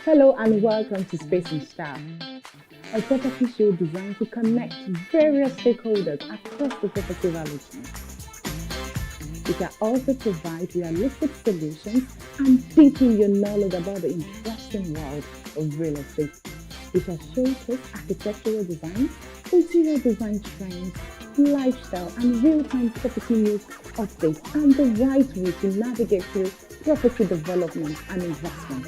Hello and welcome to Space and Style, a property show designed to connect various stakeholders across the property value chain. We can also provide realistic solutions and deepen your knowledge about the interesting world of real estate. We shall showcase architectural design, interior design trends, lifestyle and real-time property news updates, and the right way to navigate through property development and investment.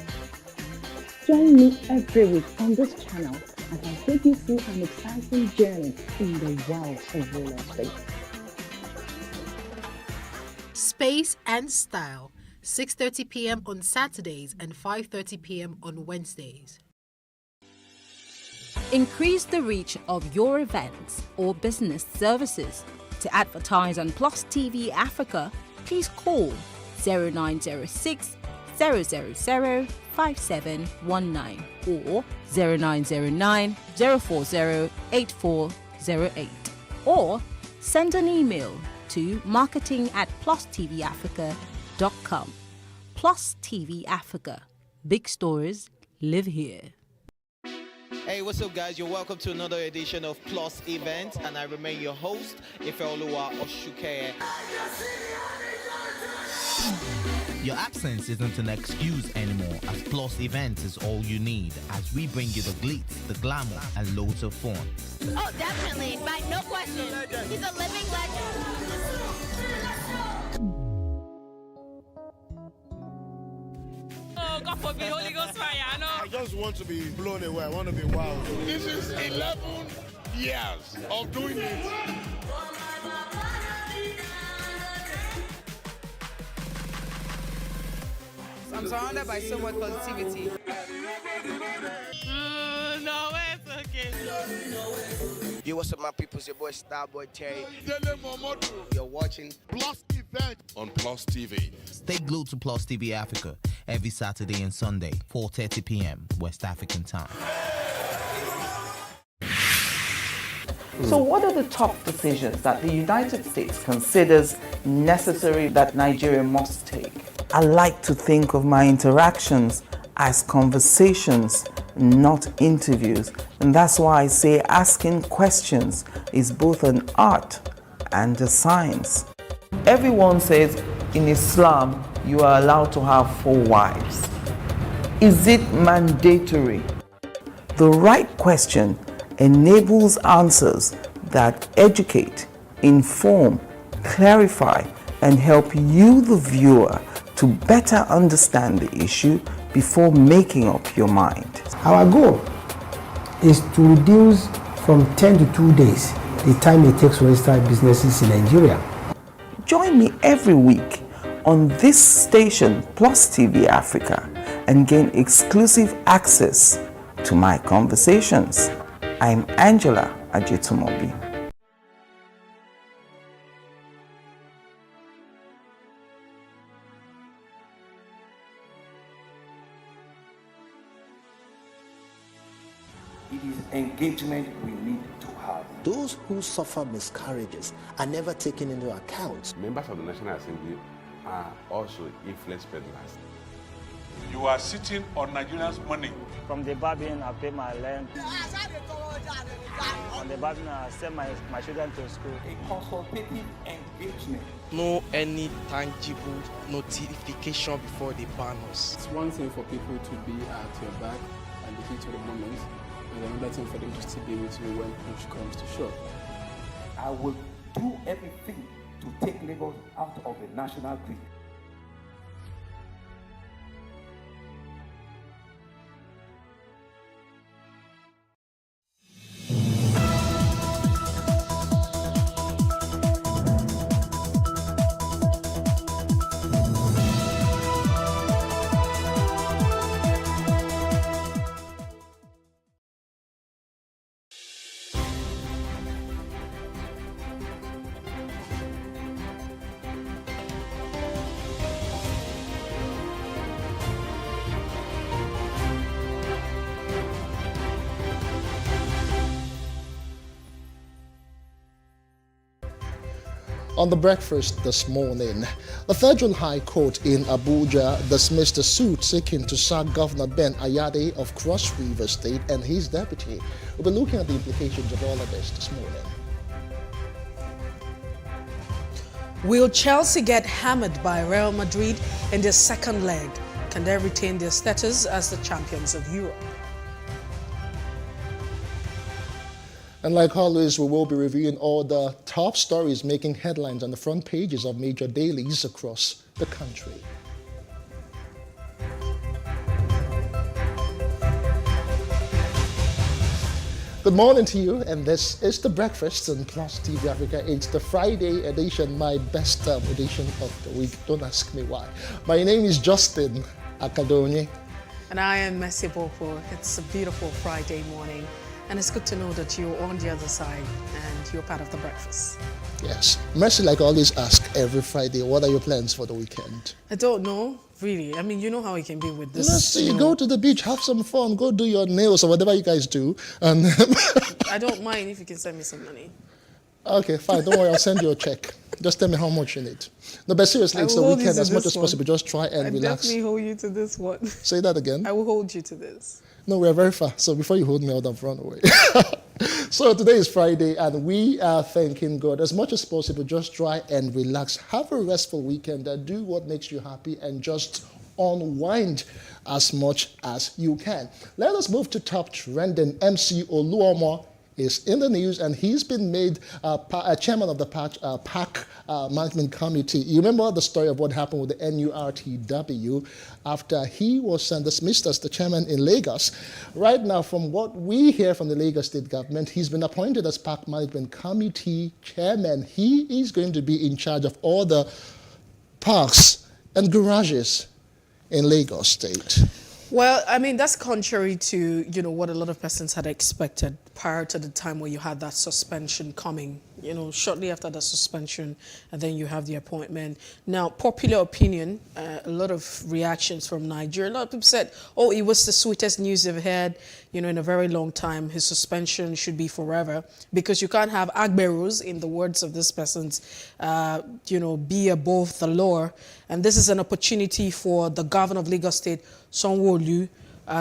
Join me every week on this channel as I take you through an exciting journey in the world of real estate. Space and Style, 6:30 p.m. on Saturdays and 5:30 p.m. on Wednesdays. Increase the reach of your events or business services. To advertise on Plus TV Africa, please call 0906 000 5719 or 0909 040 8408, or send an email to marketing@plustvafrica.com. Plus TV Africa. Big stories live here. Hey, what's up, guys? You're welcome to another edition of Plus Event, and I remain your host, Ifeoluwa Oshuke. Your absence isn't an excuse anymore, as Plus Events is all you need, as we bring you the glitz, the glamour, and loads of fun. Oh, definitely, by no question. He's a living legend. Oh, God forbid, Holy Ghost fire, no. I just want to be blown away. I want to be wild. This is 11 years of doing it. I'm surrounded by so much positivity. No, it's okay. Yo, what's up, my people? It's your boy Starboy Terry. You're watching Plus Event on Plus TV. Stay glued to Plus TV Africa every Saturday and Sunday, 4:30 p.m. West African time. So what are the top decisions that the United States considers necessary that Nigeria must take? I like to think of my interactions as conversations, not interviews. And that's why I say asking questions is both an art and a science. Everyone says in Islam you are allowed to have 4 wives. Is it mandatory? The right question enables answers that educate, inform, clarify, and help you, the viewer, to better understand the issue before making up your mind. Our goal is to reduce from 10 to 2 days the time it takes to register businesses in Nigeria. Join me every week on this station, Plus TV Africa, and gain exclusive access to my conversations. I'm Angela Ajetumobi. It is engagement we need to have. Those who suffer miscarriages are never taken into account. Members of the National Assembly are also influence peddlers. You are sitting on Nigerians' money. From the Babin, I pay my rent. From the Babin, I send my children to school. A consultative engagement. No any tangible notification before they ban us. It's one thing for people to be at your back and the heat of the moment, and another thing for them to still be with you when push comes to shove. I will do everything to take Lagos out of the national grid. On the breakfast this morning, the Federal High Court in Abuja dismissed a suit seeking to sack Governor Ben Ayade of Cross River State and his deputy. We'll be looking at the implications of all of this morning. Will Chelsea get hammered by Real Madrid in their second leg? Can they retain their status as the champions of Europe? And like always, we will be reviewing all the top stories making headlines on the front pages of major dailies across the country. Good morning to you, and this is The Breakfast on Plus TV Africa. It's the Friday edition, my best edition of the week. Don't ask me why. My name is Justin Akadonye. And I am Messi Boko. It's a beautiful Friday morning. And it's good to know that you're on the other side and you're part of the breakfast. Yes. Mercy, like I always ask every Friday, what are your plans for the weekend? I don't know, really. I mean, you know how it can be with this. Let's see, go to the beach, have some fun, go do your nails or whatever you guys do. And I don't mind if you can send me some money. Okay, fine. Don't worry, I'll send you a check. Just tell me how much you need. No, but seriously, it's the weekend. As much as possible, just try and relax. I definitely hold you to this one. Say that again. I will hold you to this. No, we're very far. So before you hold me out, I'll run away. So today is Friday, and we are thanking God. As much as possible, just try and relax. Have a restful weekend. Do what makes you happy and just unwind as much as you can. Let us move to top trending. MC Oluomo is in the news, and he's been made chairman of the PAC management committee. You remember the story of what happened with the NURTW after he was dismissed as the chairman in Lagos. Right now, from what we hear from the Lagos state government, he's been appointed as PAC management committee chairman. He is going to be in charge of all the parks and garages in Lagos state. Well, I mean, that's contrary to, what a lot of persons had expected prior to the time where you had that suspension coming, shortly after the suspension, and then you have the appointment. Now, popular opinion, a lot of reactions from Nigeria. A lot of people said, oh, it was the sweetest news they've had, in a very long time. His suspension should be forever, because you can't have agberos, in the words of this person's, be above the law. And this is an opportunity for the governor of Lagos State, Sanwo-Olu,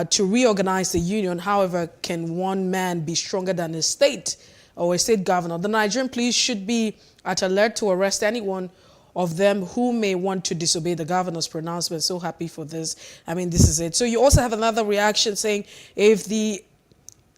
to reorganize the union. However, can one man be stronger than a state or a state governor? The Nigerian police should be at alert to arrest anyone of them who may want to disobey the governor's pronouncement. So happy for this. I mean, this is it. So you also have another reaction saying if the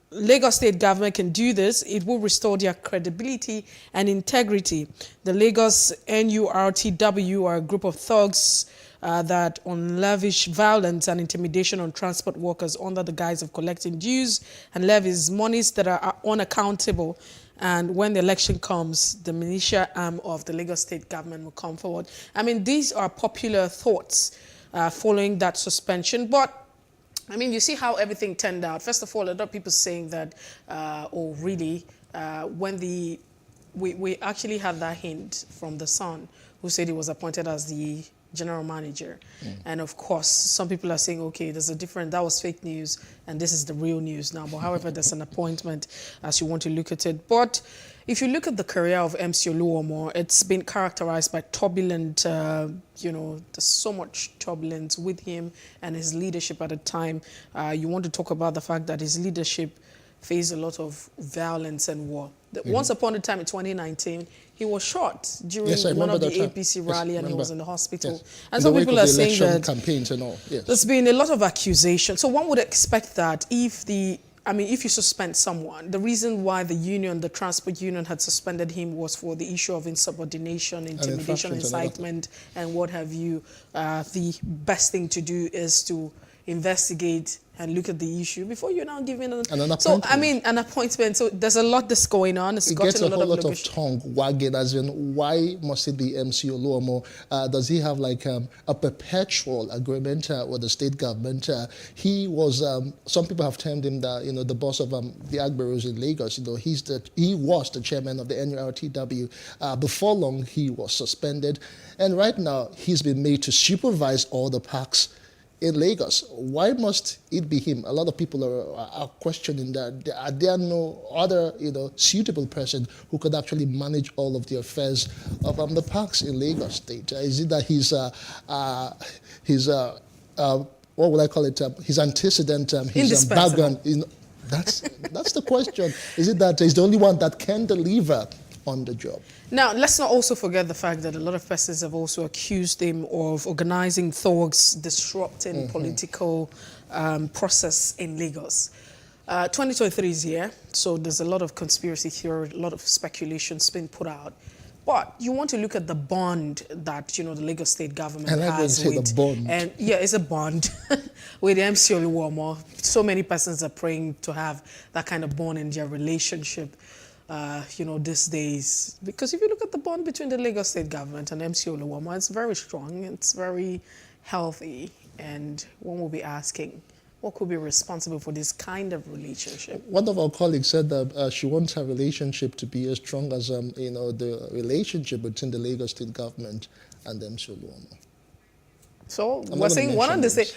Lagos state government can do this, it will restore their credibility and integrity. The Lagos NURTW are a group of thugs that unlavish violence and intimidation on transport workers under the guise of collecting dues and levies, monies that are unaccountable. And when the election comes, the militia arm of the Lagos state government will come forward. I mean, these are popular thoughts following that suspension. But I mean, you see how everything turned out. First of all, a lot of people saying that, when we actually had that hint from the Sun, who said he was appointed as the general manager. And of course, some people are saying, okay, there's a different, that was fake news, and this is the real news now. But however, there's an appointment as you want to look at it. But if you look at the career of MC Oluomo, it's been characterized by turbulent, there's so much turbulence with him and his leadership at the time. You want to talk about the fact that his leadership faced a lot of violence and war. Once upon a time in 2019, he was shot during one of the APC rally, and he was in the hospital. Yes. And some people are saying that campaigns and all. Yes. There's been a lot of accusations. So one would expect that if you suspend someone, the reason why the transport union had suspended him was for the issue of insubordination, intimidation, incitement, and what have you. The best thing to do is to investigate and look at the issue before you're now giving an appointment. So, I mean, an appointment. So there's a lot that's going on. It gets a whole lot of tongue wagging, as in, why must it be MC Oluomo? Does he have like a perpetual agreement with the state government? He was, some people have termed him the boss of the Agberos in Lagos. He was the chairman of the NURTW. Before long, he was suspended. And right now, he's been made to supervise all the parks in Lagos. Why must it be him? A lot of people are questioning that. Are there no other, suitable person who could actually manage all of the affairs of the parks in Lagos State? Is it that what would I call it? His antecedent, his background. That's the question. Is it that he's the only one that can deliver on the job? Now, let's not also forget the fact that a lot of persons have also accused him of organizing thugs, disrupting political process in Lagos. 2023 is here, so there's a lot of conspiracy theory, a lot of speculations being put out. But you want to look at the bond that, the Lagos state government has with... the bond. And yeah, it's a bond with MC Oluwomo. So many persons are praying to have that kind of bond in their relationship. These days, because if you look at the bond between the Lagos state government and MC Oluwomo, it's very strong, it's very healthy, and one will be asking, what could be responsible for this kind of relationship? One of our colleagues said that she wants her relationship to be as strong as the relationship between the Lagos state government and MC Oluwomo. So we're saying one and the same.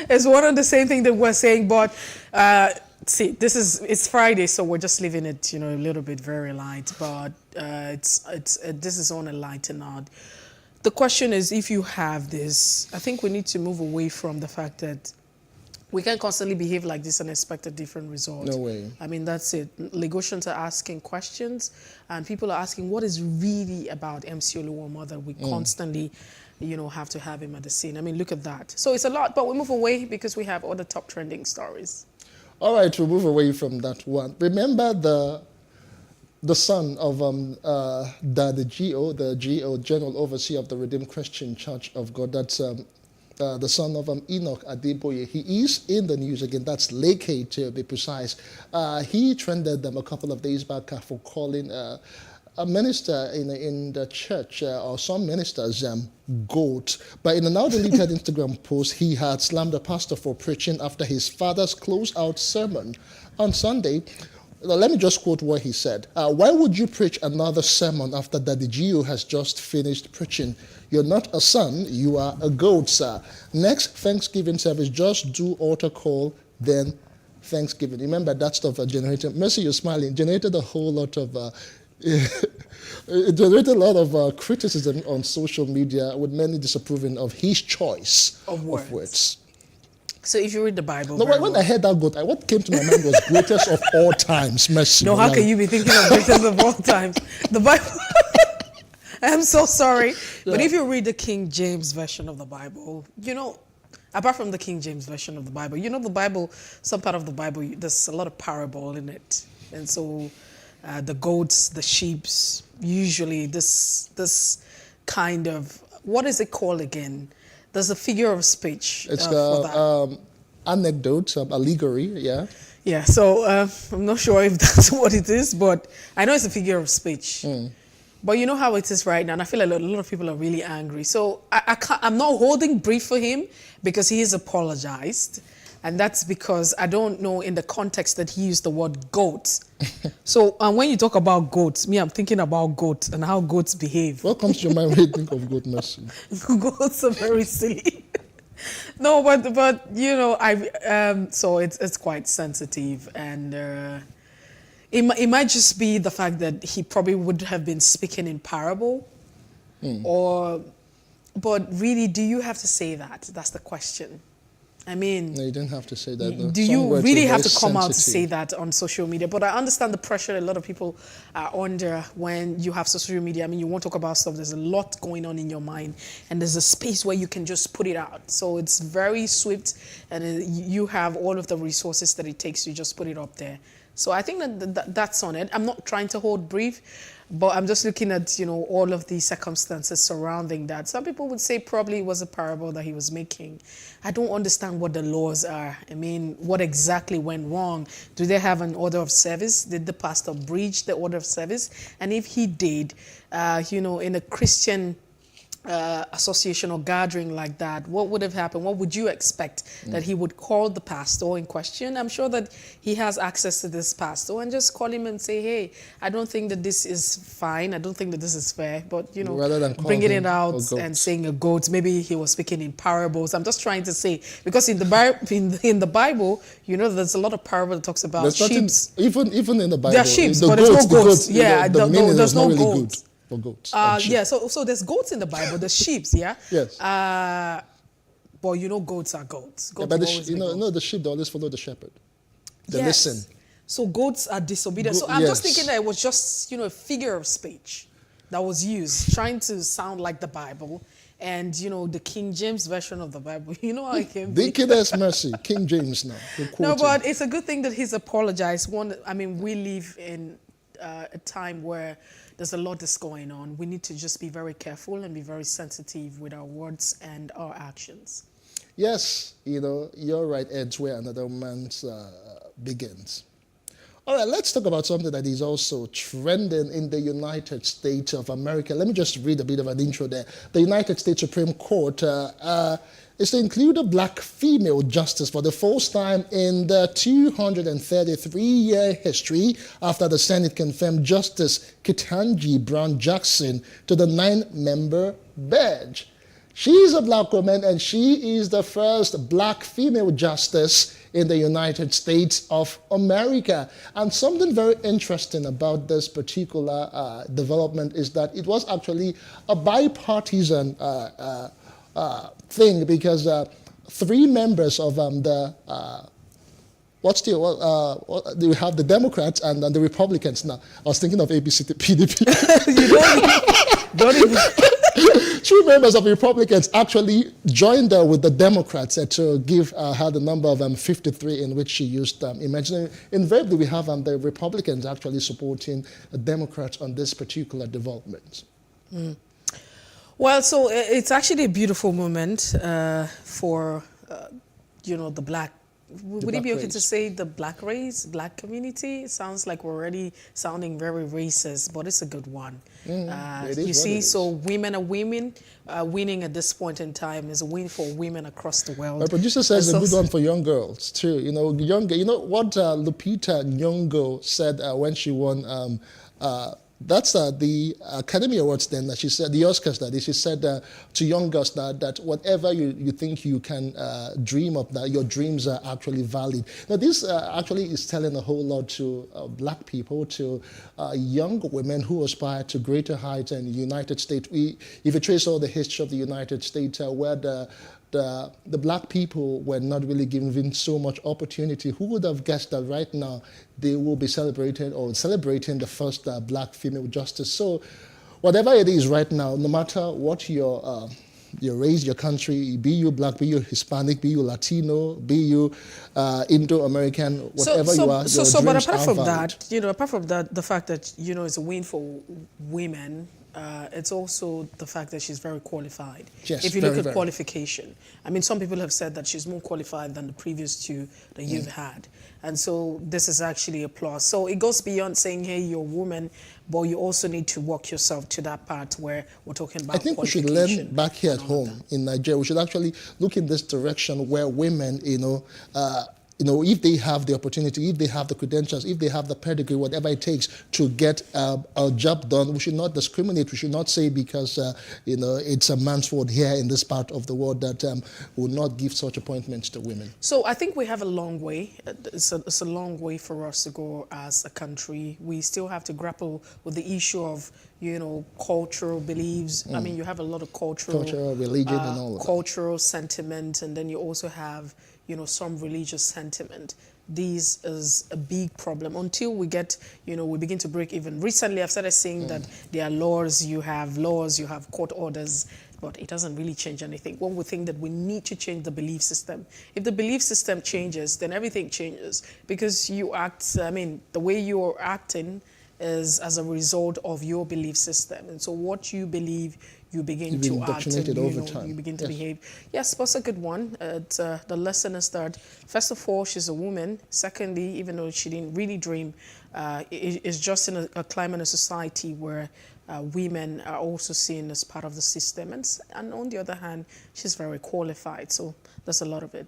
It's one and the same thing that we're saying, but. See, it's Friday, so we're just leaving it, a little bit very light, but this is on a lighter note. The question is, if you have this, I think we need to move away from the fact that we can't constantly behave like this and expect a different result. No way. I mean, that's it. Lagosians are asking questions, and people are asking what is really about MC Oluwomo that we constantly, have to have him at the scene. I mean, look at that. So it's a lot, but we move away because we have other top trending stories. All right, we'll move away from that one. Remember the son of the GO, General Overseer of the Redeemed Christian Church of God. That's the son of Enoch Adeboye. He is in the news again. That's Leke, to be precise. He trended a couple of days back for calling a minister in the church, or some ministers, goat. But in a now deleted Instagram post, he had slammed the pastor for preaching after his father's close-out sermon on Sunday. Let me just quote what he said. Why would you preach another sermon after Daddy Gio has just finished preaching? You're not a son, you are a goat, sir. Next Thanksgiving service, just do altar call, then Thanksgiving. Remember that stuff generated, Mercy, you're smiling, generated a whole lot of it generated a lot of criticism on social media, with many disapproving of his choice of words. So if you read the Bible... No, when I heard that goat, what came to my mind was greatest of all times, Mercy. No, how can you be thinking of greatest of all times? The Bible... I'm so sorry. Yeah. But if you read the King James Version of the Bible, apart from the King James Version of the Bible, the Bible, some part of the Bible, there's a lot of parable in it. And so... the goats, the sheep, usually this kind of, what is it called again? There's a figure of speech. It's anecdote, allegory, yeah. Yeah, so I'm not sure if that's what it is, but I know it's a figure of speech. But you know how it is right now, and I feel like a lot of people are really angry. So I'm not holding brief for him because he has apologized. And that's because I don't know in the context that he used the word goat. So when you talk about goats, I'm thinking about goats and how goats behave. What comes to your mind when you think of goat, Mercy? Goats are very silly. No, but so it's quite sensitive, and it might just be the fact that he probably would have been speaking in parable, but really, do you have to say that? That's the question. I mean... No, you don't have to say that, though. Do you really have to come out to say that on social media? But I understand the pressure a lot of people are under when you have social media. I mean, you want to talk about stuff. There's a lot going on in your mind. And there's a space where you can just put it out. So it's very swift. And you have all of the resources that it takes to just put it up there. So I think that's on it. I'm not trying to hold brief. But I'm just looking at, all of the circumstances surrounding that. Some people would say probably it was a parable that he was making. I don't understand what the laws are. I mean, what exactly went wrong? Do they have an order of service? Did the pastor breach the order of service? And if he did, in a Christian association or gathering like that, what would have happened? What would you expect? That he would call the pastor in question? I'm sure that he has access to this pastor and just call him and say, hey, I don't think that this is fine. I don't think that this is fair. But, you know, rather than bringing it out and saying a goat, maybe he was speaking in parables. I'm just trying to say, because in the Bible, you know, there's a lot of parable that talks about sheep. Even in the Bible, there are sheep, but there's no goats. Yeah, there's no really goats. Good. Goats. Yeah, so there's goats in the Bible, there's sheep, yeah? Yes. But you know, goats are goats. Goats but the sheep, they always follow the shepherd. They listen. So goats are disobedient. So I'm just thinking that it was just, you know, a figure of speech that was used, trying to sound like the Bible. And, you know, the King James version of the Bible, you know how it can be. Dickiness mercy, King James now. No, but it's a good thing that he's apologized. We live in a time where there's a lot that's going on. We need to just be very careful and be very sensitive with our words and our actions. Yes, you know, you're right, Ed's where another man's begins. All right, let's talk about something that is also trending in the United States of America. Let me just read a bit of an intro there. The United States Supreme Court is to include a black female justice for the first time in the 233-year history after the Senate confirmed Justice Ketanji Brown Jackson to the 9-member bench. She's a black woman, and she is the first black female justice in the United States of America. And something very interesting about this particular development is that it was actually a bipartisan thing, because 3 members of we have the Democrats and the Republicans now. I was thinking of ABC to PDP. Don't even. 2 members of the Republicans actually joined with the Democrats to give her the number of 53, in which she used imaginary. Invariably, we have the Republicans actually supporting the Democrats on this particular development. Well, so it's actually a beautiful moment for, you know, the black. Would it be okay to say the black race, black community? It sounds like we're already sounding very racist, but it's a good one. You see, so women are women. Winning at this point in time is a win for women across the world. My producer says it's a good one for young girls too. You know, you know what Lupita Nyong'o said when she won. That's the Academy Awards then, that she said, the Oscars that she said to young girls that whatever you think you can dream of, that your dreams are actually valid. Now this actually is telling a whole lot to black people, to young women who aspire to greater heights in the United States. If you trace all the history of the United States, where the black people were not really given so much opportunity, who would have guessed that right now they will be celebrating the first black female justice? So whatever it is right now, no matter what your race, your country, be you black, be you Hispanic, be you Latino, be you Indo-American, whatever you are, but apart from that, you know, apart from that, the fact that, you know, it's a win for women, it's also the fact that she's very qualified. Yes, if you look at qualification, I mean, some people have said that she's more qualified than the previous 2 that you've had. And so this is actually a plus. So it goes beyond saying, hey, you're a woman, but you also need to walk yourself to that part where we're talking about I think we should learn back here at home in Nigeria. We should actually look in this direction where women, if they have the opportunity, if they have the credentials, if they have the pedigree, whatever it takes to get a job done, we should not discriminate. We should not say because, it's a man's word here in this part of the world that will not give such appointments to women. So I think we have a long way. It's a long way for us to go as a country. We still have to grapple with the issue of, you know, cultural beliefs. I mean, you have a lot of cultural, religion, and all of that. Cultural sentiment, and then you also have, you know, some religious sentiment. This is a big problem until we get, you know, we begin to break even. Recently, I've started saying that there are laws, you have court orders, but it doesn't really change anything. When we think that we need to change the belief system. If the belief system changes, then everything changes, because you act, I mean, the way you're acting is as a result of your belief system. And so what you believe, you begin to act and you begin to behave. Yes, but it's a good one. The lesson is that, first of all, she's a woman. Secondly, even though she didn't really dream, is just in a climate and society where women are also seen as part of the system. And on the other hand, she's very qualified. So there's a lot of it.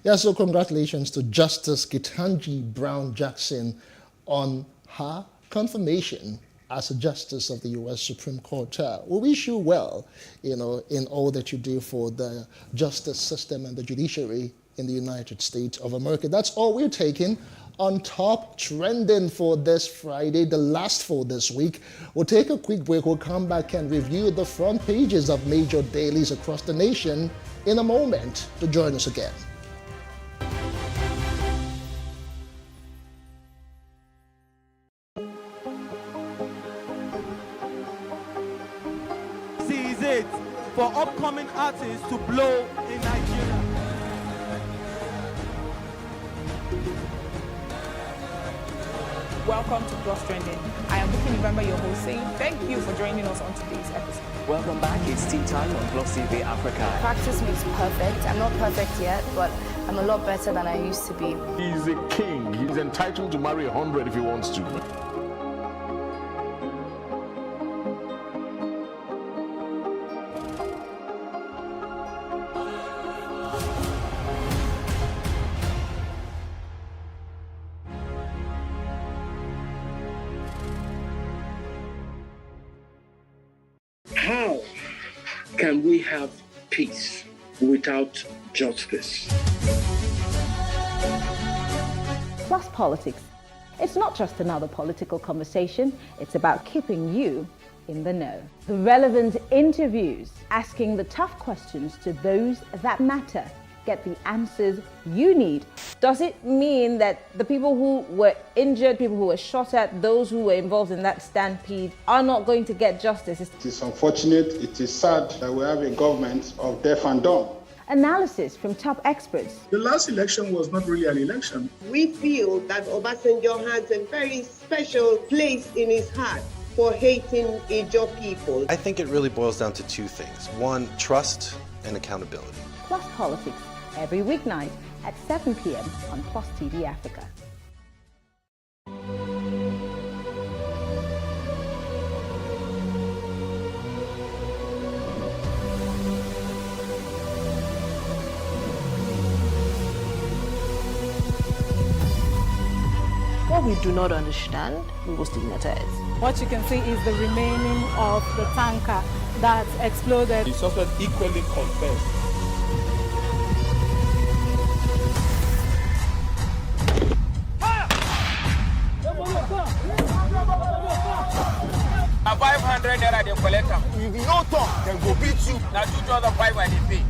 Yeah, so congratulations to Justice Ketanji Brown Jackson on her confirmation as a Justice of the U.S. Supreme Court. We wish you well, in all that you do for the justice system and the judiciary in the United States of America. That's all we're taking on Top Trending for this Friday, the last for this week. We'll take a quick break. We'll come back and review the front pages of major dailies across the nation in a moment. To join us again. Is it for upcoming artists to blow in Nigeria? Welcome to Plus Trending. I am Bookie November, your host, saying thank you for joining us on today's episode. Welcome back. It's tea time on PlusTvAfrica. Practice makes perfect. I'm not perfect yet, but I'm a lot better than I used to be. He's a king. He's entitled to marry 100 if he wants to. How can we have peace without justice? Plus Politics. It's not just another political conversation, it's about keeping you in the know. The relevant interviews, asking the tough questions to those that matter. Get the answers you need. Does it mean that the people who were injured, people who were shot at, those who were involved in that stampede are not going to get justice? It is unfortunate, it is sad that we have a government of deaf and dumb. Analysis from top experts. The last election was not really an election. We feel that Obasanjo has a very special place in his heart for hating Ijaw people. I think it really boils down to two things. One, trust and accountability. Plus Politics, every weeknight at 7 p.m. on Plus TV Africa. What we do not understand, we will stigmatize. What you can see is the remaining of the tanker that exploded. The suspect equally confessed. A 500 naira they collect them. If you don't talk, then go beat you. Now 2,500 they pay.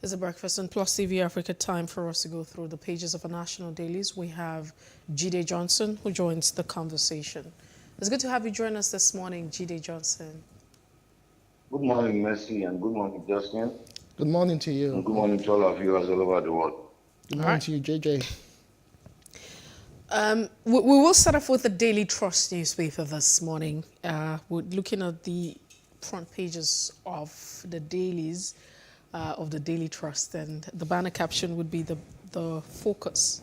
It's a breakfast on Plus TV Africa. Time for us to go through the pages of our national dailies. We have Jide Johnson, who joins the conversation. It's good to have you join us this morning, Jide Johnson. Good morning, Mercy, and good morning, Justin. Good morning to you. And good morning to all of you all over the world. Good morning to you, JJ. We will start off with the Daily Trust newspaper this morning. We're looking at the front pages of the dailies of the Daily Trust, and the banner caption would be the focus.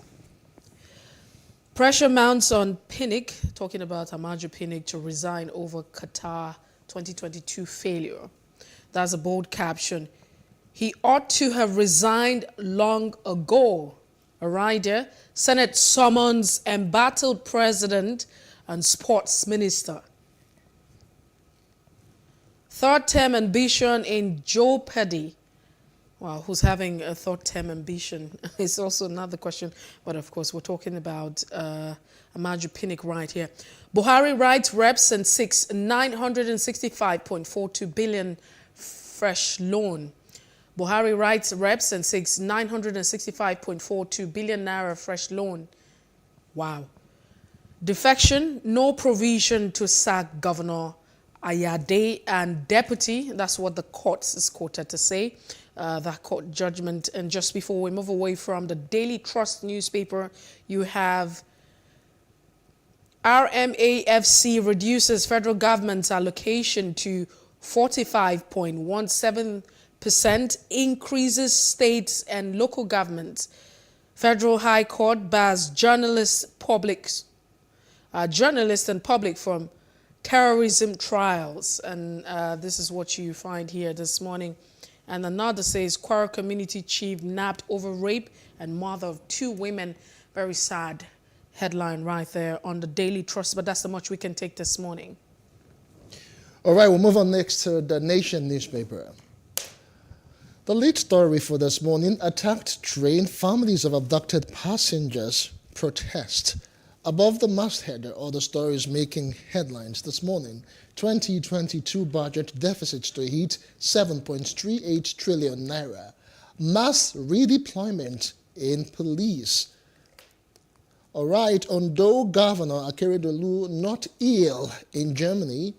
Pressure mounts on Pinnick, talking about Amaju Pinnick to resign over Qatar 2022 failure. That's a bold caption. He ought to have resigned long ago. A rider, Senate summons embattled president and sports minister. Third term ambition in jeopardy. Wow, who's having a third term ambition? It's also another question. But of course, we're talking about Amaju Pinnick right here. Buhari writes reps and seeks 965.42 billion fresh loan. Buhari writes reps and seeks 965.42 billion naira fresh loan. Wow. Defection, no provision to sack Governor Ayade and deputy. That's what the court is quoted to say. That court judgment. And just before we move away from the Daily Trust newspaper, you have RMAFC reduces federal government's allocation to 45.17%, increases states and local governments. Federal High Court bars journalists and public from terrorism trials. And this is what you find here this morning. And another says, Kwara community chief nabbed over rape and mother of 2 women. Very sad headline right there on the Daily Trust, but that's the much we can take this morning. All right, we'll move on next to the Nation newspaper. The lead story for this morning, attacked train, families of abducted passengers protest. Above the masthead are the stories making headlines this morning. 2022 budget deficits to hit 7.38 trillion naira. Mass redeployment in police. All right, Ondo Governor Akeredolu not ill in Germany.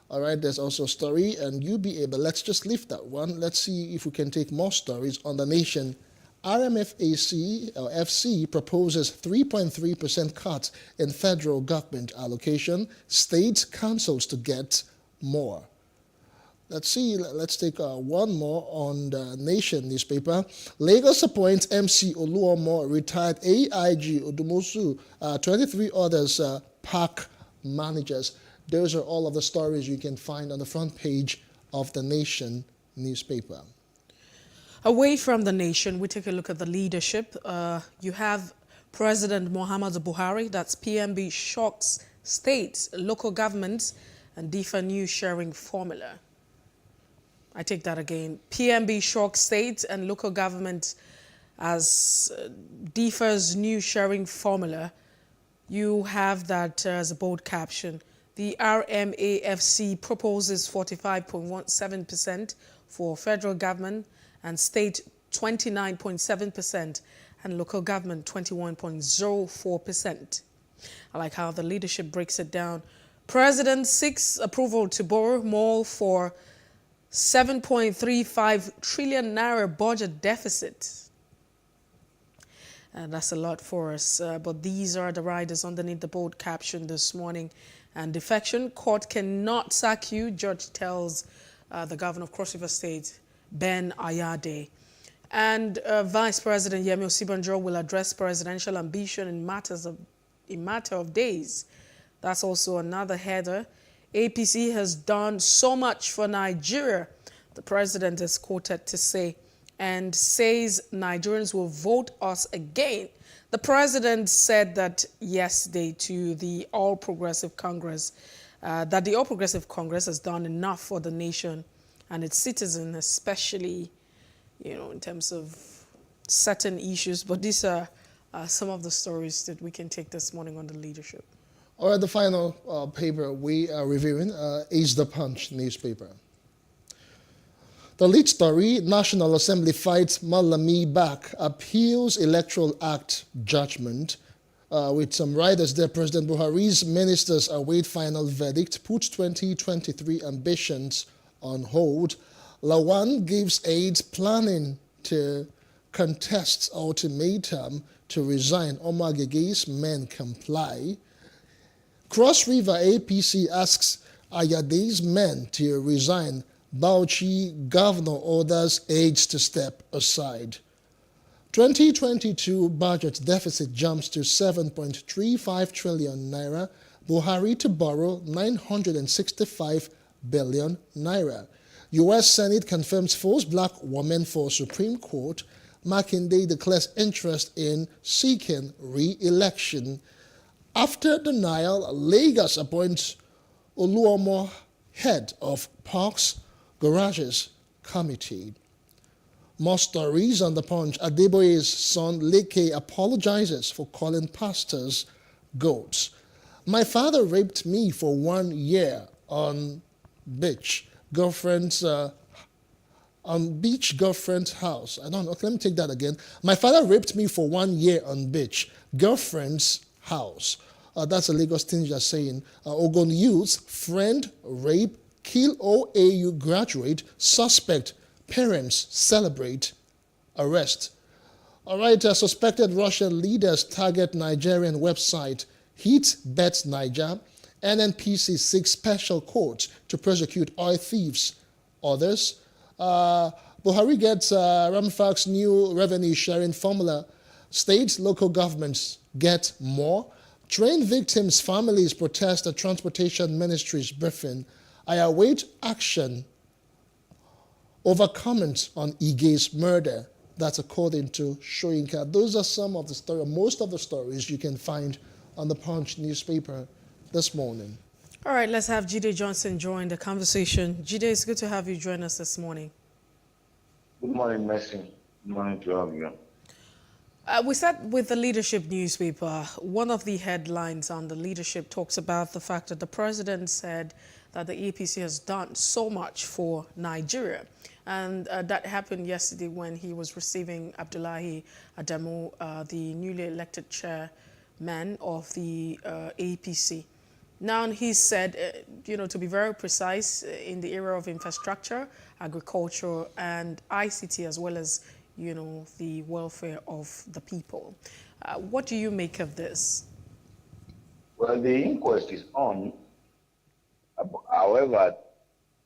All right, there's also a story, and UBA, but let's just leave that one. Let's see if we can take more stories on the Nation. RMFAC proposes 3.3% cut in federal government allocation. State councils to get more. Let's see, let's take one more on the Nation newspaper. Lagos appoints MC Oluomo, retired AIG Odumosu, 23 others park managers. Those are all of the stories you can find on the front page of the Nation newspaper. Away from the Nation, we take a look at the leadership. You have President Muhammadu Buhari, that's PMB shocks states, local governments, and differ new sharing formula. I take that again. PMB shocks states and local governments as differs new sharing formula. You have that as a bold caption. The RMAFC proposes 45.17% for federal government and state 29.7% and local government 21.04%. I like how the leadership breaks it down. President seeks approval to borrow more for 7.35 trillion naira budget deficit. And that's a lot for us. But these are the riders underneath the bold caption this morning. And defection, court cannot sack you, judge tells the governor of Cross River State, Ben Ayade. And Vice President Yemi Osinbajo will address presidential ambition in matter of days. That's also another header. APC has done so much for Nigeria, the president is quoted to say, and says Nigerians will vote us again. The president said that yesterday to the All Progressive Congress, that the All Progressive Congress has done enough for the nation and its citizens, especially, in terms of certain issues. But these are some of the stories that we can take this morning on the leadership. All right, the final paper we are reviewing is the Punch newspaper. The lead story, National Assembly fights Malami back, appeals Electoral Act judgment. With some riders there, President Buhari's ministers await final verdict, puts 2023 ambitions on hold. Lawan gives aides planning to contest ultimatum to resign. Omar Gege's men comply. Cross River APC asks Ayade's men to resign. Bauchi governor orders aides to step aside. 2022 budget deficit jumps to 7.35 trillion naira. Buhari to borrow 965 billion naira. U.S. Senate confirms first black woman for Supreme Court. Makinde declares interest in seeking re-election. After denial, Lagos appoints Oluomo head of Parks Garages Committee. More stories on the Punch. Adeboye's son Leke apologizes for calling pastors goats. My father raped me for 1 year on beach girlfriend's house. I don't know. Okay, let me take that again. My father raped me for 1 year on beach girlfriend's house. That's a Lagos teenager saying. Ogun youth's friend rape, kill OAU graduate, suspect, parents celebrate, arrest. All right, suspected Russian leaders target Nigerian website, Heat bets Niger. NNPC seeks special court to prosecute oil thieves. Others, Buhari gets Ramfak's new revenue sharing formula. States, local governments get more. Train victims' families protest at Transportation Ministry's briefing. I await action over comments on Ige's murder. That's according to Shoyinka. Those are some of the stories, most of the stories you can find on the Punch newspaper this morning. All right, let's have Jide Johnson join the conversation. Jide, it's good to have you join us this morning. Good morning, Mercy. Good morning to all of you. We start with the Leadership newspaper. One of the headlines on the Leadership talks about the fact that the president said that the APC has done so much for Nigeria. And that happened yesterday when he was receiving Abdullahi Adamu, the newly elected chairman of the APC. Now, he said, to be very precise, in the area of infrastructure, agriculture, and ICT, as well as the welfare of the people. What do you make of this? Well, the inquest is on. However,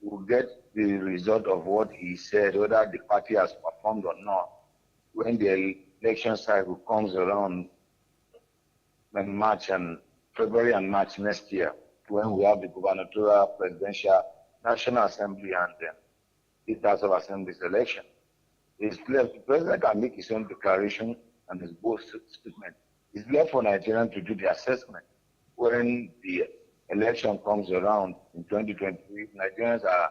we'll get the result of what he said, whether the party has performed or not, when the election cycle comes around in February and March next year, when we have the gubernatorial, presidential, National Assembly, and the House of Assembly's election. It's left, the president can make his own declaration and his bold statement. It's left for Nigerians to do the assessment. When the election comes around in 2023, Nigerians are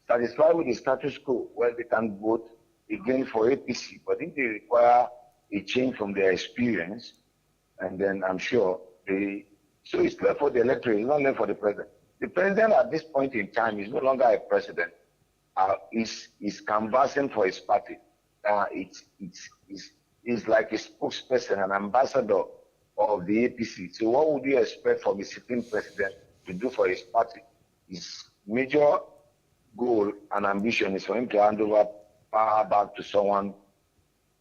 satisfied with the status quo, where they can vote again for APC. But if they require a change from their experience, and then I'm sure so it's left for the electorate, it's not left for the president. The president at this point in time is no longer a president. He's canvassing for his party. It's like a spokesperson, an ambassador of the APC. So what would you expect from a sitting president to do for his party? His major goal and ambition is for him to hand over power back to someone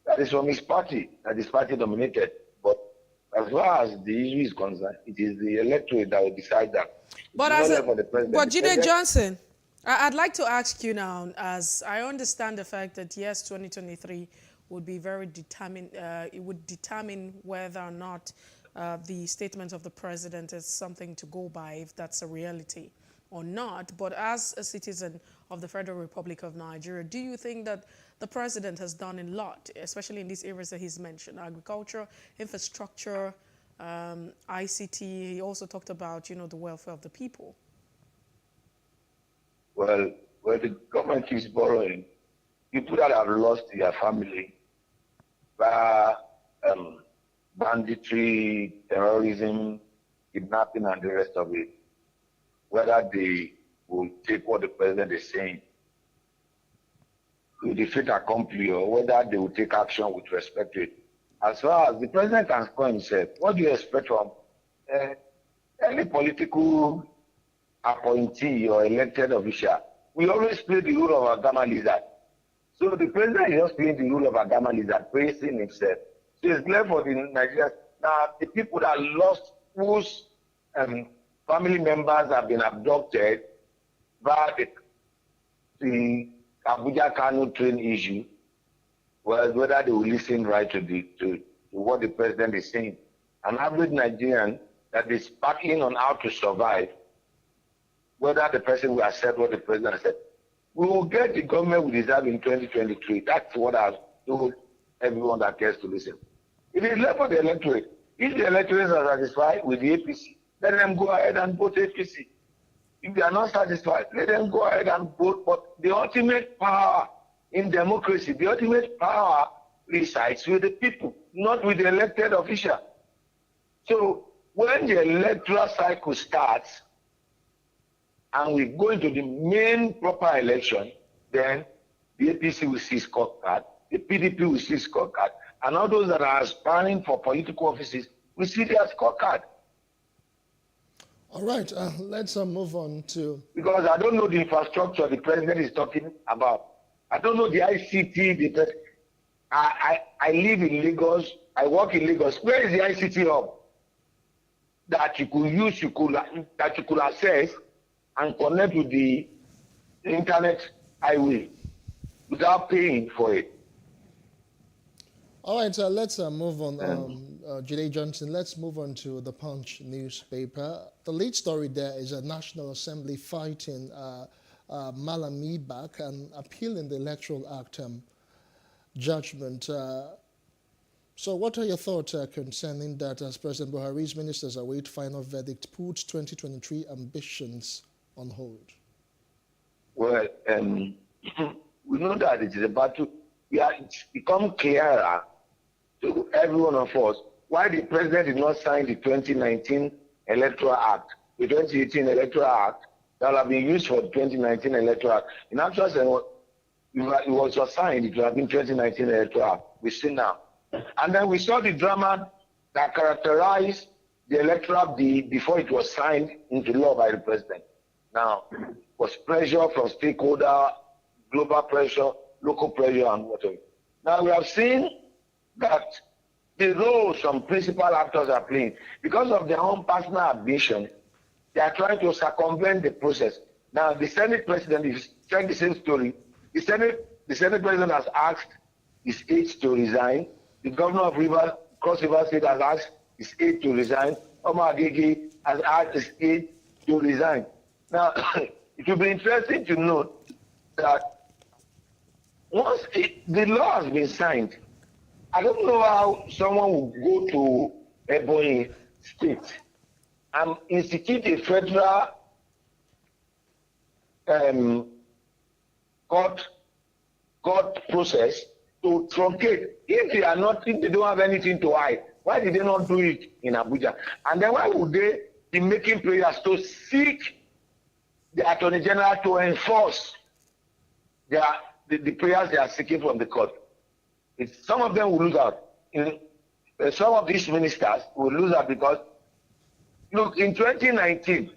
that is from his party, that is party dominated. But as far as the issue is concerned, it is the electorate that will decide that. But Jide Johnson, I'd like to ask you now, as I understand the fact that yes, 2023 would be very determined. It would determine whether or not the statement of the president is something to go by, if that's a reality or not. But as a citizen of the Federal Republic of Nigeria, do you think that the president has done a lot, especially in these areas that he's mentioned, agriculture, infrastructure, ICT? He also talked about, the welfare of the people. Well, where the government keeps borrowing, people that have lost their family by banditry, terrorism, kidnapping, and the rest of it, whether they will take what the president is saying the fait accompli or whether they will take action with respect to it. As far as the president can score himself, what do you expect from any political appointee or elected official? We always play the role of a gamma lizard. So the president is just playing the role of a gamma lizard, praising himself. So it's clear for the Nigerians. Now, the people that lost, whose family members have been abducted by the Abuja Kano train issue, well, whether they will listen right to what the president is saying. An average Nigerian that is battling on how to survive, whether the person will accept what the president said, we will get the government we deserve in 2023. That's what I've told everyone that cares to listen. It is left for the electorate. If the electorate are satisfied with the APC, let them go ahead and vote APC. If they are not satisfied, let them go ahead and vote. But the ultimate power in democracy, the ultimate power resides with the people, not with the elected official. So when the electoral cycle starts and we go into the main proper election, then the APC will see scorecard, the PDP will see scorecard, and all those that are aspiring for political offices will see their scorecard. All right, let's move on to... Because I don't know the infrastructure the president is talking about. I don't know the ICT. I live in Lagos. I work in Lagos. Where is the ICT hub that you could use, that you could access and connect with the internet highway without paying for it? All right, let's move on. Jide Johnson, let's move on to the Punch newspaper. The lead story there is a National Assembly fighting Malami back and appealing the Electoral Act judgment. So what are your thoughts concerning that as President Buhari's ministers await final verdict puts 2023 ambitions on hold? Well, we know that it is a battle. It's become clearer to every one of us why the president did not sign the 2019 Electoral Act, the 2018 Electoral Act that will have been used for the 2019 Electoral Act. In actual sense, it was signed, it will have been 2019 Electoral Act. We see now. And then we saw the drama that characterized the Electoral Bill before it was signed into law by the president. Now, was pressure from stakeholder, global pressure, local pressure, and whatever. Now we have seen that the role some principal actors are playing, because of their own personal ambition, they are trying to circumvent the process. Now the Senate president is trying the same story. The Senate president has asked his aides to resign. The governor of Cross River State has asked his aide to resign. Omar Agege has asked his aide to resign. Now, it will be interesting to note that once the law has been signed, I don't know how someone will go to Ebonyi State and institute a federal court process to truncate. If they don't have anything to hide, why did they not do it in Abuja? And then why would they be making prayers to seek the Attorney General to enforce the prayers they are seeking from the court? Some of them will lose out. Some of these ministers will lose out because, look, in 2019,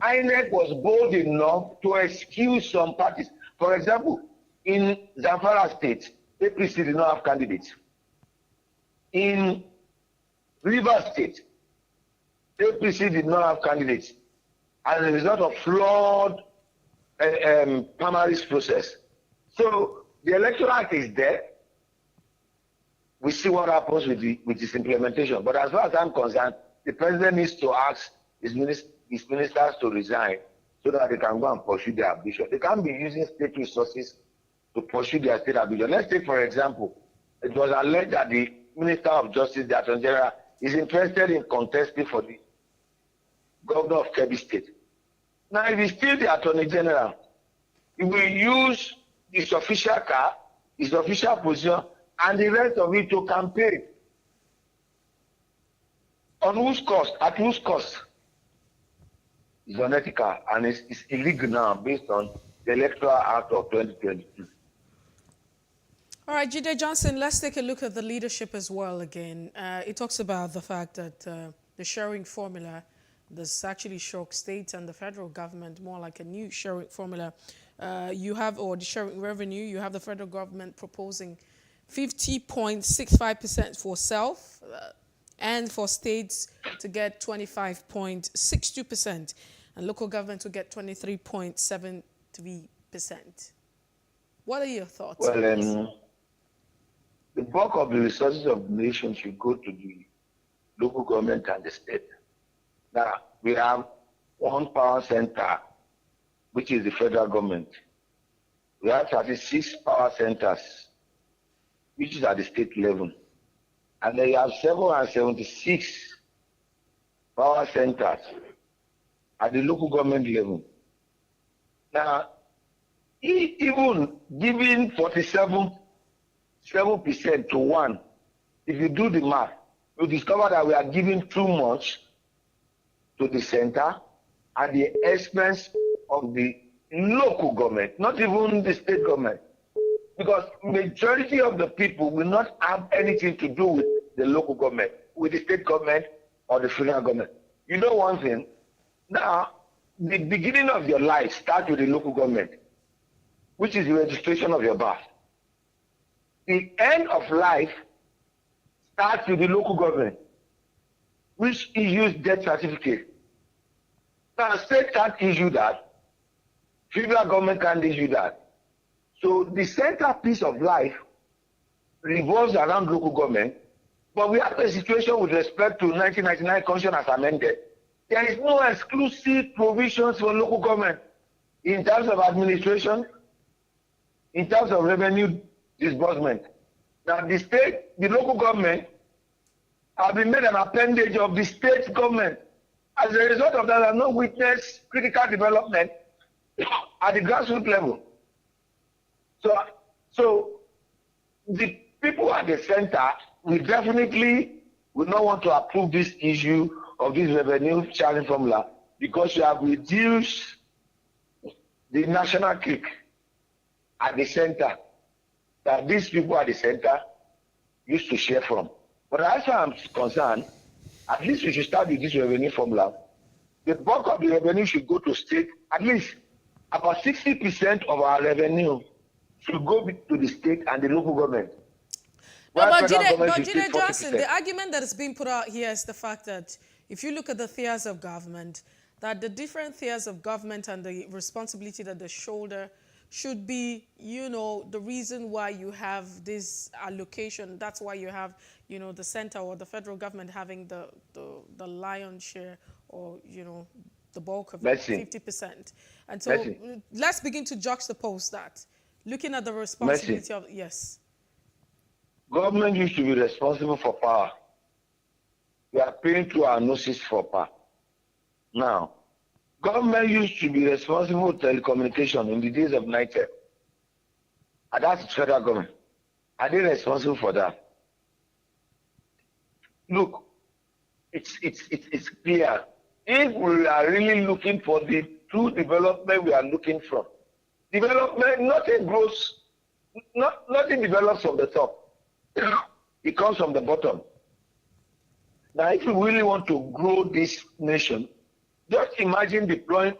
INEC was bold enough to excuse some parties. For example, in Zamfara State, APC did not have candidates. In Rivers State, APC did not have candidates as a result of flawed primaries process. So the Electoral Act is there. We see what happens with its implementation. But as far as I'm concerned, the president needs to ask his ministers to resign so that they can go and pursue their ambition. They can't be using state resources to pursue their state ambition. Let's take, for example, it was alleged that the Minister of Justice, the Attorney General, is interested in contesting for the governor of Kebbi State. Now, if he's still the Attorney General, he will use his official car, his official position, and the rest of it to campaign. On whose cost? At whose cost? It's unethical and it's illegal now based on the Electoral Act of 2022. All right, Jide Johnson, let's take a look at the leadership as well again. It talks about the fact that the sharing formula, this actually shook states and the federal government, more like a new sharing formula. You have, or the sharing revenue, you have the federal government proposing 50.65% for self and for states to get 25.62% and local government to get 23.73%. What are your thoughts? Well, the bulk of the resources of the nation should go to the local government and the state. Now, we have one power center, which is the federal government. We have 36 power centers, which is at the state level. And then you have 776 power centers at the local government level. Now, even giving 47% to one, if you do the math, you discover that we are giving too much to the center at the expense of the local government, not even the state government. Because majority of the people will not have anything to do with the local government, with the state government or the federal government. You know one thing? Now, the beginning of your life starts with the local government, which is the registration of your birth. The end of life starts with the local government, which issues death certificate. Now, state can't issue that. Federal government can't issue that. So the centerpiece of life revolves around local government, but we have a situation with respect to 1999 Constitution as amended. There is no exclusive provisions for local government in terms of administration, in terms of revenue disbursement. Now the state, the local government have been made an appendage of the state government. As a result of that, I have not witnessed critical development at the grassroots level. So the people at the center will definitely not want to approve this issue of this revenue sharing formula because you have reduced the national cake at the center that these people at the center used to share from. But as far as I'm concerned, at least we should start with this revenue formula. The bulk of the revenue should go to state. At least about 60% of our revenue should go to the state and the local government. No, but Jide Johnson, the argument that is being put out here is the fact that if you look at the tiers of government, that the different tiers of government and the responsibility that they shoulder should be, the reason why you have this allocation. That's why you have, the center or the federal government having the lion's share or, the bulk of it, 50%. And so let's begin to juxtapose that. Looking at the responsibility of, yes. Government used to be responsible for power. We are paying through our noses for power. Now, government used to be responsible for telecommunication in the days of NITEC. And that's the federal government. Are they responsible for that? Look, it's clear. If we are really looking for the true development we are looking for, development, nothing grows, nothing develops from the top. It comes from the bottom. Now, if you really want to grow this nation, just imagine deploying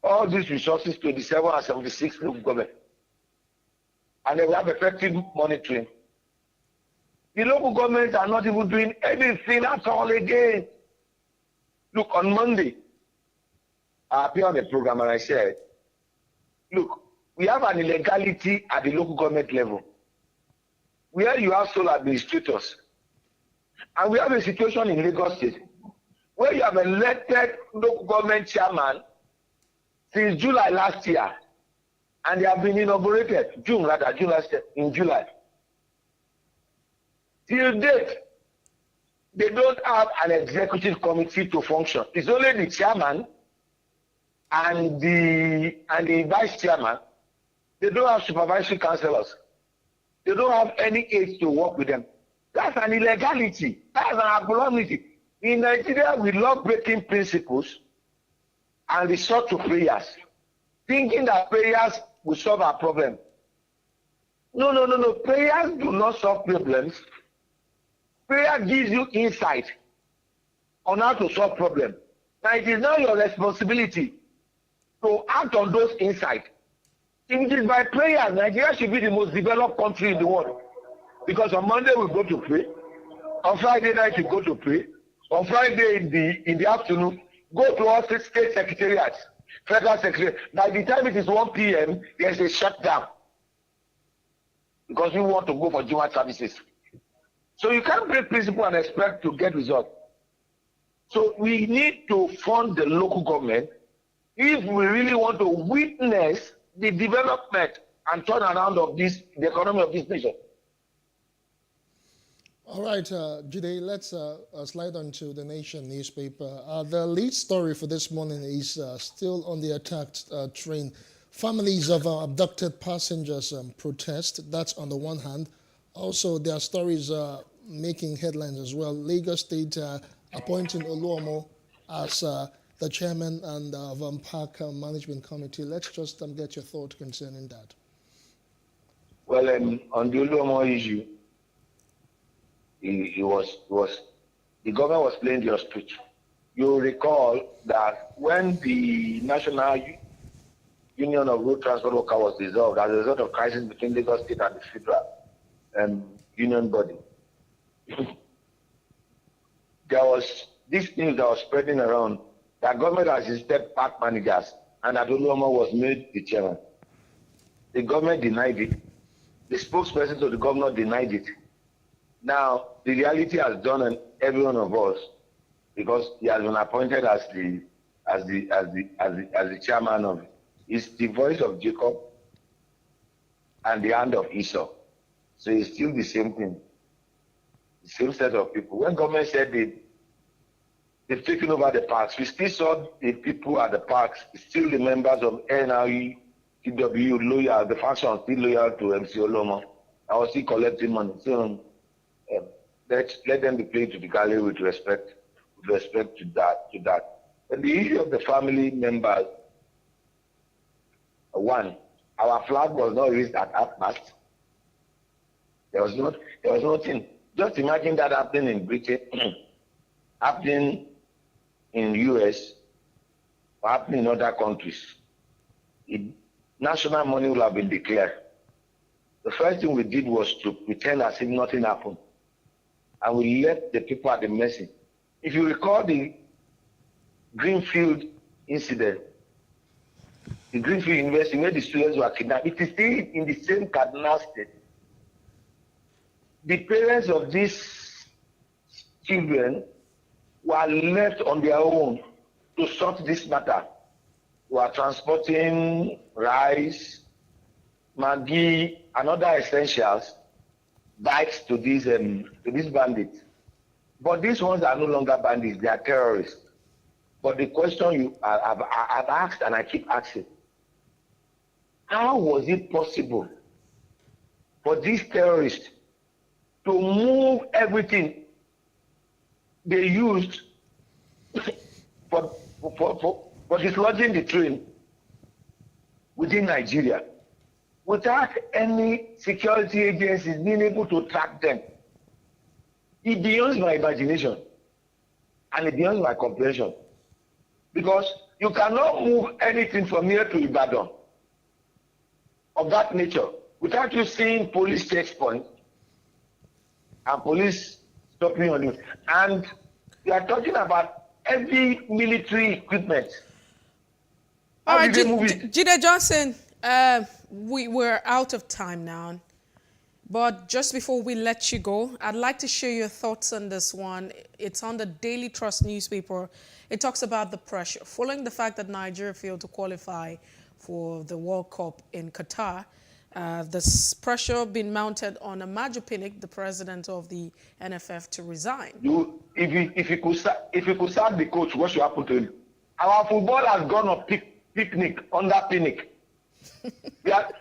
all these resources to the 776 local government. And they will have effective monitoring. The local governments are not even doing anything at all again. Look, on Monday, I appeared on a program and I said, look, we have an illegality at the local government level where you have sole administrators. And we have a situation in Lagos State where you have elected local government chairman since July last year. And they have been inaugurated, June last year, in July. Till date, they don't have an executive committee to function. It's only the chairman and the vice chairman. They don't have supervisory councillors. They don't have any aides to work with them. That's an illegality. That's an abnormality. In Nigeria, we love breaking principles and resort to prayers, thinking that prayers will solve our problem. No. Prayers do not solve problems. Prayer gives you insight on how to solve problems. Now it is now your responsibility to act on those insights. If it is by prayer, Nigeria should be the most developed country in the world. Because on Monday we go to pray, on Friday night we go to pray, on Friday in the afternoon, go to all state secretariats, federal secretariats. By the time it is 1 p.m., there is a shutdown. Because we want to go for Juma services. So you can't break principle and expect to get results. So we need to fund the local government if we really want to witness the development and turnaround of the economy of this nation. All right, Jide, let's slide on to the Nation newspaper. The lead story for this morning is still on the attacked train. Families of abducted passengers protest. That's on the one hand. Also, there are stories making headlines as well. Lagos State appointing Oluomo as the chairman and of Park Management Committee. Let's just get your thought concerning that. Well, on the Oluomo issue, the government was playing the ostrich. You recall that when the National Union of Road Transport Workers was dissolved as a result of crisis between Lagos State and the federal union body, there was this news that was spreading around that government has instead park managers and that Oluomo was made the chairman. The government denied it. The spokesperson to the governor denied it. Now the reality has dawned on every one of us because he has been appointed as the chairman of it. It's the voice of Jacob and the hand of Esau. So it's still the same thing. The same set of people. When government said they've taken over the parks, we still saw the people at the parks, still the members of NRE, TW, loyal, the faction still loyal to MC Oluomo. I was still collecting money. So let them be played to the gallery with respect to that. And the issue of the family members, one, our flag was not raised at half-mast. There was nothing. Just imagine that happening in Britain, happening in US, or happening in other countries. National money will have been declared. The first thing we did was to pretend as if nothing happened. And we left the people at the mercy. If you recall the Greenfield incident, the Greenfield University where the students were kidnapped, it is still in the same cardinal state. The parents of these children were left on their own to sort this matter. We are transporting rice, Maggi, and other essentials, bikes to these bandits. But these ones are no longer bandits, they are terrorists. But the question I've asked and I keep asking, how was it possible for these terrorists to move everything they used for dislodging the train within Nigeria without any security agencies being able to track them? It beyond my imagination and it beyond my comprehension. Because you cannot move anything from here to Ibadan of that nature without you seeing police checkpoints and police stopping on you. And we are talking about heavy military equipment. All right, Jide Johnson, we're out of time now. But just before we let you go, I'd like to share your thoughts on this one. It's on the Daily Trust newspaper. It talks about the pressure. Following the fact that Nigeria failed to qualify for the World Cup in Qatar, this pressure being mounted on Amaju Pinnick, the president of the NFF, to resign. If you could sack the coach, what should happen to him? Our football has gone on picnic under Pinnick. They are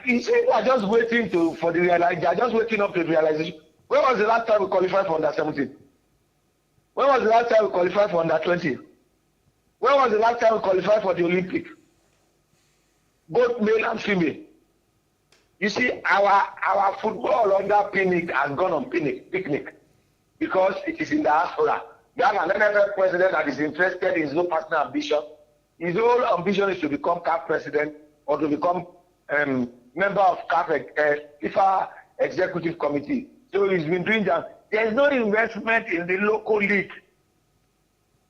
just waiting for the realization. They are just waking up to the realization. When was the last time we qualified for under 17? When was the last time we qualified for under 20? When was the last time we qualified for the Olympic? Both male and female. You see, our football under Pinnick has gone on picnic because it is in the diaspora. You have an NFL president that is interested in his own personal ambition. His whole ambition is to become CAF president or to become member of CAF FIFA executive committee. So he's been doing that. There is no investment in the local league.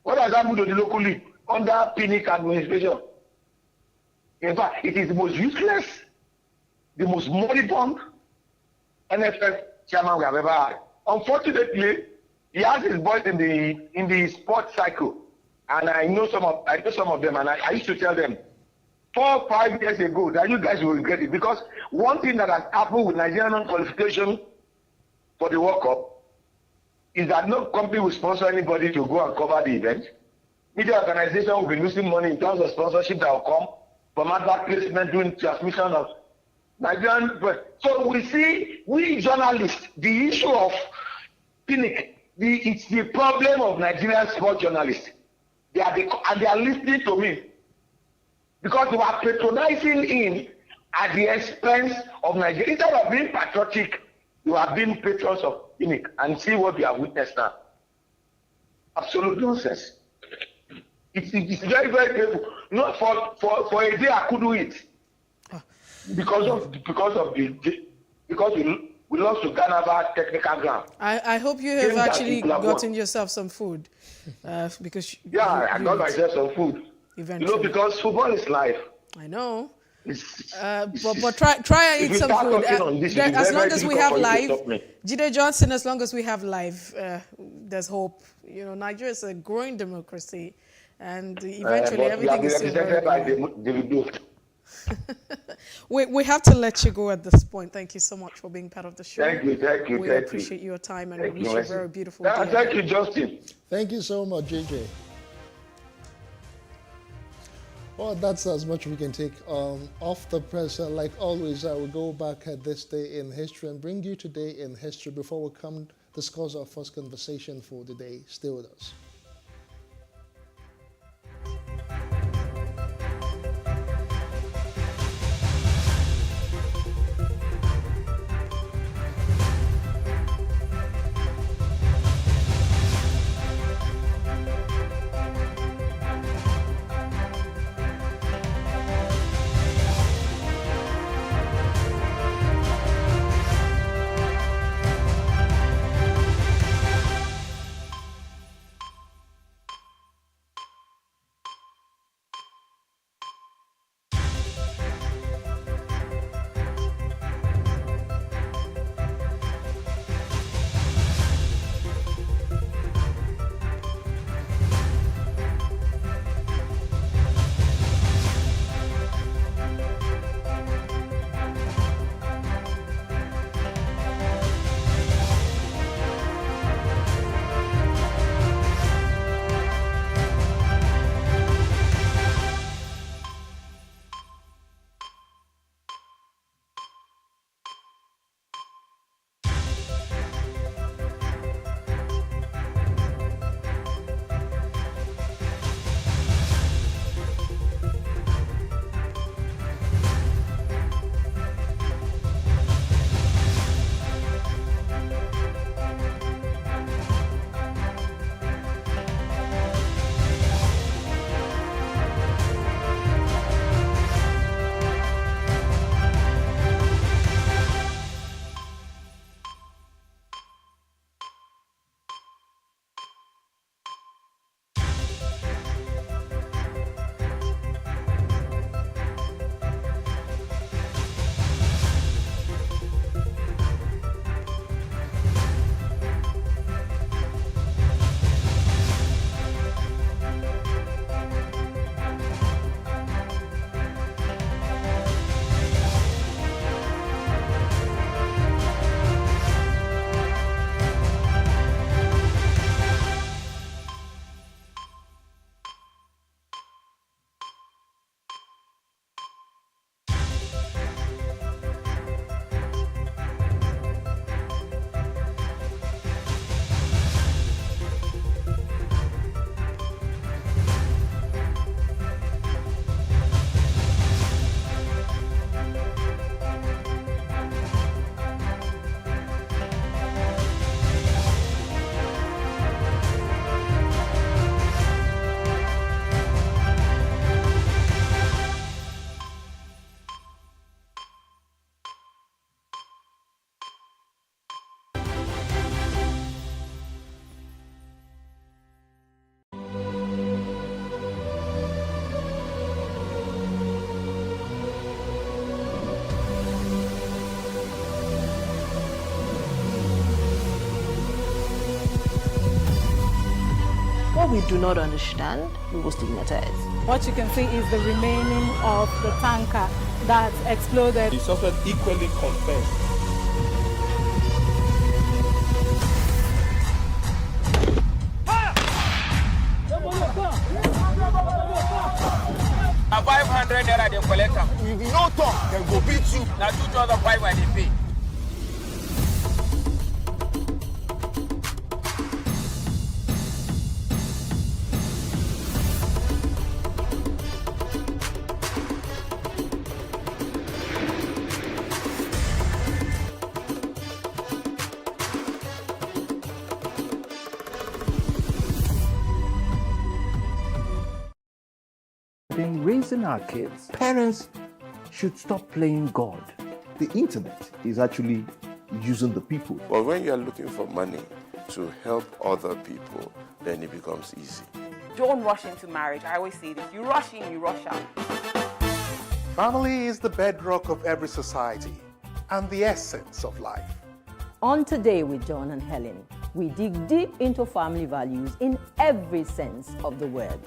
What has happened to the local league under Pinnick administration? In fact, it is the most useless, the most moribund NFL chairman we have ever had. Unfortunately, he has his boys in the sports cycle, and I know some of them, and I used to tell them 4 or 5 years ago that you guys will regret it, because one thing that has happened with Nigerian qualification for the World Cup is that no company will sponsor anybody to go and cover the event. Media organization will be losing money in terms of sponsorship that will come from advert placement doing transmission of Nigerian. So we see, we journalists, the issue of Pinnick, it's the problem of Nigerian sports journalists. They are listening to me because they are patronizing him at the expense of Nigeria. Instead of being patriotic, you are being patrons of Pinnick, and see what we have witnessed now. Absolute nonsense. It's very, very painful. Not for a day I couldn't eat because we lost to Ghana technical ground. I hope you have actually gotten yourself some food, because I got myself some food. Eventually. You know, because football is life. I know. But try and eat some food. As long as we have life, Jide Johnson, as long as we have life, there's hope. You know, Nigeria is a growing democracy, and eventually everything is still very good. We have to let you go at this point. Thank you so much for being part of the show. Thank you. We appreciate your time, and we wish you a very beautiful day. Thank you, Justin. Thank you so much, JJ. Well, that's as much we can take off the press. Like always, I will go back at this day in history and bring you today in history before we come discuss our first conversation for the day. Stay with us. we do not understand, we will stigmatize. What you can see is the remaining of the tanker that exploded. The suspect equally confessed. A 500 naira they collect am. If you no talk, dem go beat you. Na 2,500 they pay. In raising our kids, parents should stop playing God. The internet is actually using the people. But when you are looking for money to help other people, then it becomes easy. Don't rush into marriage. I always say this. You rush in, you rush out. Family is the bedrock of every society and the essence of life. On Today with John and Helen, we dig deep into family values in every sense of the word.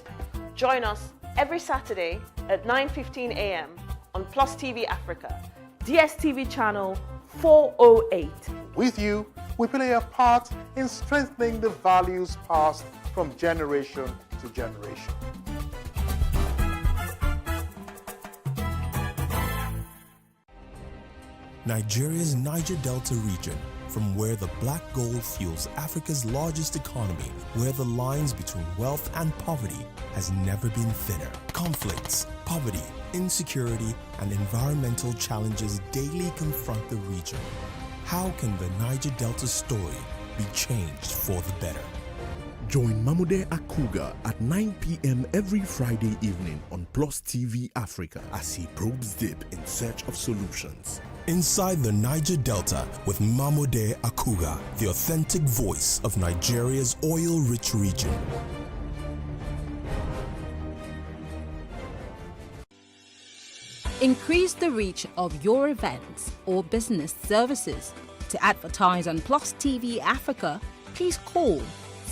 Join us every Saturday at 9:15 a.m. on PlusTvAfrica, DSTV channel 408. With you, we play a part in strengthening the values passed from generation to generation. Nigeria's Niger Delta region, from where the black gold fuels Africa's largest economy, where the lines between wealth and poverty has never been thinner. Conflicts, poverty, insecurity, and environmental challenges daily confront the region. How can the Niger Delta story be changed for the better? Join Mamude Akuga at 9 p.m. every Friday evening on PlusTvAfrica as he probes deep in search of solutions. Inside the Niger Delta with Mamude Akuga, the authentic voice of Nigeria's oil-rich region. Increase the reach of your events or business services. To advertise on PlusTvAfrica, please call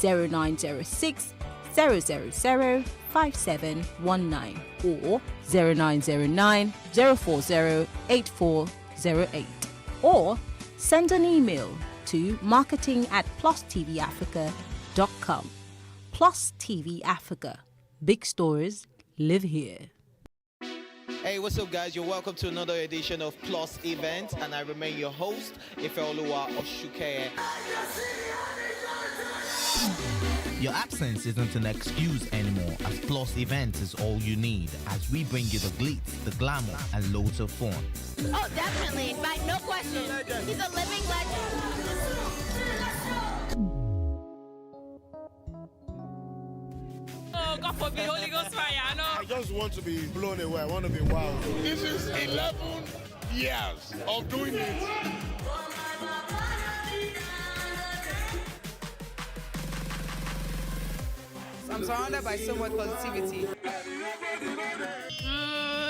0906 000 5719 or 0909 040 8408, or send an email to marketing@plustvafrica.com. Plus TV Africa. Big stories live here. Hey, what's up, guys? You're welcome to another edition of Plus Event, and I remain your host, Ifeoluwa Oshukeye. Your absence isn't an excuse anymore, as Plus Events is all you need, as we bring you the glitz, the glamour, and loads of fun. Oh, definitely, by no question. He's a living legend. Oh, God forbid, Holy Ghost fire, no. I just want to be blown away. I want to be wild. This is 11 years of doing it. I'm surrounded by so much positivity.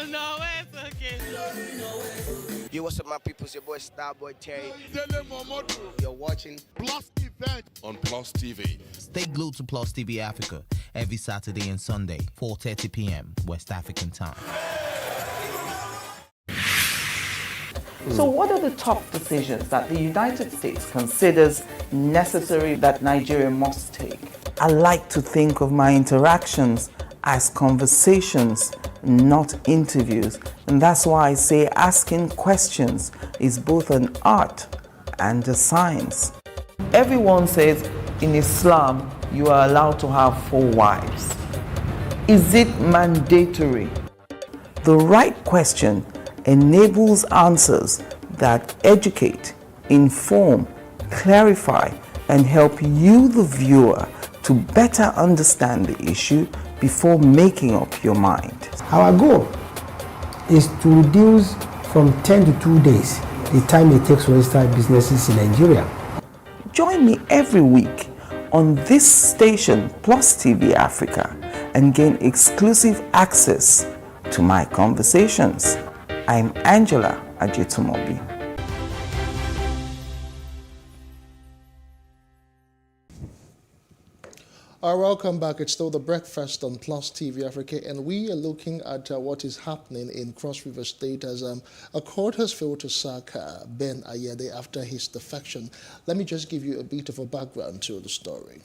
No, it's okay. Yo, what's up, my people? It's your boy Starboy Terry. You're watching Plus Event on Plus TV. Stay glued to Plus TV Africa every Saturday and Sunday, 4:30 p.m. West African time. So what are the top decisions that the United States considers necessary that Nigeria must take? I like to think of my interactions as conversations, not interviews. And that's why I say asking questions is both an art and a science. Everyone says in Islam you are allowed to have 4 wives. Is it mandatory? The right question enables answers that educate, inform, clarify, and help you, the viewer, to better understand the issue before making up your mind. Our goal is to reduce from 10 to 2 days the time it takes to register businesses in Nigeria. Join me every week on this station, Plus TV Africa, and gain exclusive access to my conversations. I'm Angela Ajetumobi. Welcome back. It's still The Breakfast on Plus TV Africa, and we are looking at what is happening in Cross River State as a court has failed to sack Ben Ayade after his defection. Let me just give you a bit of a background to the story.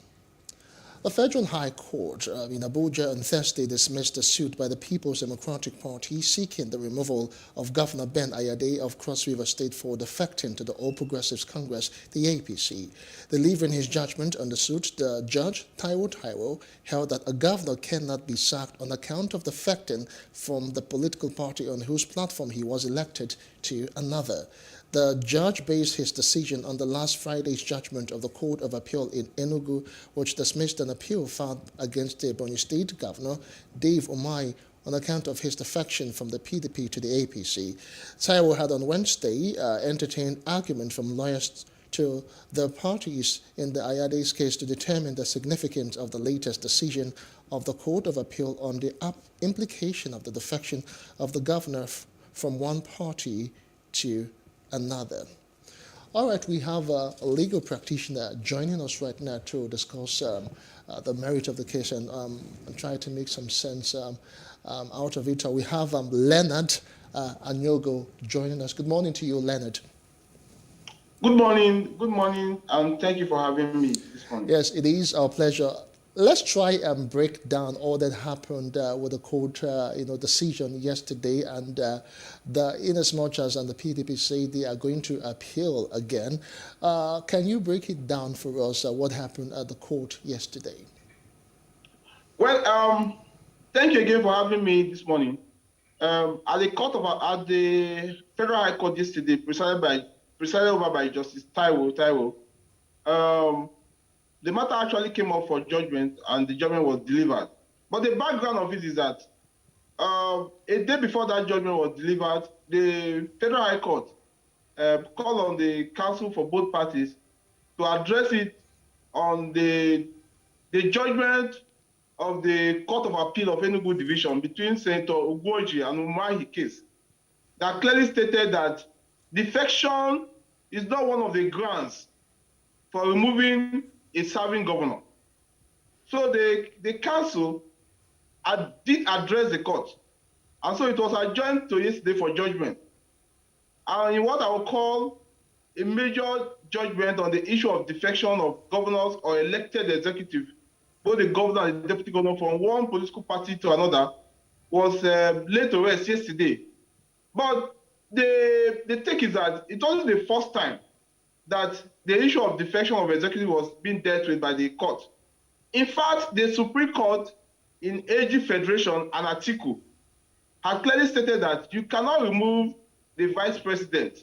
The Federal High Court in Abuja on Thursday dismissed a suit by the People's Democratic Party seeking the removal of Governor Ben Ayade of Cross River State for defecting to the All Progressives Congress, the APC. Delivering his judgment on the suit, the judge, Taiwo, held that a governor cannot be sacked on account of defecting from the political party on whose platform he was elected to another. The judge based his decision on the last Friday's judgment of the Court of Appeal in Enugu, which dismissed an appeal filed against the Ebonyi State Governor, Dave Umahi, on account of his defection from the PDP to the APC. Taiwo had on Wednesday entertained argument from lawyers to the parties in the Ayade's case to determine the significance of the latest decision of the Court of Appeal on the implication of the defection of the governor from one party to another. All right, we have a legal practitioner joining us right now to discuss the merit of the case and try to make some sense out of it. We have Leonard Anyogo joining us. Good morning to you, Leonard. Good morning, and thank you for having me this morning. Yes, it is our pleasure. Let's try and break down all that happened with the court, decision yesterday, and inasmuch as the PDP say they are going to appeal again. Can you break it down for us? What happened at the court yesterday? Well, thank you again for having me this morning. At the Federal High Court yesterday, presided over by Justice Taiwo. The matter actually came up for judgment, and the judgment was delivered. But the background of it is that a day before that judgment was delivered, the Federal High Court called on the counsel for both parties to address it on the judgment of the Court of Appeal of Enugu Division between Senator Ugwoji and Umahi case that clearly stated that defection is not one of the grounds for removing a serving governor. So the council did address the court. And so it was adjourned to yesterday for judgment. And in what I would call a major judgment on the issue of defection of governors or elected executive, both the governor and the deputy governor from one political party to another, was laid to rest yesterday. But the take is that it wasn't the first time that the issue of defection of executive was being dealt with by the court. In fact, the Supreme Court in AG Federation and Atiku had clearly stated that you cannot remove the vice president,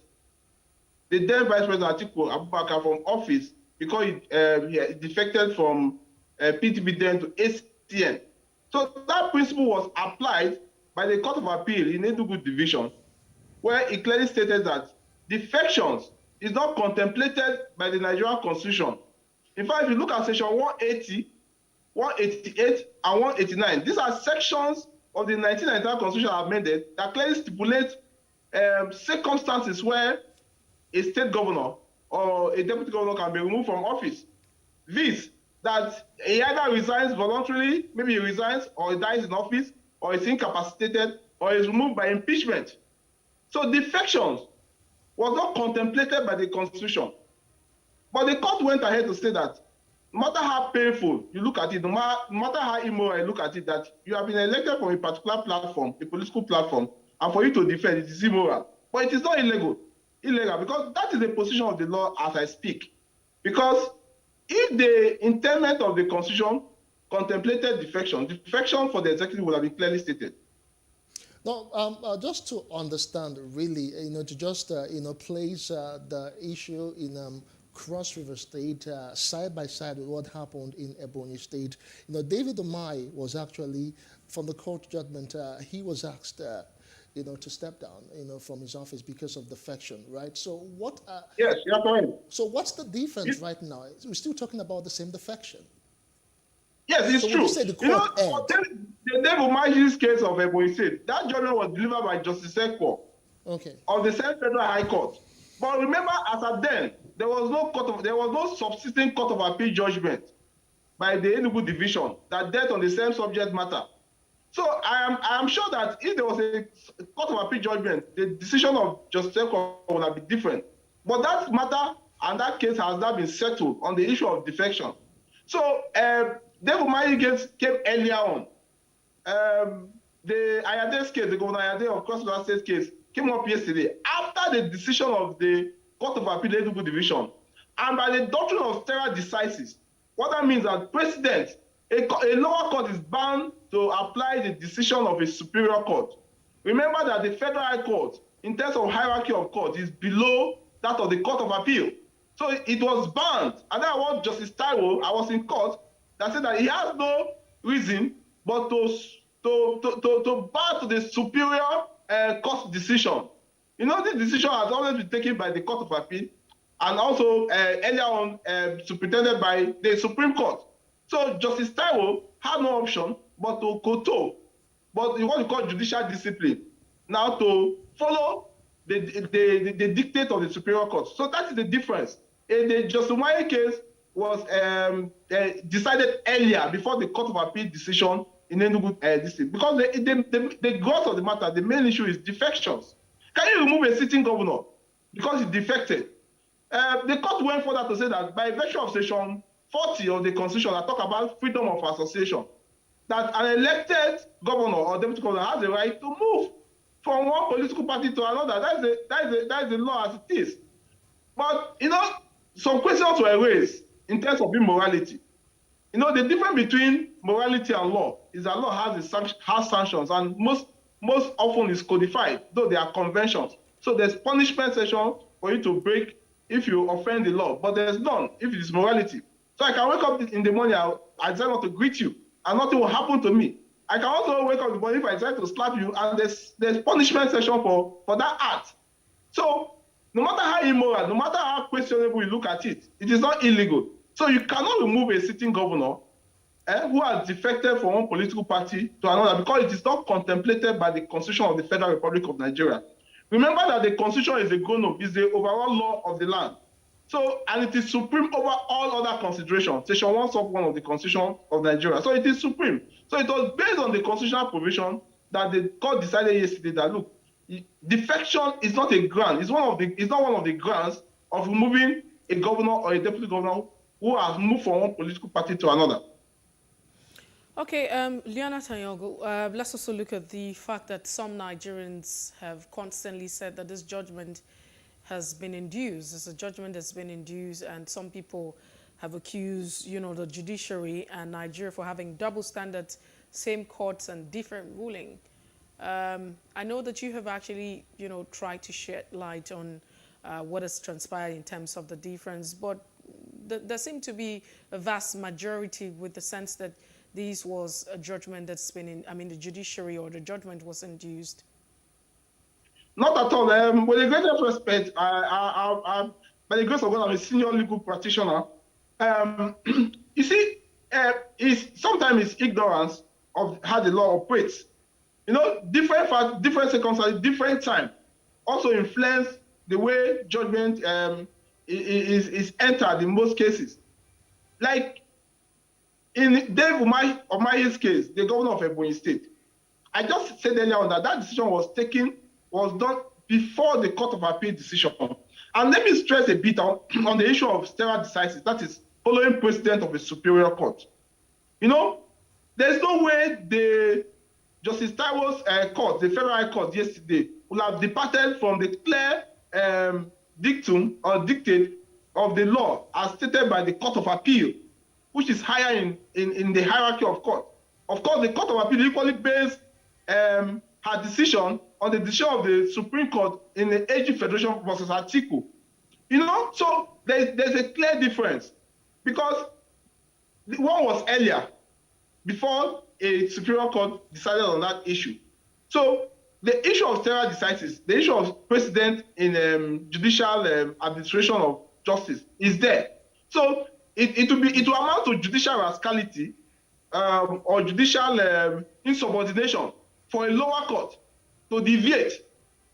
the then vice president Atiku Abubakar, from office because he defected from PTB then to ACN. So that principle was applied by the Court of Appeal in Enugu Division, where it clearly stated that defections is not contemplated by the Nigerian Constitution. In fact, if you look at section 180, 188, and 189, these are sections of the 1999 Constitution amended that clearly stipulate circumstances where a state governor or a deputy governor can be removed from office. This, that he either resigns voluntarily, maybe he resigns, or he dies in office, or is incapacitated, or is removed by impeachment. So defections was not contemplated by the Constitution. But the court went ahead to say that no matter how painful you look at it, no matter how immoral you look at it, that you have been elected from a particular platform, a political platform, and for you to defend it is immoral. But it is not illegal, because that is the position of the law as I speak. Because if the intent of the Constitution contemplated defection for the executive would have been clearly stated. No, just to understand, really, to just, place the issue in Cross River State side by side with what happened in Ebonyi State. David Umahi was actually, from the court judgment, he was asked, to step down, from his office because of defection, right? So what? Yes, you're correct. So what's the difference right now? We're still talking about the same defection. Yes, it's so true. You say the court the David Umahi's case of Ebonyi State, that judgment was delivered by Justice Ekwo of the same Federal High Court. But remember, as at then, there was no subsisting Court of Appeal judgment. by the Enugu division that dealt on the same subject matter. So I am sure that if there was a Court of Appeal judgment, the decision of Justice Eko would have been different. But that matter and that case has now been settled on the issue of defection. So David Umahi case came earlier on. The Ayade's case, the Governor Ayade of Cross River State case, came up yesterday after the decision of the Court of Appeal Enugu division. And by the doctrine of stare decisis, what that means is that President, a lower court is bound to apply the decision of a superior court. Remember that the Federal High Court, in terms of hierarchy of court, is below that of the Court of Appeal. So it was banned. And that was Justice Taiwo, I was in court, that said that he has no reason but to bow to the superior court decision. You know, this decision has always been taken by the Court of Appeal and also earlier on superintended by the Supreme Court. So Justice Taiwo had no option but to kowtow, but what we call judicial discipline, now to follow the dictate of the Superior Court. So that is the difference. The Justice Umahi case was decided earlier before the Court of Appeal decision in Enugu district, because the growth of the matter, the main issue is defections. Can you remove a sitting governor because he defected? The court went further to say that by virtue of section 40 of the Constitution that talk about freedom of association, that an elected governor or deputy governor has the right to move from one political party to another. That is the law as it is. But, you know, some questions were raised in terms of immorality. You know, the difference between morality and law is that law has sanctions, and most often is codified, though there are conventions. So there's punishment section for you to break if you offend the law, but there's none if it is morality. So I can wake up in the morning, I decide not to greet you, and nothing will happen to me. I can also wake up in the morning if I decide to slap you, and there's punishment section for that act. So no matter how immoral, no matter how questionable you look at it, it is not illegal. So you cannot remove a sitting governor who has defected from one political party to another because it is not contemplated by the Constitution of the Federal Republic of Nigeria. Remember that the Constitution is the overall law of the land. So, and it is supreme over all other considerations. Section 1 sub 1 of the Constitution of Nigeria. So it is supreme. So it was based on the constitutional provision that the court decided yesterday that, look, defection is not a grant. It's not one of the grants of removing a governor or a deputy governor who has moved from one political party to another. Okay, Liana Tanyogo, let's also look at the fact that some Nigerians have constantly said that this judgment has been induced. It's a judgment that's been induced, and some people have accused, you know, the judiciary and Nigeria for having double standards, same courts and different ruling. I know that you have actually, you know, tried to shed light on what has transpired in terms of the difference, but there seemed to be a vast majority with the sense that this was a judgment that's been the judiciary or the judgment was induced. Not at all. With the greatest respect, by the grace of God, I'm a senior legal practitioner. You see, sometimes it's ignorance of how the law operates. You know, different facts, different circumstances, different time also influence the way judgment is entered in most cases. Like in Dave Umahi's case, the governor of Ebonyi State, I just said earlier on that decision was done before the Court of Appeal decision. And let me stress a bit on the issue of stare decisis, that is following precedent of a superior court. You know, there's no way the Justice Taiwo's court, the Federal High Court yesterday, would have departed from the clear dictum or dictate of the law as stated by the Court of Appeal, which is higher in the hierarchy of court. Of course, the Court of Appeal equally based her decision on the decision of the Supreme Court in the AG Federation versus Atiku. You know, so there's a clear difference because one was earlier, before a Superior Court decided on that issue. So the issue of stare decisis, the issue of precedent in judicial administration of justice is there. So it will amount to judicial rascality or judicial insubordination for a lower court to deviate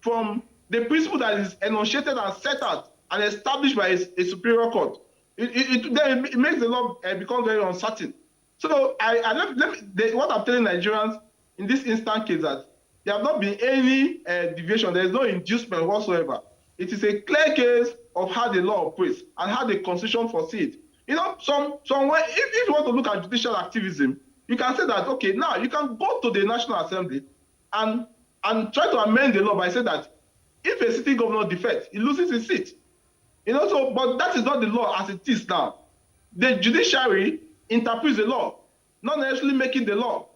from the principle that is enunciated and set out and established by a superior court. it makes the law become very uncertain. So what I'm telling Nigerians in this instant case that there have not been any deviation. There is no inducement whatsoever. It is a clear case of how the law operates and how the Constitution foresees it. You know, somewhere, if you want to look at judicial activism, you can say that, okay, now you can go to the National Assembly and try to amend the law by saying that if a sitting governor defects, he loses his seat. You know, so, but that is not the law as it is now. The judiciary interprets the law, not necessarily making the law.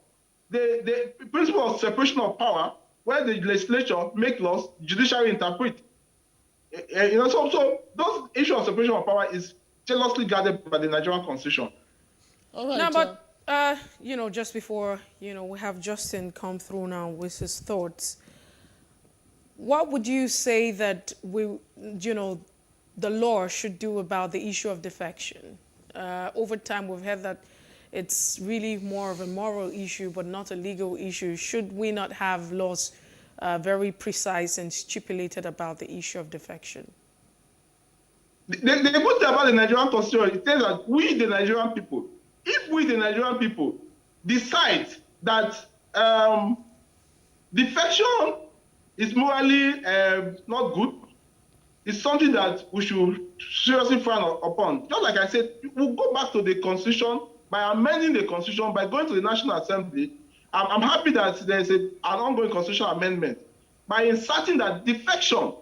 The principle of separation of power, where the legislature make laws, judiciary interpret. You know, so those issues of separation of power is jealously guarded by the Nigerian Constitution. All right. Now, but you know, just before we have Justin come through now with his thoughts. What would you say that the law should do about the issue of defection? Over time, we've heard that it's really more of a moral issue, but not a legal issue. Should we not have laws very precise and stipulated about the issue of defection? The good thing about the Nigerian Constitution, it says that we, the Nigerian people, if we, the Nigerian people, decide that defection is morally not good, it's something that we should seriously frown upon. Just like I said, we'll go back to the Constitution by amending the Constitution, by going to the National Assembly. I'm happy that there's an ongoing constitutional amendment by inserting that defection,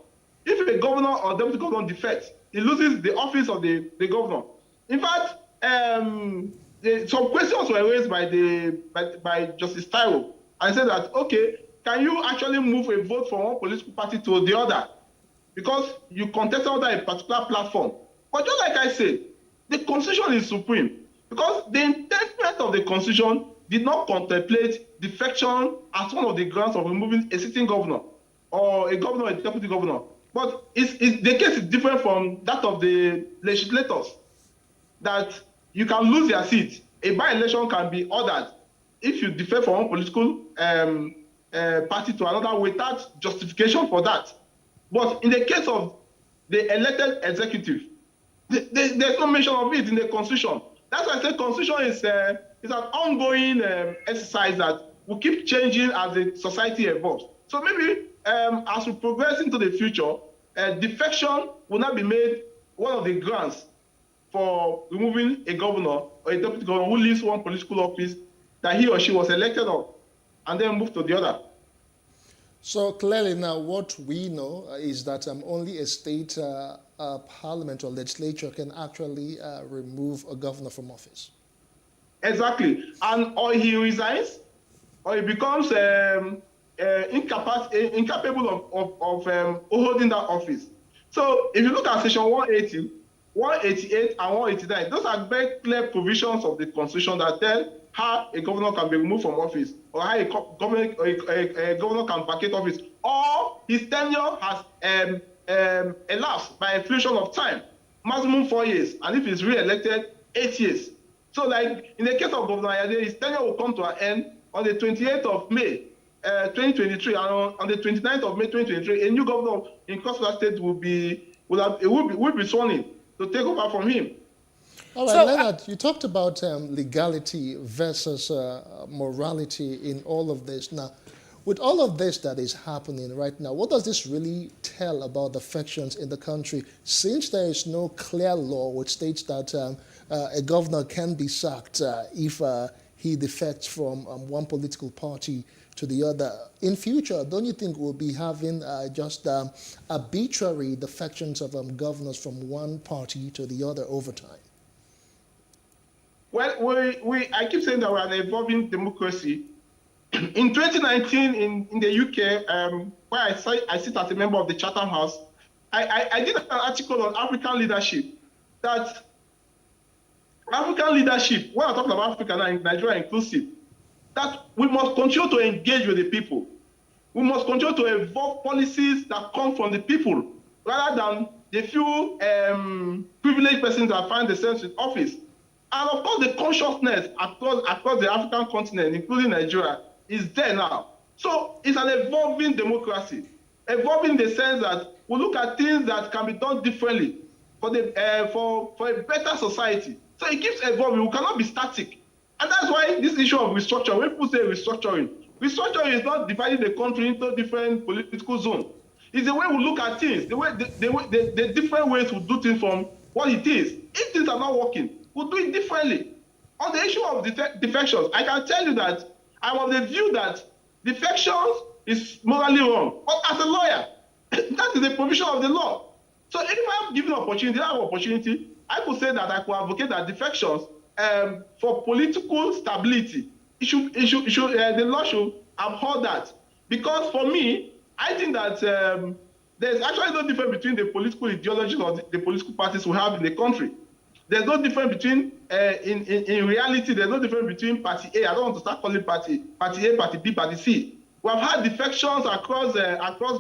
if a governor or deputy governor defects, he loses the office of the governor. In fact, some questions were raised by Justice Taiwo and said that, okay, can you actually move a vote from one political party to the other? Because you contested under a particular platform. But just like I said, the Constitution is supreme. Because the intent of the Constitution did not contemplate defection as one of the grounds of removing a sitting governor or a governor or a deputy governor. But the case is different from that of the legislators, that you can lose your seat. A by-election can be ordered if you defect from one political party to another without justification for that. But in the case of the elected executive, there's no mention of it in the Constitution. That's why I say Constitution is an ongoing exercise that will keep changing as the society evolves. So maybe as we progress into the future, defection will not be made one of the grounds for removing a governor or a deputy governor who leaves one political office that he or she was elected on and then move to the other. So clearly now what we know is that only a state parliament or legislature can actually remove a governor from office. Exactly. And or he resigns or he becomes incapable of holding that office. So if you look at section 180, 188 and 189, those are very clear provisions of the Constitution that tell how a governor can be removed from office, or how a governor can vacate office, or his tenure has elapsed by inflation of time, maximum 4 years, and if he's re-elected, 8 years. So like in the case of Governor Ayade, his tenure will come to an end on the 28th of May, 2023, and on the 29th of May 2023, a new governor in Cross River State will be sworn in to take over from him. All right, so, Leonard, you talked about legality versus morality in all of this. Now, with all of this that is happening right now, what does this really tell about the factions in the country? Since there is no clear law which states that a governor can be sacked if he defects from one political party to the other. In future, don't you think we'll be having just arbitrary defections of governors from one party to the other over time? Well, I keep saying that we're an evolving democracy. In 2019, in the UK, where I sit as a member of the Chatham House, I did an article on African leadership. That African leadership, when I talk about Africa now, Nigeria inclusive, that we must continue to engage with the people. We must continue to evolve policies that come from the people, rather than the few privileged persons that find themselves in office. And of course, the consciousness across the African continent, including Nigeria, is there now. So it's an evolving democracy. Evolving in the sense that we look at things that can be done differently. for a better society. So it keeps evolving. We cannot be static. And that's why this issue of restructuring, when people say restructuring is not dividing the country into different political zones. It's the way we look at things, the different ways we do things from what it is. If things are not working, we'll do it differently. On the issue of defections, I can tell you that I'm of the view that defections is morally wrong. But as a lawyer, that is a provision of the law. So if I'm given opportunity, I could say that I could advocate that defections for political stability, the law should abhor that. Because for me, I think that there's actually no difference between the political ideologies or the political parties we have in the country. There's no difference between, in reality, there's no difference between Party A. I don't want to start calling Party A, Party B, Party C. We have had defections across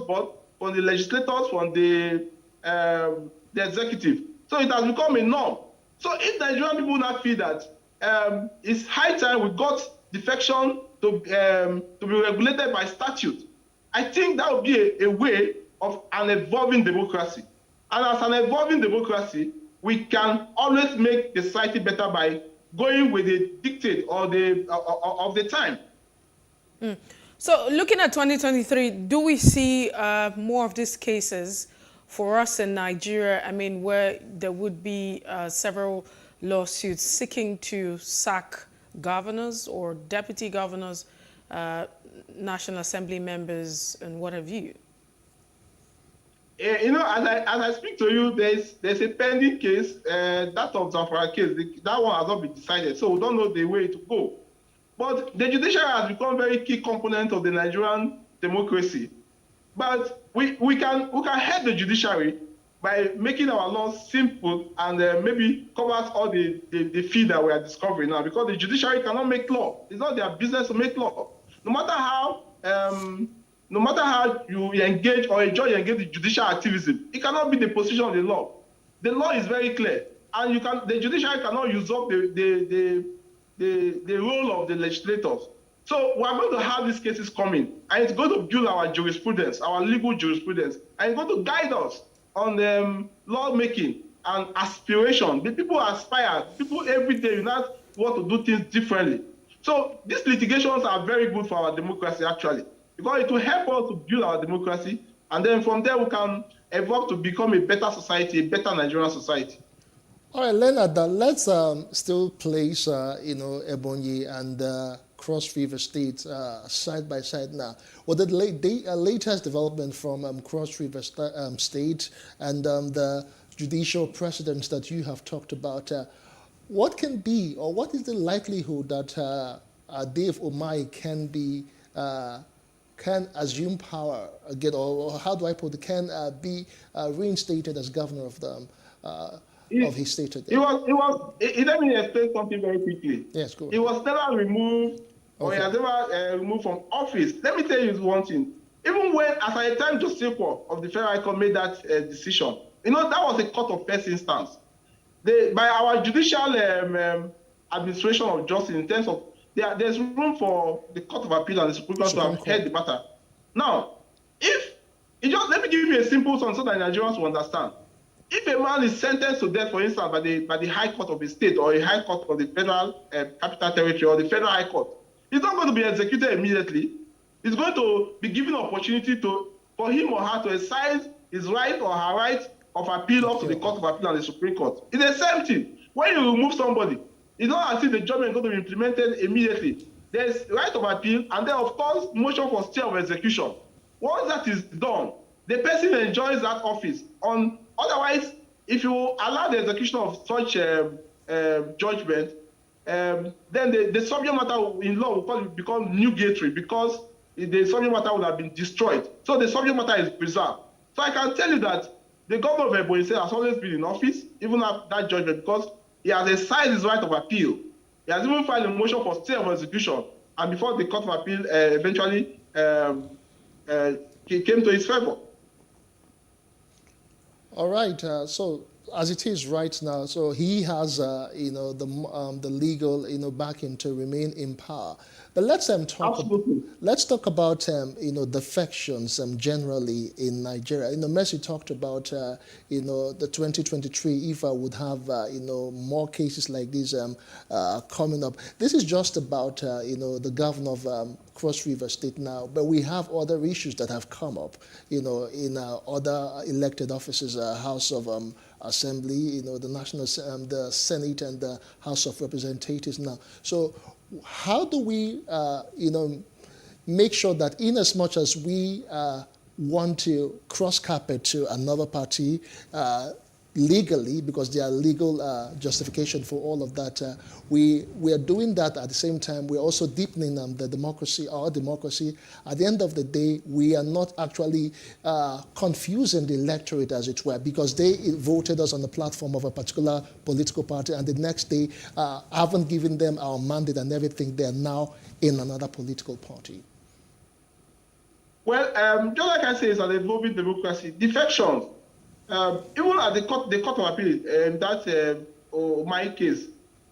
board from the legislators, from the executive. So it has become a norm. So if Nigerian people now feel that it's high time we got defection to be regulated by statute, I think that would be a way of an evolving democracy. And as an evolving democracy, we can always make the society better by going with the dictate or of the time. So looking at 2023, do we see more of these cases for us in Nigeria? I mean, where there would be several lawsuits seeking to sack governors or deputy governors, National Assembly members, and what have you? You know, as I speak to you, there's a pending case, that of Zamfara case. That one has not been decided, so we don't know the way to go. But the judiciary has become a very key component of the Nigerian democracy. But we can help the judiciary by making our laws simple and maybe covers all the field that we are discovering now, because the judiciary cannot make law. It's not their business to make law. No matter how you engage or a judge engage in judicial activism, it cannot be the position of the law. The law is very clear, and the judiciary cannot usurp the role of the legislators. So we are going to have these cases coming, and it's going to build our jurisprudence, our legal jurisprudence, and it's going to guide us on lawmaking and aspiration. The people aspire. People every day want to do things differently. So these litigations are very good for our democracy, actually, because it will help us to build our democracy, and then from there we can evolve to become a better society, a better Nigerian society. All right, Leonard, let's still place, Ebonyi and Cross River State side by side now. Well, the latest development from Cross River State and the judicial precedents that you have talked about, what can be, or what is the likelihood that Dave Umahi can assume power again, or how do I put it, can be reinstated as governor of them? Of his state today? Let me explain something very quickly. Yes, go ahead. He was never removed, or he has never removed from office. Let me tell you one thing. Even when, as at the time Joseph of the Federal High Court made that decision, that was a court of first instance. By our judicial administration of justice, in terms of, there's room for the Court of Appeal and the Supreme Court to have heard the matter. Now, let me give you a simple one so that Nigerians will understand. If a man is sentenced to death, for instance, by the High Court of a state or a High Court of the Federal Capital Territory or the Federal High Court, he's not going to be executed immediately. He's going to be given an opportunity for him or her to exercise his right or her right of appeal up to the Court of Appeal and the Supreme Court. It's the same thing. When you remove somebody, it's not as if the judgment is going to be implemented immediately. There's right of appeal, and then, of course, motion for stay of execution. Once that is done, the person enjoys that office. Otherwise, if you allow the execution of such judgment, then the subject matter in law will become nugatory, because the subject matter would have been destroyed. So the subject matter is preserved. So I can tell you that the governor of Ebonyi State has always been in office, even after that judgment, because he has exercised his right of appeal. He has even filed a motion for stay of execution, and before the Court of Appeal eventually came to his favor. All right, so as it is right now, so he has, the legal, backing to remain in power. But let's talk about defections generally in Nigeria. Mercy talked about the 2023 IFA would have more cases like this coming up. This is just about the governor of Cross River State now, but we have other issues that have come up in other elected offices, House of Assembly, the National, the Senate, and the House of Representatives now. So how do we, make sure that in as much as we want to cross carpet to another party legally, because there are legal justification for all of that, we are doing that at the same time. We're also deepening the democracy, our democracy. At the end of the day, we are not actually confusing the electorate, as it were, because they voted us on the platform of a particular political party, and the next day haven't given them our mandate and everything. They're now in another political party. Well, just like I say, it's an evolving democracy. Defections, even at the court of appeal, that my case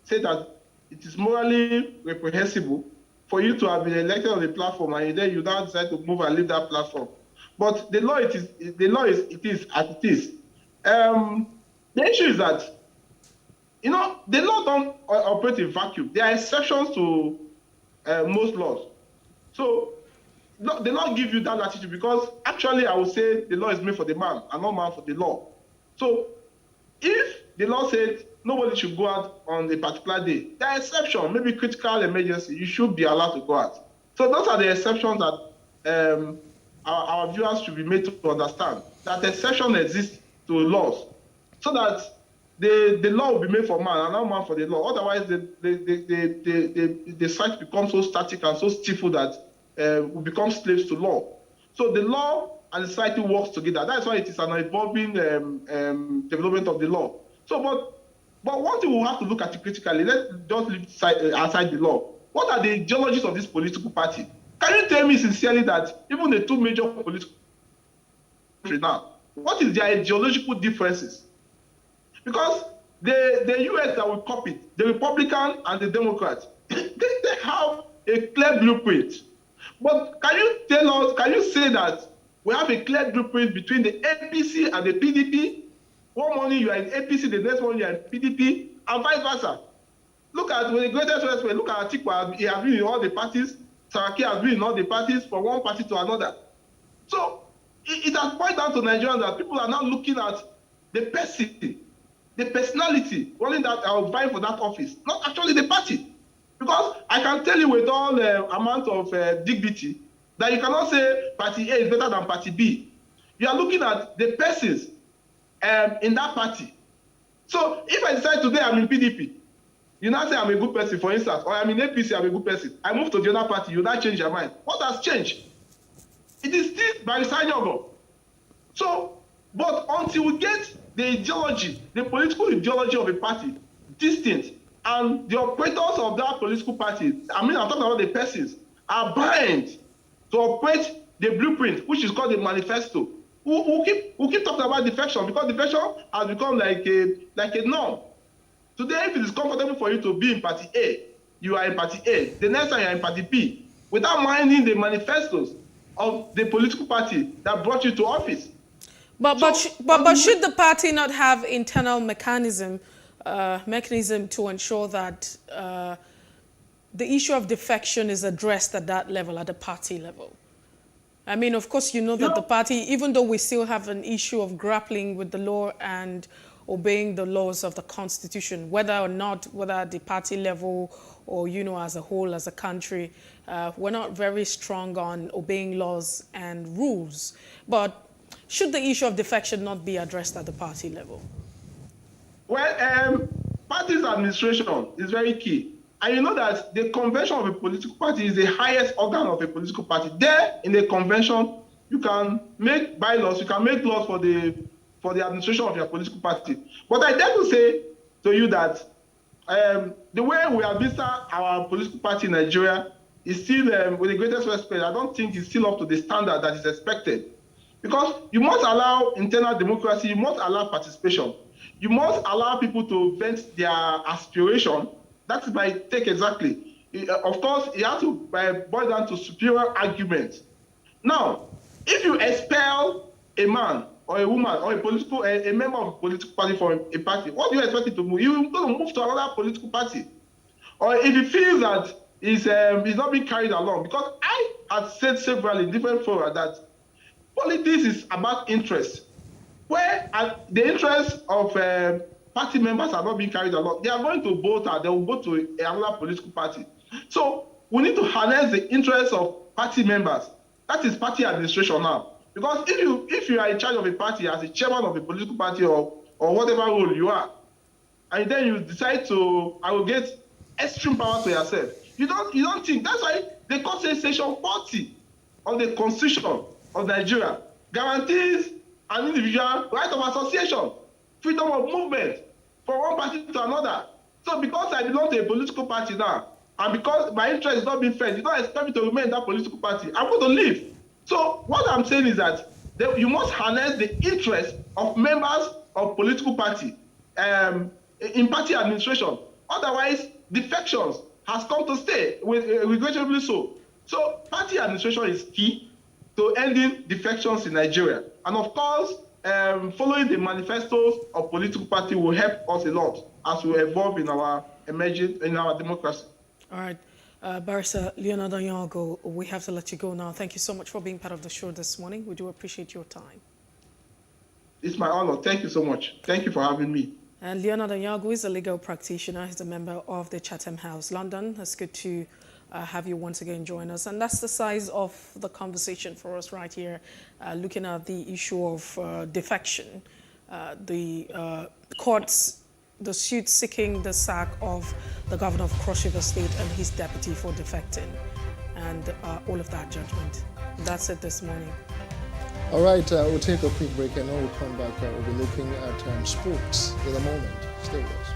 said that it is morally reprehensible for you to have been elected on the platform and then you now decide to move and leave that platform. But the law, it is as it is. The issue is that, the law don't operate in vacuum. There are exceptions to most laws. So the law gives you that latitude because actually I would say the law is made for the man and not man for the law. So if the law said nobody should go out on a particular day, there are exceptions, maybe critical emergency, you should be allowed to go out. So those are the exceptions that our viewers should be made to understand, that exception exists to laws, so that the law will be made for man and not man for the law. Otherwise, the site becomes so static and so stifle that we become slaves to law. So the law and the society works together. That's why it is an evolving development of the law. So, but one thing we'll have to look at it critically, let's just leave aside the law. What are the ideologies of this political party? Can you tell me sincerely that even the two major political parties now, what is their ideological differences? Because the US that we copied, the Republican and the Democrats, they have a clear blueprint. But can you tell us, can you say that we have a clear blueprint between the APC and the PDP? One morning you are in APC, the next morning you are in PDP, and vice versa. Look at, with the greatest respect, look at Atiku, he has been in all the parties, Saraki has been in all the parties, from one party to another. So it has pointed out to Nigerians that people are now looking at the person, the personality, running that, vying for that office, not actually the party. Because I can tell you with all the amount of dignity that you cannot say party A is better than party B. You are looking at the persons in that party. So if I decide today I'm in PDP, you now say I'm a good person, for instance, or I'm in APC, I'm a good person. I move to the other party, you now change your mind. What has changed? It is still Barisanyogo. So, but until we get the ideology, the political ideology of a party distinct, and the operators of that political party, I'm talking about the persons, are bound to operate the blueprint, which is called the manifesto. We'll keep talking about defection, because defection has become like a norm. Today, if it is comfortable for you to be in party A, you are in party A. The next time you are in party B, without minding the manifestos of the political party that brought you to office. But should the party not have internal mechanism to ensure that the issue of defection is addressed at that level, at the party level? I mean, of course, you know that the party, even though we still have an issue of grappling with the law and obeying the laws of the Constitution, whether at the party level or, as a whole, as a country, we're not very strong on obeying laws and rules. But should the issue of defection not be addressed at the party level? Well, party's administration is very key. And you know that the convention of a political party is the highest organ of a political party. There, in the convention, you can make bylaws, you can make laws for the administration of your political party. But I dare to say to you that the way we administer our political party in Nigeria is still, with the greatest respect, I don't think it's still up to the standard that is expected. Because you must allow internal democracy, you must allow participation. You must allow people to vent their aspiration. That's my take exactly. Of course, it has to boil down to superior arguments. Now, if you expel a man or a woman or a member of a political party from a party, what do you expect it to move? You're going to move to another political party. Or if you feel that he's not being carried along, because I have said several in different fora that politics is about interest. Where the interests of party members are not being carried along, they are going to vote and they will go to another political party. So we need to harness the interests of party members. That is party administration now. Because if you are in charge of a party as a chairman of a political party or whatever role you are, and then you decide to arrogate extreme power to yourself, you don't think. That's why the court says Section 40 of the Constitution of Nigeria guarantees an individual right of association, freedom of movement from one party to another. So because I belong to a political party now, and because my interest is not being fed, you don't expect me to remain in that political party. I'm going to leave. So what I'm saying is that you must harness the interest of members of political party in party administration. Otherwise, defections has come to stay, regrettably so. So party administration is key to ending defections in Nigeria. And of course, following the manifestos of political party will help us a lot as we evolve in our democracy. All right. Barrister Leonard Onyango, we have to let you go now. Thank you so much for being part of the show this morning. We do appreciate your time. It's my honor. Thank you so much. Thank you for having me. And Leonard Onyango is a legal practitioner. He's a member of the Chatham House, London. It's good to have you once again join us. And that's the size of the conversation for us right here, looking at the issue of defection. The courts, the suit seeking the sack of the governor of Cross River State and his deputy for defecting, and all of that judgment. That's it this morning. All right, we'll take a quick break and then we'll come back. We'll be looking at sports in a moment. Stay with us.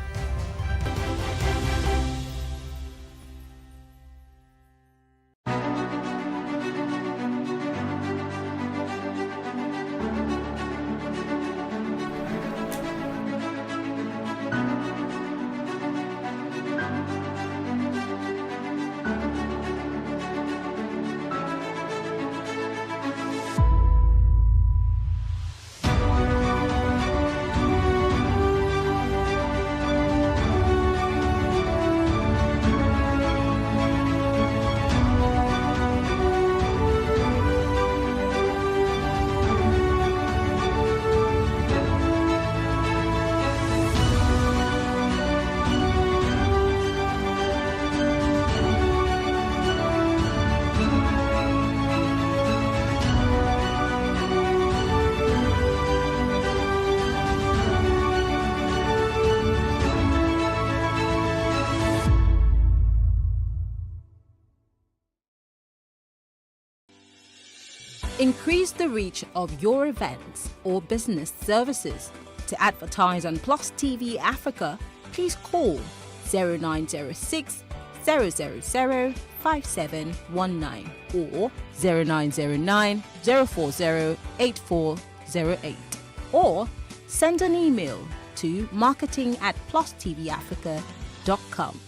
Increase the reach of your events or business services. To advertise on Plus TV Africa, please call 0906 000 5719 or 0909 040 8408, or send an email to marketing@plustvafrica.com.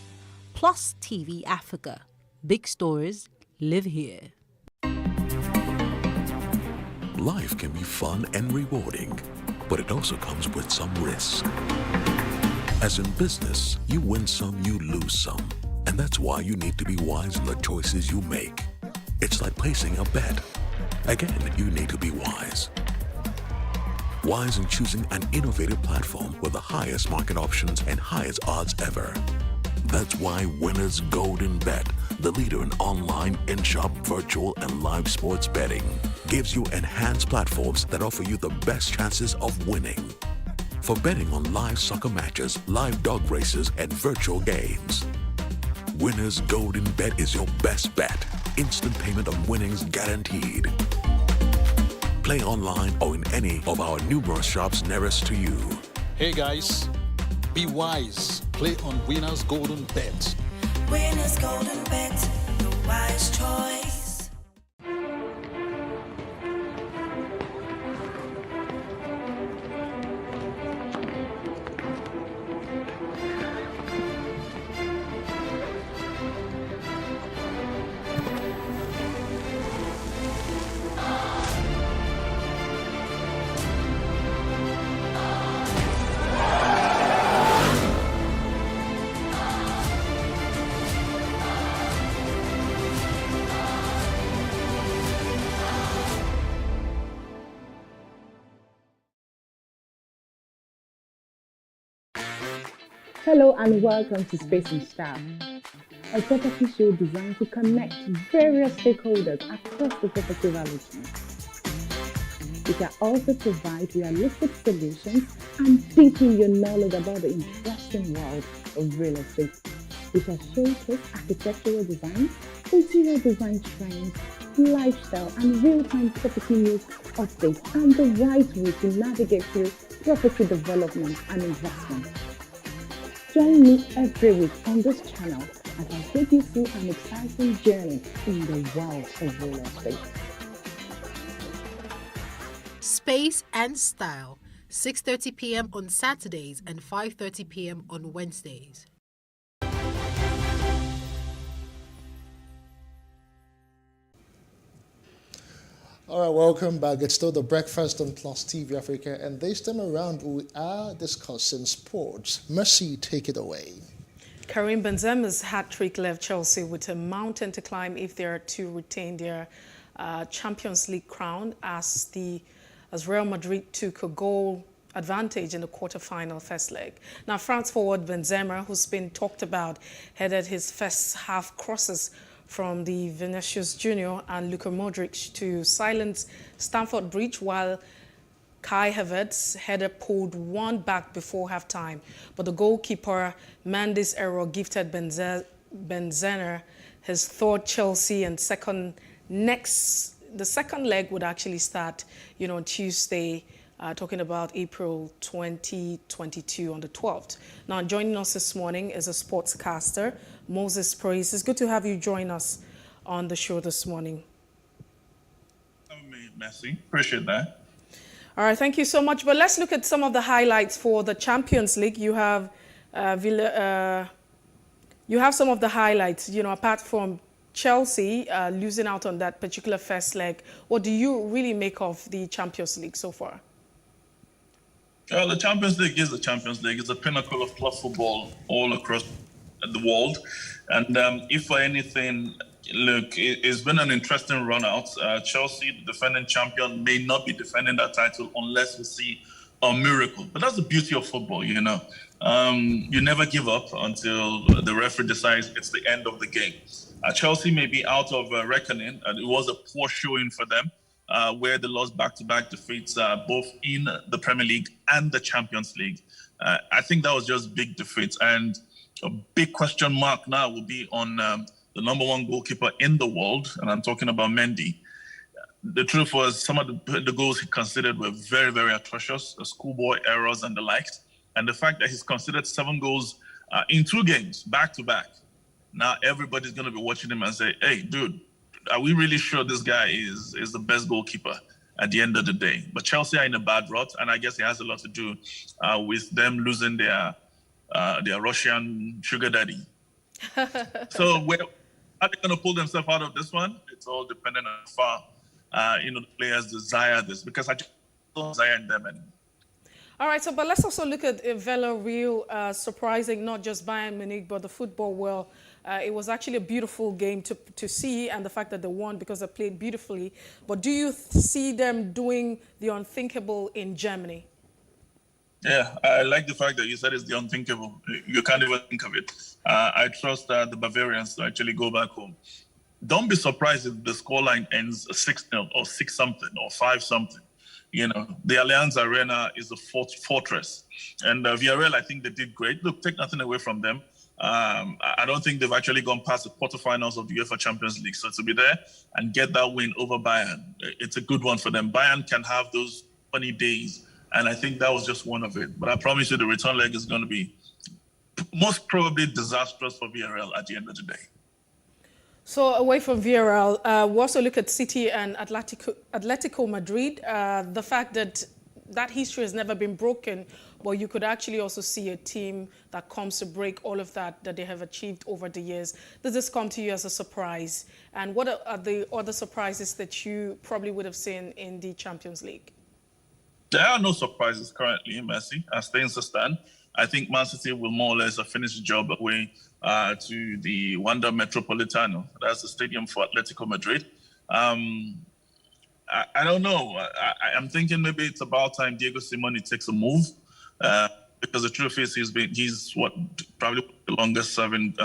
Plus TV Africa. Big stories live here. Life can be fun and rewarding, but it also comes with some risk. As in business, you win some, you lose some. And that's why you need to be wise in the choices you make. It's like placing a bet. Again, you need to be wise. Wise in choosing an innovative platform with the highest market options and highest odds ever. That's why Winners Golden Bet, the leader in online, in-shop, virtual, and live sports betting, gives you enhanced platforms that offer you the best chances of winning. For betting on live soccer matches, live dog races, and virtual games. Winners Golden Bet is your best bet. Instant payment of winnings guaranteed. Play online or in any of our numerous shops nearest to you. Hey guys, be wise. Play on Winners Golden Bet. Winners Golden Bet, the wise choice. Hello and welcome to Space and Style, a property show designed to connect various stakeholders across the property value chain. We can also provide realistic solutions and deepen your knowledge about the interesting world of real estate. We shall showcase architectural design, interior design trends, lifestyle and real-time property news updates, and the right way to navigate through property development and investment. Join me every week on this channel as I take you through an exciting journey in the world of real estate. Space and Style, 6:30 p.m. on Saturdays and 5:30 p.m. on Wednesdays. All right, welcome back. It's still the breakfast on Plus TV Africa, and this time around we are discussing sports. Mercy, take it away. Karim Benzema's hat-trick left Chelsea with a mountain to climb if they are to retain their Champions League crown as Real Madrid took a goal advantage in the quarter-final first leg. Now, France forward Benzema, who's been talked about, headed his first half crosses from the Vinicius Junior and Luka Modric to silence Stamford Bridge, while Kai Havertz's header pulled one back before halftime. But the goalkeeper, Mendy's error, gifted Benzema his third Chelsea and the second leg would actually start, on Tuesday, talking about April 2022 on the 12th. Now, joining us this morning is a sportscaster, Moses Praise. It's good to have you join us on the show this morning. Messi, appreciate that. All right, thank you so much. But let's look at some of the highlights for the Champions League. You have some of the highlights, apart from Chelsea losing out on that particular first leg. What do you really make of the Champions League so far? The Champions League is the Champions League. It's a pinnacle of club football all across the world. And if for anything, look, it's been an interesting run out. Chelsea, the defending champion, may not be defending that title unless we see a miracle. But that's the beauty of football, You never give up until the referee decides it's the end of the game. Chelsea may be out of reckoning. It was a poor showing for them, where they lost back-to-back defeats both in the Premier League and the Champions League. I think that was just big defeats. And a big question mark now will be on the number one goalkeeper in the world, and I'm talking about Mendy. The truth was some of the goals he considered were very, very atrocious, schoolboy errors and the likes. And the fact that he's considered 7 goals in 2 games, back-to-back, now everybody's going to be watching him and say, hey, dude, are we really sure this guy is the best goalkeeper at the end of the day? But Chelsea are in a bad rut, and I guess it has a lot to do with them losing their Russian sugar daddy. So are they going to pull themselves out of this one? It's all dependent on how far the players desire this, because I just don't desire them anymore. All right, but let's also look at Villarreal surprising not just Bayern Munich, but the football world. It was actually a beautiful game to see, and the fact that they won because they played beautifully. But do you see them doing the unthinkable in Germany? Yeah, I like the fact that you said it's the unthinkable. You can't even think of it. I trust the Bavarians to actually go back home. Don't be surprised if the scoreline ends 6-0 or 6-something or 5-something. The Allianz Arena is a fortress. And Villarreal, I think they did great. Look, take nothing away from them. I don't think they've actually gone past the quarterfinals of the UEFA Champions League. So to be there and get that win over Bayern, it's a good one for them. Bayern can have those funny days, and I think that was just one of it. But I promise you the return leg is going to be most probably disastrous for Villarreal at the end of the day. So away from Villarreal, we also look at City and Atletico Madrid. The fact that history has never been broken, but you could actually also see a team that comes to break all of that they have achieved over the years. Does this come to you as a surprise? And what are the other surprises that you probably would have seen in the Champions League? There are no surprises currently, Messi, as things stand. I think Man City will more or less finish the job away to the Wanda Metropolitano. That's the stadium for Atletico Madrid. I don't know. I'm thinking maybe it's about time Diego Simeone takes a move. because the truth is he's probably the longest serving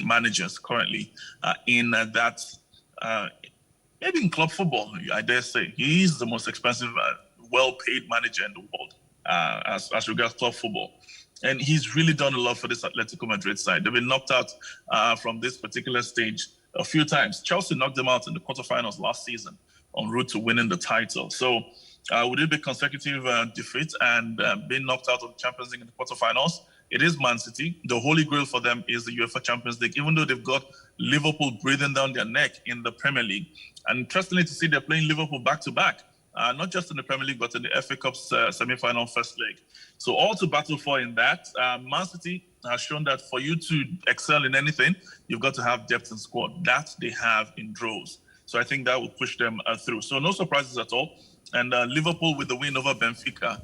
managers currently in that maybe in club football, I dare say. He is the most expensive, well-paid manager in the world as regards club football. And he's really done a lot for this Atletico Madrid side. They've been knocked out from this particular stage a few times. Chelsea knocked them out in the quarterfinals last season en route to winning the title. So would it be consecutive defeats and being knocked out of the Champions League in the quarterfinals? It is Man City. The holy grail for them is the UEFA Champions League, even though they've got Liverpool breathing down their neck in the Premier League. And interestingly to see they're playing Liverpool back-to-back, not just in the Premier League, but in the FA Cup semi-final first leg. So all to battle for in that. Man City has shown that for you to excel in anything, you've got to have depth in squad. That they have in droves. So I think that will push them through. So no surprises at all. And Liverpool with the win over Benfica,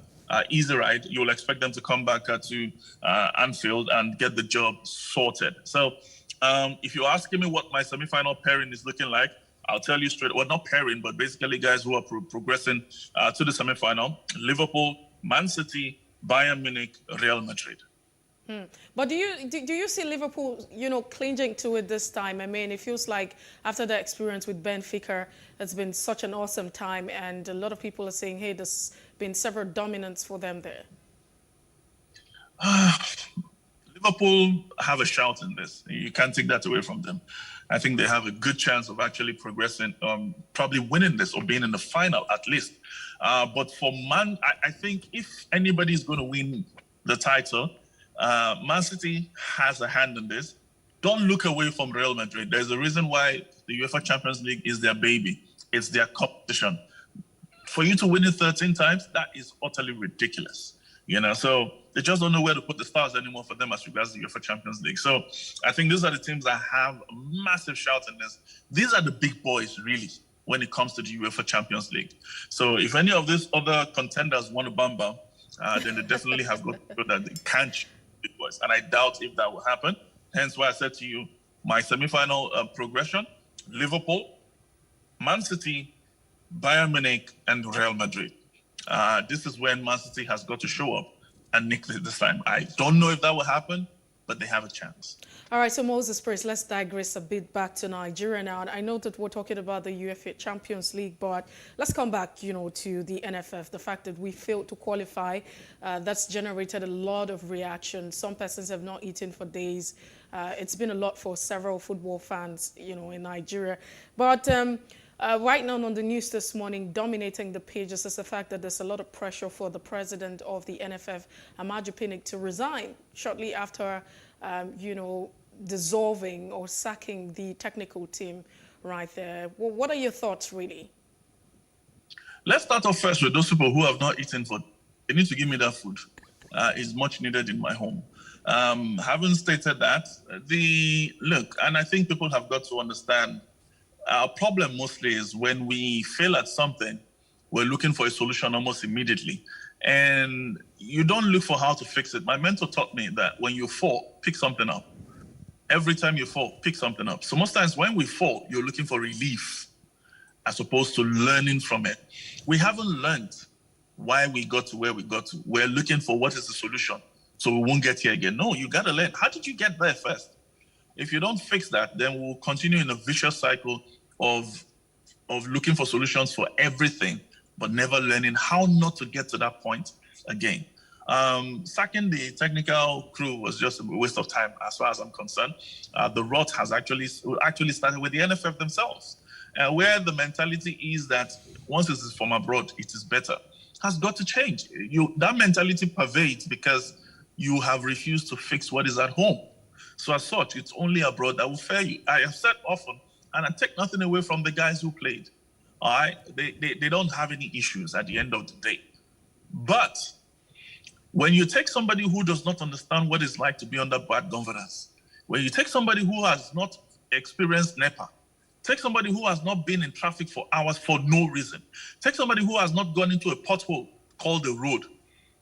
easy ride. You'll expect them to come back to Anfield and get the job sorted. So if you're asking me what my semi-final pairing is looking like, I'll tell you straight. Well, not pairing, but basically guys who are progressing to the semi-final: Liverpool, Man City, Bayern Munich, Real Madrid. But do you see Liverpool, clinging to it this time? I mean, it feels like after the experience with Benfica, it's been such an awesome time, and a lot of people are saying, hey, there's been several dominants for them there. Liverpool have a shout in this. You can't take that away from them. I think they have a good chance of actually progressing, probably winning this or being in the final at least. But for Man, I think if anybody is going to win the title, Man City has a hand in this. Don't look away from Real Madrid. There's a reason why the UEFA Champions League is their baby. It's their competition. For you to win it 13 times, that is utterly ridiculous. So they just don't know where to put the stars anymore for them as regards the UEFA Champions League. So I think these are the teams that have a massive shout in this. These are the big boys, really, when it comes to the UEFA Champions League. So if any of these other contenders want to bamba, then they definitely have got to show that they can shoot the big boys. And I doubt if that will happen. Hence why I said to you, my semi-final progression: Liverpool, Man City, Bayern Munich, and Real Madrid. This is when Man City has got to show up and nick this time. I don't know if that will happen, but they have a chance. All right, so Moses Praise, let's digress a bit back to Nigeria now. I know that we're talking about the UEFA Champions League, but let's come back, to the NFF. The fact that we failed to qualify, that's generated a lot of reaction. Some persons have not eaten for days. It's been a lot for several football fans, in Nigeria. But right now on the news this morning, dominating the pages is the fact that there's a lot of pressure for the president of the NFF, Amaju Pinnick, to resign shortly after, dissolving or sacking the technical team right there. Well, what are your thoughts, really? Let's start off first with those people who have not eaten for. They need to give me that food. It's much needed in my home. Having stated that, look, and I think people have got to understand, our problem mostly is when we fail at something, we're looking for a solution almost immediately. And you don't look for how to fix it. My mentor taught me that when you fall, pick something up. Every time you fall, pick something up. So most times when we fall, you're looking for relief as opposed to learning from it. We haven't learned why we got to where we got to. We're looking for what is the solution so we won't get here again. No, you got to learn. How did you get there first? If you don't fix that, then we'll continue in a vicious cycle of looking for solutions for everything, but never learning how not to get to that point again. Sacking the technical crew was just a waste of time as far as I'm concerned. The rot has actually started with the NFF themselves, where the mentality is that once it is from abroad, it is better. Has got to change. That mentality pervades because you have refused to fix what is at home. So as such, it's only abroad that will fail you. I have said often, and I take nothing away from the guys who played. All right, they don't have any issues at the end of the day. But when you take somebody who does not understand what it's like to be under bad governance, when you take somebody who has not experienced NEPA, take somebody who has not been in traffic for hours for no reason, take somebody who has not gone into a pothole called a road,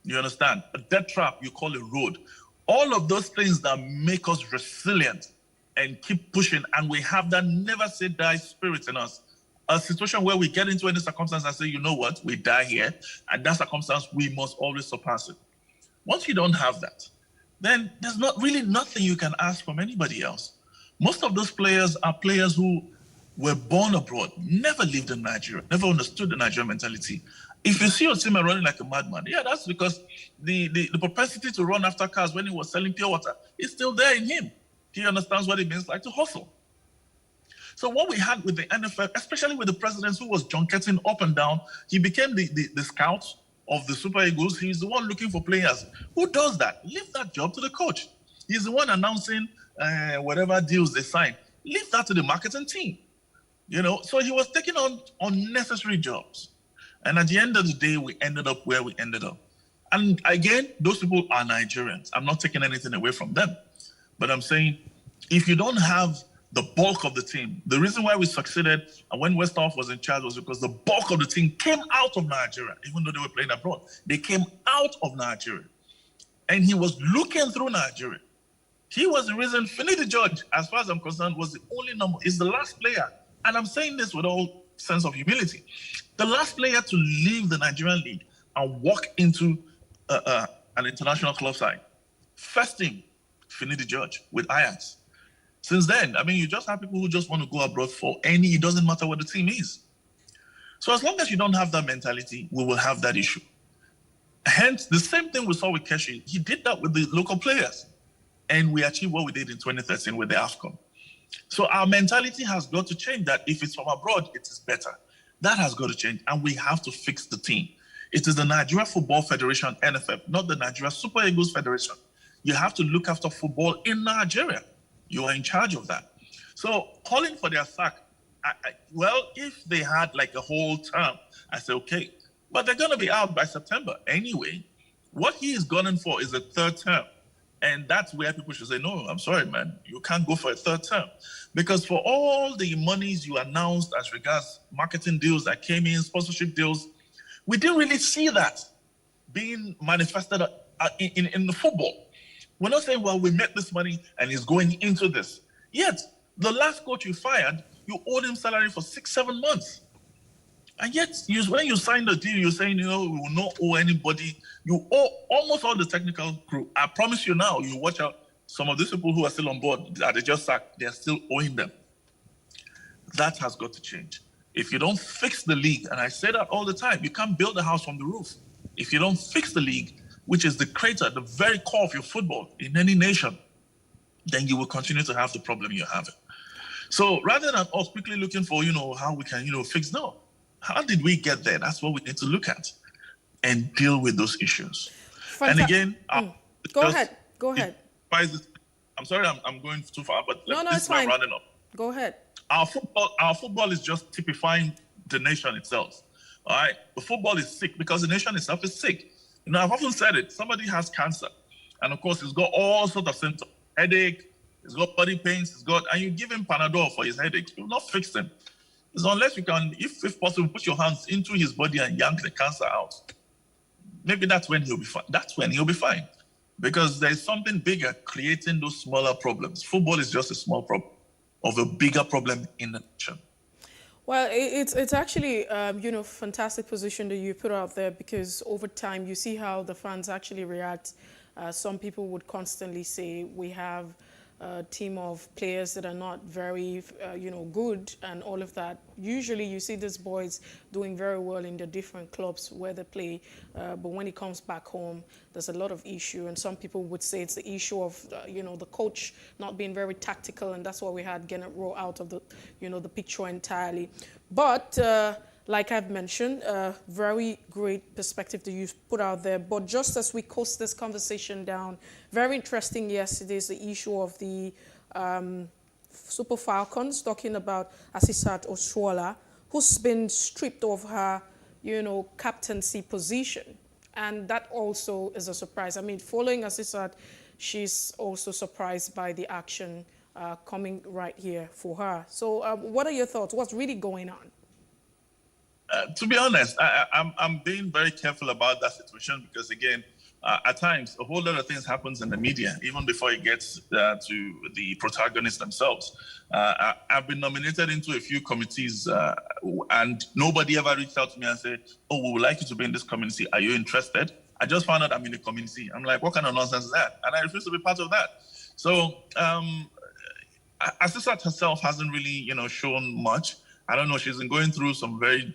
you understand? A death trap you call a road. All of those things that make us resilient and keep pushing, and we have that never say die spirit in us. A situation where we get into any circumstance and say, you know what, we die here, and that circumstance, we must always surpass it. Once you don't have that, then there's not really nothing you can ask from anybody else. Most of those players are players who were born abroad, never lived in Nigeria, never understood the Nigerian mentality. If you see Osimhen running like a madman, yeah, that's because the propensity to run after cars when he was selling pure water is still there in him. He understands what it means like to hustle. So what we had with the NFF, especially with the presidents who was junketing up and down, he became the scout of the Super Eagles. He's the one looking for players. Who does that? Leave that job to the coach. He's the one announcing whatever deals they sign. Leave that to the marketing team. So he was taking on unnecessary jobs. And at the end of the day, we ended up where we ended up. And again, those people are Nigerians. I'm not taking anything away from them. But I'm saying, if you don't have the bulk of the team, the reason why we succeeded and when Westhoff was in charge was because the bulk of the team came out of Nigeria, even though they were playing abroad. They came out of Nigeria. And he was looking through Nigeria. He was the reason Finidi George, as far as I'm concerned, was the only number, is the last player. And I'm saying this with all sense of humility. The last player to leave the Nigerian league and walk into an international club side. First team, Finidi George with Ajax. Since then, you just have people who just want to go abroad for it doesn't matter what the team is. So as long as you don't have that mentality, we will have that issue. Hence, the same thing we saw with Keshi. He did that with the local players. And we achieved what we did in 2013 with the AFCON. So our mentality has got to change that if it's from abroad, it is better. That has got to change, and we have to fix the team. It is the Nigeria Football Federation, NFF, not the Nigeria Super Eagles Federation. You have to look after football in Nigeria. You are in charge of that. So calling for their sack, if they had like a whole term, I say, okay. But they're going to be out by September anyway. What he is gunning for is a third term. And that's where people should say, no, I'm sorry, man. You can't go for a third term. Because for all the monies you announced as regards marketing deals that came in, sponsorship deals, we didn't really see that being manifested in the football. We're not saying, well, we made this money and it's going into this. Yet, the last coach you fired, you owed him salary for 6-7 months. And yet, when you signed the deal, you're saying, we will not owe anybody. You owe almost all the technical crew. I promise you now, you watch out, some of these people who are still on board, that they just sacked, they're still owing them. That has got to change. If you don't fix the league, and I say that all the time, you can't build a house from the roof. If you don't fix the league, which is the crater, the very core of your football in any nation, then you will continue to have the problem you're having. So rather than us quickly looking for, how we can, fix, no. How did we get there? That's what we need to look at and deal with those issues. And again, Go ahead. I'm sorry, I'm going too far, but no, this it's is my fine. rounding up. Go ahead. Our football is just typifying the nation itself. All right, the football is sick because the nation itself is sick. I've often said it. Somebody has cancer, and of course, he's got all sorts of symptoms: headache, he's got body pains, and you give him Panadol for his headache. You'll not fix him. It's unless you can, if possible, put your hands into his body and yank the cancer out. Maybe that's when he'll be fine. That's when he'll be fine. Because there's something bigger creating those smaller problems. Football is just a small problem of a bigger problem in the nation. Well, it's actually, fantastic position that you put out there, because over time you see how the fans actually react. Some people would constantly say we have a team of players that are not very, good and all of that. Usually you see these boys doing very well in the different clubs where they play, but when it comes back home, there's a lot of issue. And some people would say it's the issue of, the coach not being very tactical, and that's why we had Gennett Rowe out of the, the picture entirely. But like I've mentioned, very great perspective that you put out there. But just as we coast this conversation down, very interesting yesterday is the issue of the Super Falcons, talking about Asisat Oshoala, who's been stripped of her, captaincy position. And that also is a surprise. Following Asisat, she's also surprised by the action coming right here for her. So what are your thoughts? What's really going on? To be honest, I'm being very careful about that situation because, again, at times, a whole lot of things happens in the media, even before it gets to the protagonists themselves. I've been nominated into a few committees, and nobody ever reached out to me and said, oh, we would like you to be in this committee. Are you interested? I just found out I'm in the community. I'm like, what kind of nonsense is that? And I refuse to be part of that. So Asisat herself hasn't really, shown much. I don't know. She's been going through some very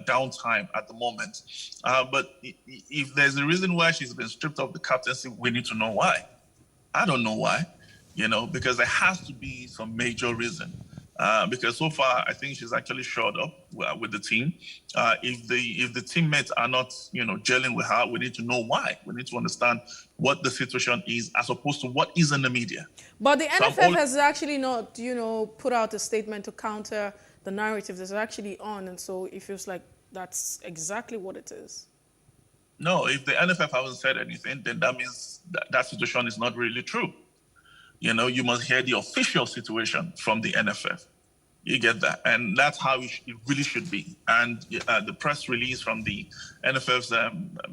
downtime at the moment. But if there's a reason why she's been stripped of the captaincy, we need to know why. I don't know why, because there has to be some major reason. Because so far, I think she's actually showed up with the team. If the teammates are not, gelling with her, we need to know why. We need to understand what the situation is, as opposed to what is in the media. But the NFF has actually not, put out a statement to counter the narrative that's actually on, and so it feels like that's exactly what it is. No, if the NFF haven't said anything, then that means that situation is not really true. You must hear the official situation from the NFF. You get that? And that's how it really should be. And the press release from the NFF's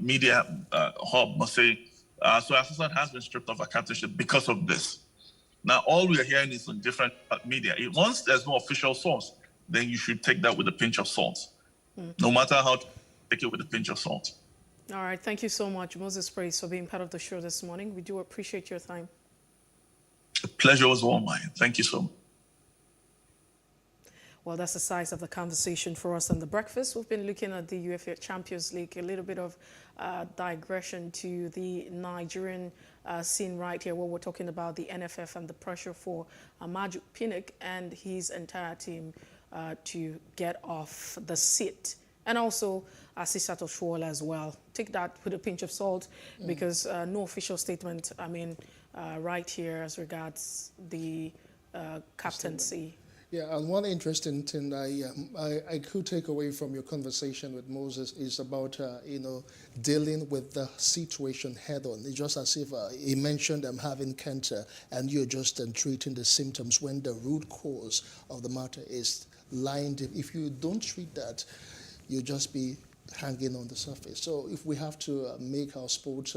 media hub must say, so Asisat has been stripped of her captainship because of this. Now, all we are hearing is on different media. Once there's no official source, then you should take that with a pinch of salt. No matter how to take it with a pinch of salt. All right. Thank you so much, Moses Praise, for being part of the show this morning. We do appreciate your time. The pleasure was all mine. Thank you so much. Well, that's the size of the conversation for us on The Breakfast. We've been looking at the UEFA Champions League, a little bit of digression to the Nigerian scene right here, where we're talking about the NFF and the pressure for Amaju Pinnick and his entire team to get off the seat. And also Asisat Oshoala as well. Take that with a pinch of salt, because no official statement, right here as regards the captaincy. Yeah, and one interesting thing I could take away from your conversation with Moses is about, dealing with the situation head on. It's just as if he mentioned having cancer and you're just treating the symptoms when the root cause of the matter is lying deep. If you don't treat that, you'll just be hanging on the surface. So if we have to make our sports,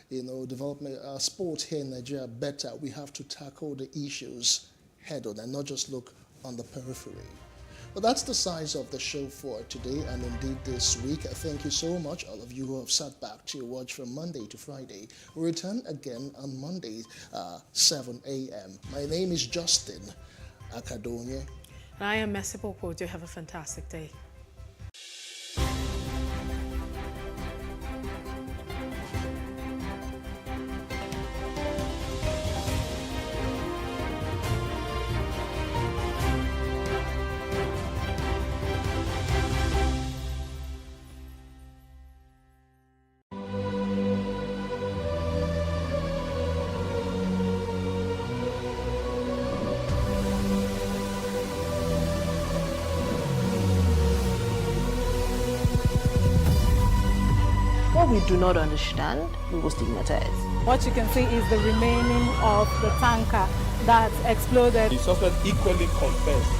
development, our sports here in Nigeria better, we have to tackle the issues head on and not just look on the periphery. Well, that's the size of the show for today and indeed this week. Thank you so much, all of you who have sat back to watch from Monday to Friday. We return again on Monday, 7 a.m. My name is Justin Akadonye. And I am Messi Popo. Do have a fantastic day. What we do not understand, we will stigmatize. What you can see is the remaining of the tanker that exploded. The suspect equally confessed.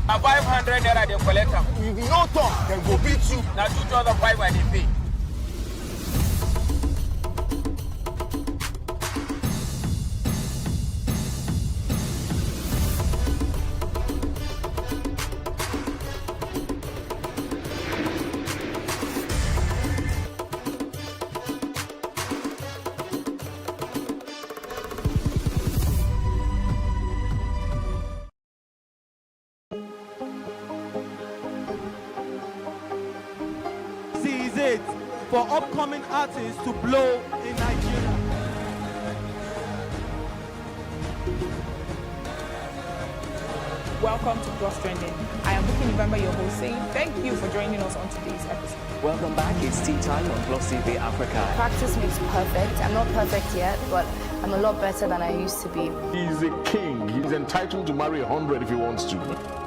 A 500 naira they collect am. If you no talk, dem go beat you. Na 2,500 they pay. It for upcoming artists to blow in Nigeria. Welcome to Plus Trending. I am Bookie November, your host, saying thank you for joining us on today's episode. Welcome back. It's tea time on PlusTvAfrica. Practice makes perfect. I'm not perfect yet, but I'm a lot better than I used to be. He's a king. He's entitled to marry 100 if he wants to.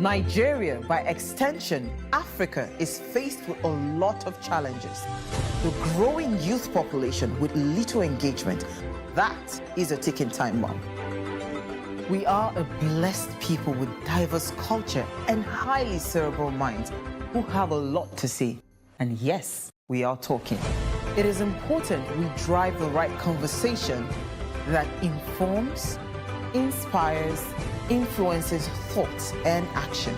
Nigeria, by extension, Africa, is faced with a lot of challenges. The growing youth population with little engagement, that is a ticking time bomb. We are a blessed people with diverse culture and highly cerebral minds who have a lot to say. And yes, we are talking. It is important we drive the right conversation that informs, inspires, influences thoughts and action.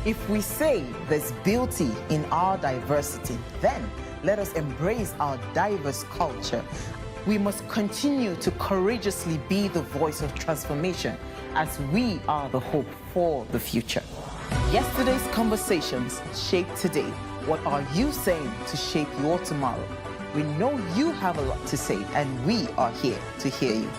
If we say there's beauty in our diversity, then let us embrace our diverse culture. We must continue to courageously be the voice of transformation as we are the hope for the future. Yesterday's conversations shape today. What are you saying to shape your tomorrow? We know you have a lot to say, and we are here to hear you.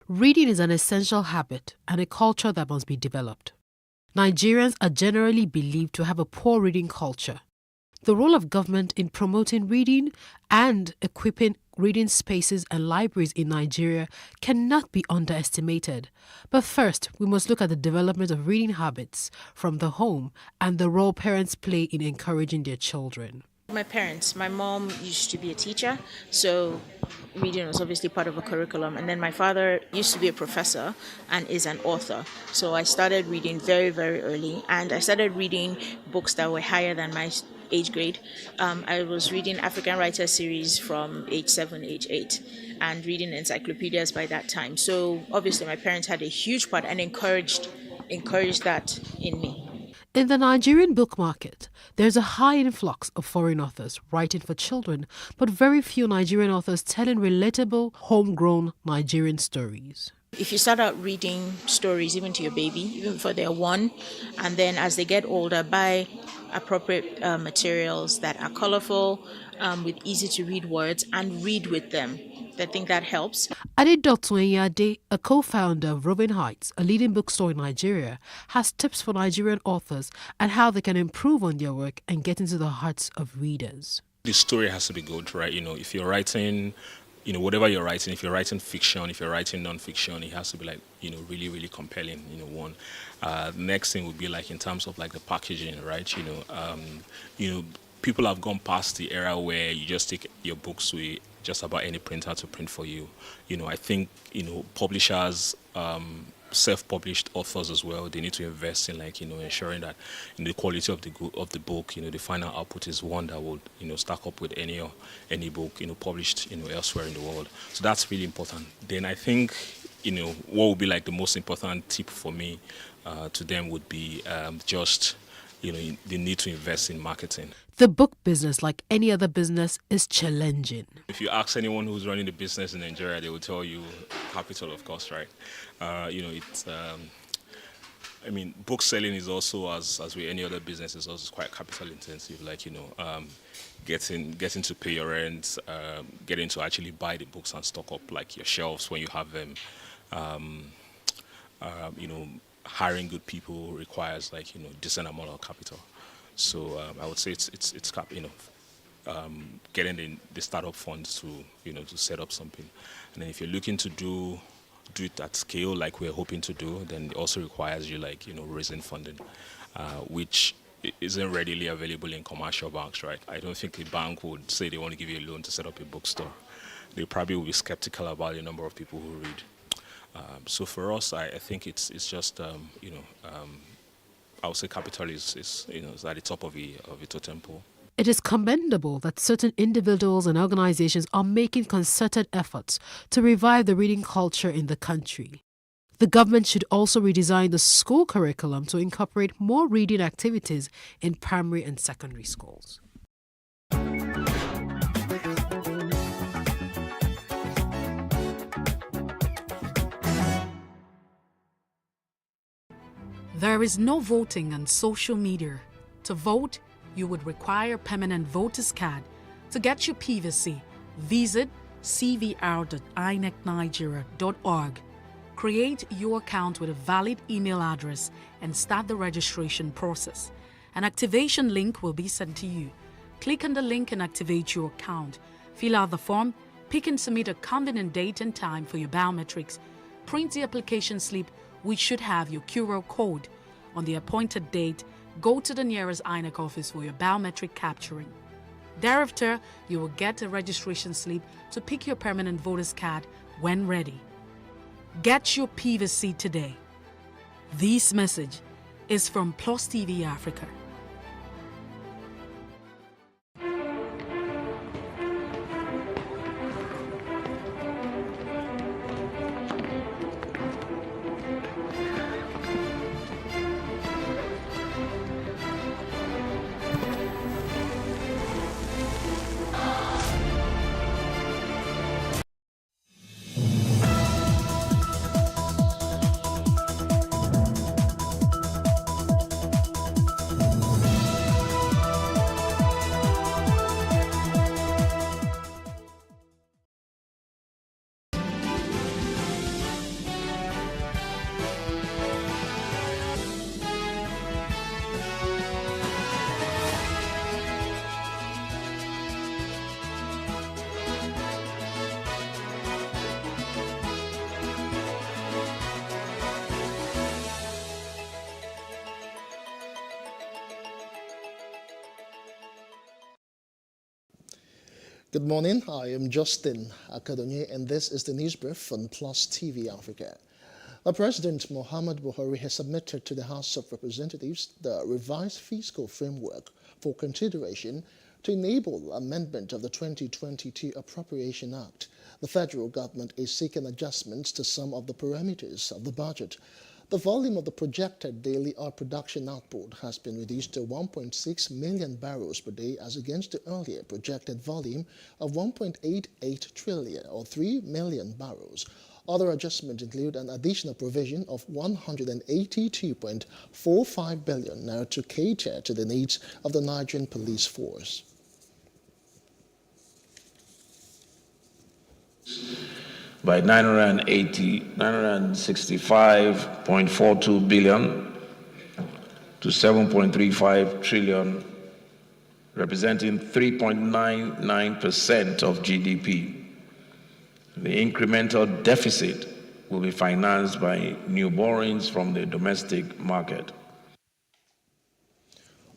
Reading is an essential habit and a culture that must be developed. Nigerians are generally believed to have a poor reading culture. The role of government in promoting reading and equipping reading spaces and libraries in Nigeria cannot be underestimated. But first, we must look at the development of reading habits from the home and the role parents play in encouraging their children. My parents, my mom used to be a teacher, so reading was obviously part of a curriculum. And then my father used to be a professor and is an author. So I started reading very, very early, and I started reading books that were higher than my age grade. I was reading African Writer series from age 7, age 8, and reading encyclopedias by that time. So obviously my parents had a huge part and encouraged that in me. In the Nigerian book market, there's a high influx of foreign authors writing for children, but very few Nigerian authors telling relatable, homegrown Nigerian stories. If you start out reading stories even to your baby, even before they're 1, and then as they get older, buy appropriate materials that are colorful, with easy to read words, and read with them. I think that helps. Adedotun Enyade, a co-founder of Robin Heights, a leading bookstore in Nigeria, has tips for Nigerian authors and how they can improve on their work and get into the hearts of readers. The story has to be good, right? If you're writing, whatever you're writing, if you're writing fiction, if you're writing non-fiction, it has to be like, really, really compelling, one. Next thing would be like in terms of like the packaging, right? People have gone past the era where you just take your books with just about any printer to print for you. I think, publishers, self-published authors as well, they need to invest in ensuring that the quality of the book, the final output is one that would, stack up with any book, published, elsewhere in the world. So that's really important. Then I think, what would be like the most important tip for me to them would be just, they need to invest in marketing. The book business, like any other business, is challenging. If you ask anyone who's running the business in Nigeria, they will tell you capital, of course, right? Book selling is also, as with any other business, is also quite capital intensive. Getting to pay your rent, getting to actually buy the books and stock up like your shelves when you have them. Hiring good people requires decent amount of capital. So I would say it's getting the startup funds to set up something, and then if you're looking to do it at scale like we're hoping to do, then it also requires you raising funding, which isn't readily available in commercial banks, right? I don't think a bank would say they want to give you a loan to set up a bookstore. They probably will be skeptical about the number of people who read. So for us, I think it's just I would say capital is at the top of a totem pole. It is commendable that certain individuals and organizations are making concerted efforts to revive the reading culture in the country. The government should also redesign the school curriculum to incorporate more reading activities in primary and secondary schools. There is no voting on social media. To vote, you would require a permanent voter's card. To get your PVC, visit cvr.inecnigeria.org. Create your account with a valid email address and start the registration process. An activation link will be sent to you. Click on the link and activate your account. Fill out the form, pick and submit a convenient date and time for your biometrics. Print the application slip, which should have your QR code. On the appointed date, go to the nearest INEC office for your biometric capturing. Thereafter, you will get a registration slip to pick your permanent voter's card when ready. Get your PVC today. This message is from PlusTvAfrica. Good morning, I am Justin Akadonye, and this is the news brief on Plus TV Africa. President Muhammad Buhari has submitted to the House of Representatives the revised fiscal framework for consideration to enable amendment of the 2022 Appropriation Act. The federal government is seeking adjustments to some of the parameters of the budget. The volume of the projected daily oil production output has been reduced to 1.6 million barrels per day as against the earlier projected volume of 1.88 trillion or 3 million barrels. Other adjustments include an additional provision of 182.45 billion now to cater to the needs of the Nigerian police force. By 965.42 billion to 7.35 trillion, representing 3.99% of GDP. The incremental deficit will be financed by new borrowings from the domestic market.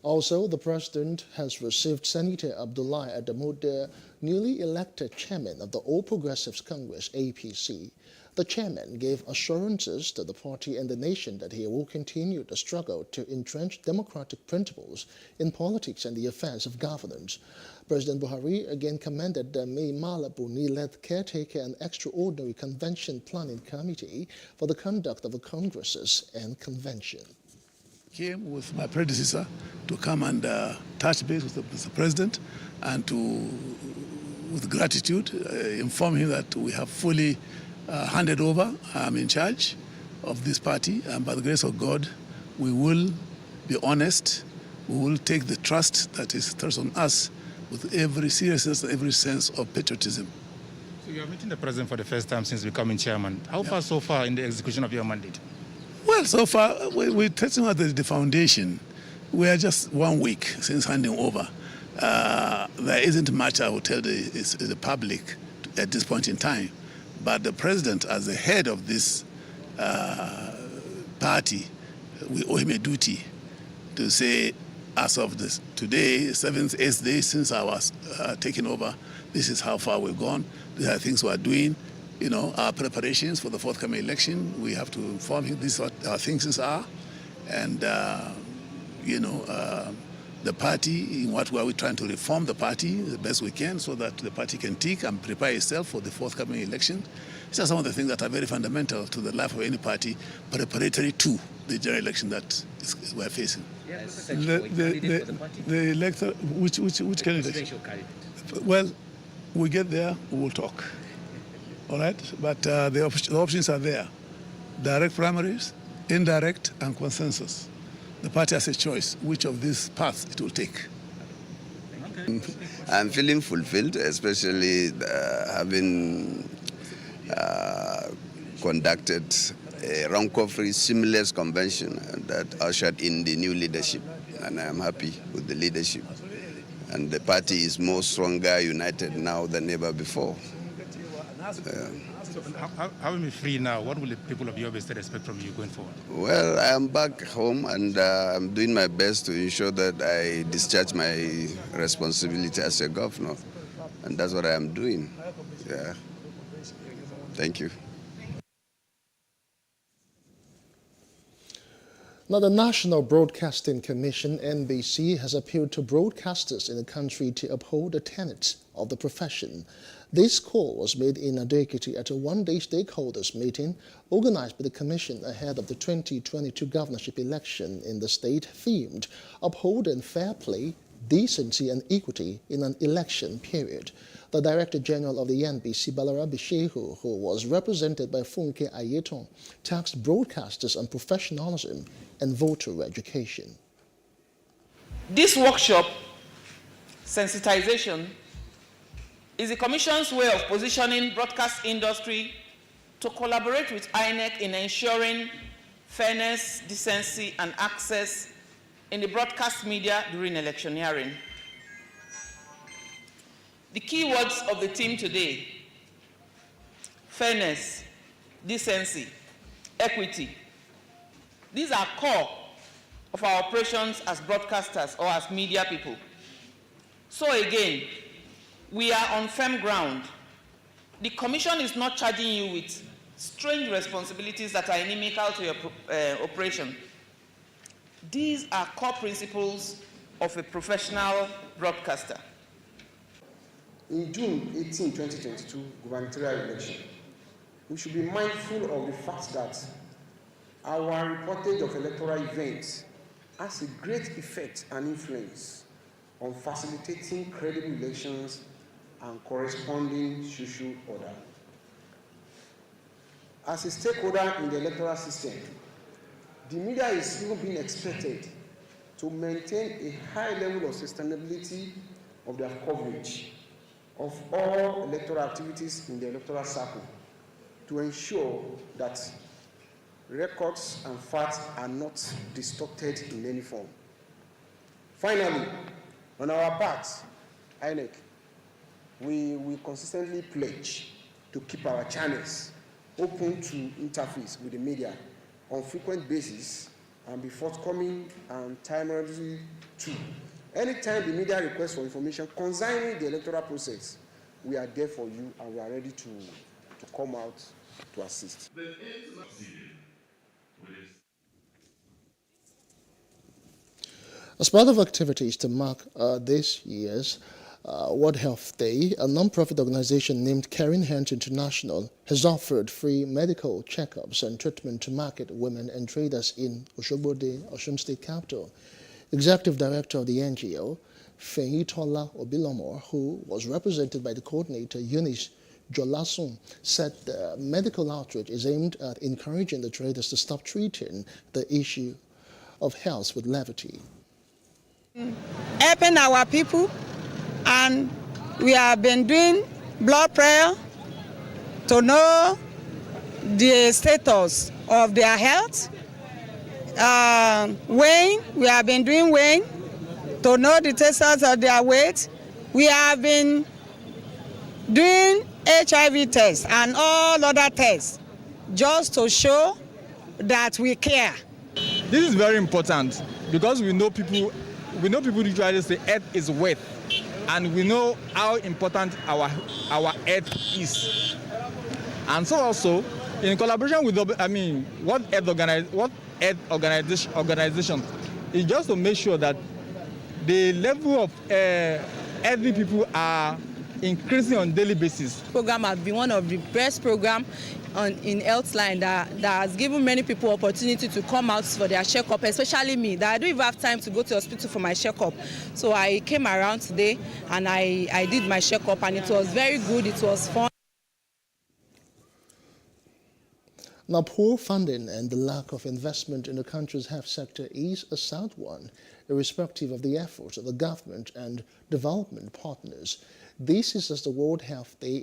Also, the President has received Senator Abdullahi Adamu, the newly elected chairman of the All Progressives Congress, APC. The chairman gave assurances to the party and the nation that he will continue the struggle to entrench democratic principles in politics and the affairs of governance. President Buhari again commended the Mai Mala Buni-led caretaker and extraordinary convention planning committee for the conduct of the congresses and convention. Came with my predecessor to come and touch base with the president and to, with gratitude, inform him that we have fully handed over. I'm in charge of this party, and by the grace of God, we will be honest. We will take the trust that is thrust on us with every seriousness and every sense of patriotism. So you are meeting the president for the first time since becoming chairman. How far so far in the execution of your mandate? Well, so far, we're testing out the foundation. We are just 1 week since handing over. There isn't much I will tell the public at this point in time. But the president, as the head of this party, we owe him a duty to say as of this today, 7th, 8th day since I was taking over, this is how far we've gone. These are things we are doing. Our preparations for the forthcoming election, we have to inform him these are our things are. And, the party, in what way are we trying to reform the party the best we can so that the party can tick and prepare itself for the forthcoming election. These are some of the things that are very fundamental to the life of any party, preparatory to the general election that we're facing. Yes. The elector, which candidate? Presidential candidate. Well, we get there, we will talk. All right? But the options are there. Direct primaries, indirect, and consensus. The party has a choice which of these paths it will take. I'm feeling fulfilled, especially having conducted a Ranko-free seamless convention that ushered in the new leadership. And I'm happy with the leadership. And the party is more stronger, united now than ever before. So having me free now, what will the people of Yobe State expect from you going forward? Well, I'm back home and I'm doing my best to ensure that I discharge my responsibility as a governor. And that's what I am doing. Yeah. Thank you. Now, the National Broadcasting Commission, NBC, has appealed to broadcasters in the country to uphold the tenets of the profession. This call was made in Ado-Ekiti at a one-day stakeholders meeting organized by the Commission ahead of the 2022 governorship election in the state, themed Upholding Fair Play, Decency and Equity in an Election Period. The Director General of the NBC, Balarabe Shehu, who was represented by Funke Ayeton, tasked broadcasters on professionalism and voter education. This workshop, sensitization, is the Commission's way of positioning broadcast industry to collaborate with INEC in ensuring fairness, decency, and access in the broadcast media during electioneering. The key words of the team today: fairness, decency, equity. These are core of our operations as broadcasters or as media people. So again, we are on firm ground. The Commission is not charging you with strange responsibilities that are inimical to your operation. These are core principles of a professional broadcaster. In June 18, 2022 gubernatorial election, we should be mindful of the fact that our reportage of electoral events has a great effect and influence on facilitating credible elections and corresponding social order. As a stakeholder in the electoral system, the media is even being expected to maintain a high level of sustainability of their coverage of all electoral activities in the electoral circle to ensure that records and facts are not distorted in any form. Finally, on our part, INEC, we will consistently pledge to keep our channels open to interface with the media on frequent basis and be forthcoming and timely too. Anytime the media requests for information concerning the electoral process, we are there for you and we are ready to come out to assist. As part of activities to mark this year's World Health Day, a non-profit organization named Caring Hands International has offered free medical checkups and treatment to market women and traders in Osogbo, Osun State capital. Executive Director of the NGO, Feyitola Obilomo, who was represented by the coordinator Eunice Jolasun, said the medical outreach is aimed at encouraging the traders to stop treating the issue of health with levity. Helping our people, and we have been doing blood prayer to know the status of their health. Weighing, we have been doing weighing to know the status of their weight. We have been doing HIV tests and all other tests just to show that we care. This is very important because we know people we know people usually say earth is wet, and we know how important our earth is. And so also, in collaboration with, what earth organization is just to make sure that the level of healthy people are increasing on a daily basis. Program has been one of the best programs in Healthline that has given many people opportunity to come out for their checkup, especially me, that I don't even have time to go to hospital for my checkup. So I came around today and I did my checkup, and it was very good, it was fun. Now, poor funding and the lack of investment in the country's health sector is a sad one, irrespective of the efforts of the government and development partners. This is as the World Health Day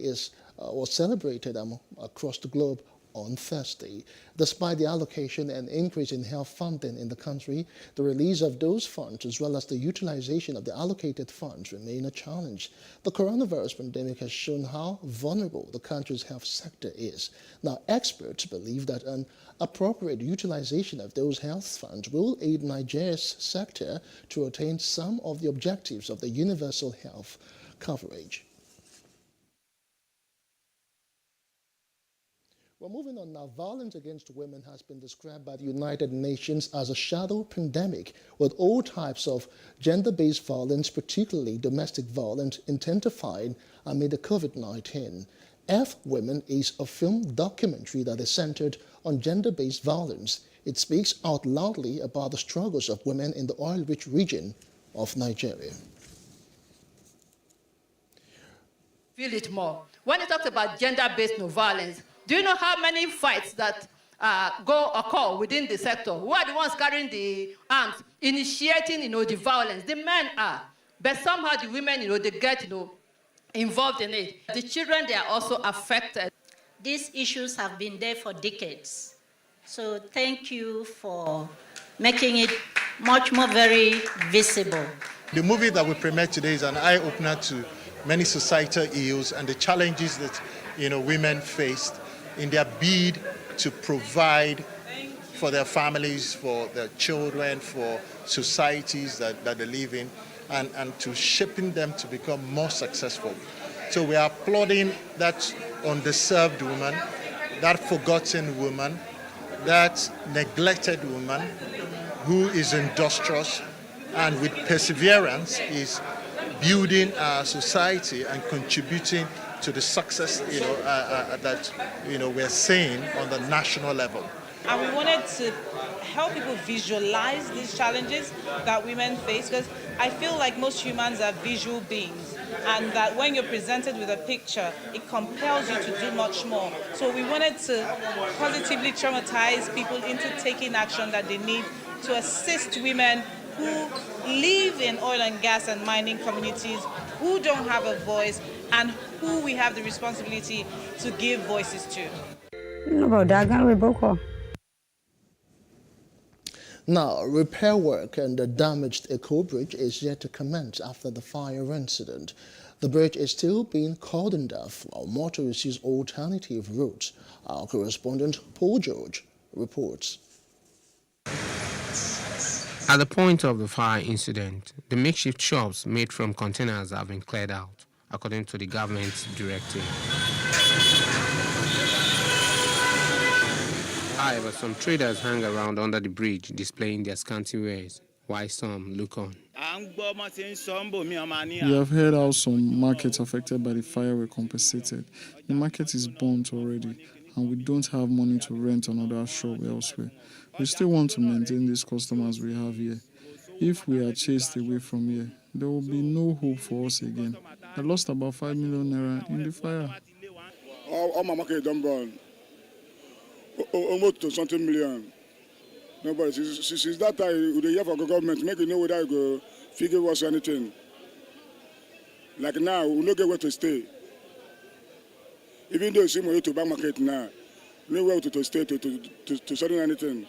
was celebrated across the globe on Thursday. Despite the allocation and increase in health funding in the country, the release of those funds as well as the utilization of the allocated funds remain a challenge. The coronavirus pandemic has shown how vulnerable the country's health sector is. Now, experts believe that an appropriate utilization of those health funds will aid Nigeria's sector to attain some of the objectives of the universal health coverage. Well, moving on now, violence against women has been described by the United Nations as a shadow pandemic, with all types of gender-based violence, particularly domestic violence, intensifying amid the COVID-19. F-Women is a film documentary that is centered on gender-based violence. It speaks out loudly about the struggles of women in the oil-rich region of Nigeria. Feel it more. When it talks about gender-based violence, do you know how many fights that occur within the sector? Who are the ones carrying the arms, initiating, the violence? The men are, but somehow the women, they get, involved in it. The children, they are also affected. These issues have been there for decades. So thank you for making it much more very visible. The movie that we premiered today is an eye-opener to many societal ills and the challenges that women faced in their bid to provide for their families, for their children, for societies that they live in, and to shaping them to become more successful. So we are applauding that underserved woman, that forgotten woman, that neglected woman who is industrious and with perseverance is building our society and contributing to the success that we're seeing on the national level. And we wanted to help people visualize these challenges that women face, because I feel like most humans are visual beings, and that when you're presented with a picture, it compels you to do much more. So we wanted to positively traumatize people into taking action that they need to assist women who live in oil and gas and mining communities, who don't have a voice, and who we have the responsibility to give voices to. Now, repair work and the damaged Eco Bridge is yet to commence after the fire incident. The bridge is still being cordoned off while motorists use alternative routes. Our correspondent, Paul George, reports. At the point of the fire incident, the makeshift shops made from containers have been cleared out, according to the government's directive. However, some traders hang around under the bridge displaying their scanty wares, while some look on. We have heard how some markets affected by the fire were compensated. The market is burnt already, and we don't have money to rent another shop elsewhere. We still want to maintain these customers we have here. If we are chased away from here, there will be no hope for us again. I lost about 5 million naira in the fire. All my market done burn. Almost to something million. Nobody since that time we hear for the government, make it know whether you go figure us anything. Like now, we don't get where to stay. Even though you see money to buy market now, nowhere to stay to sell anything.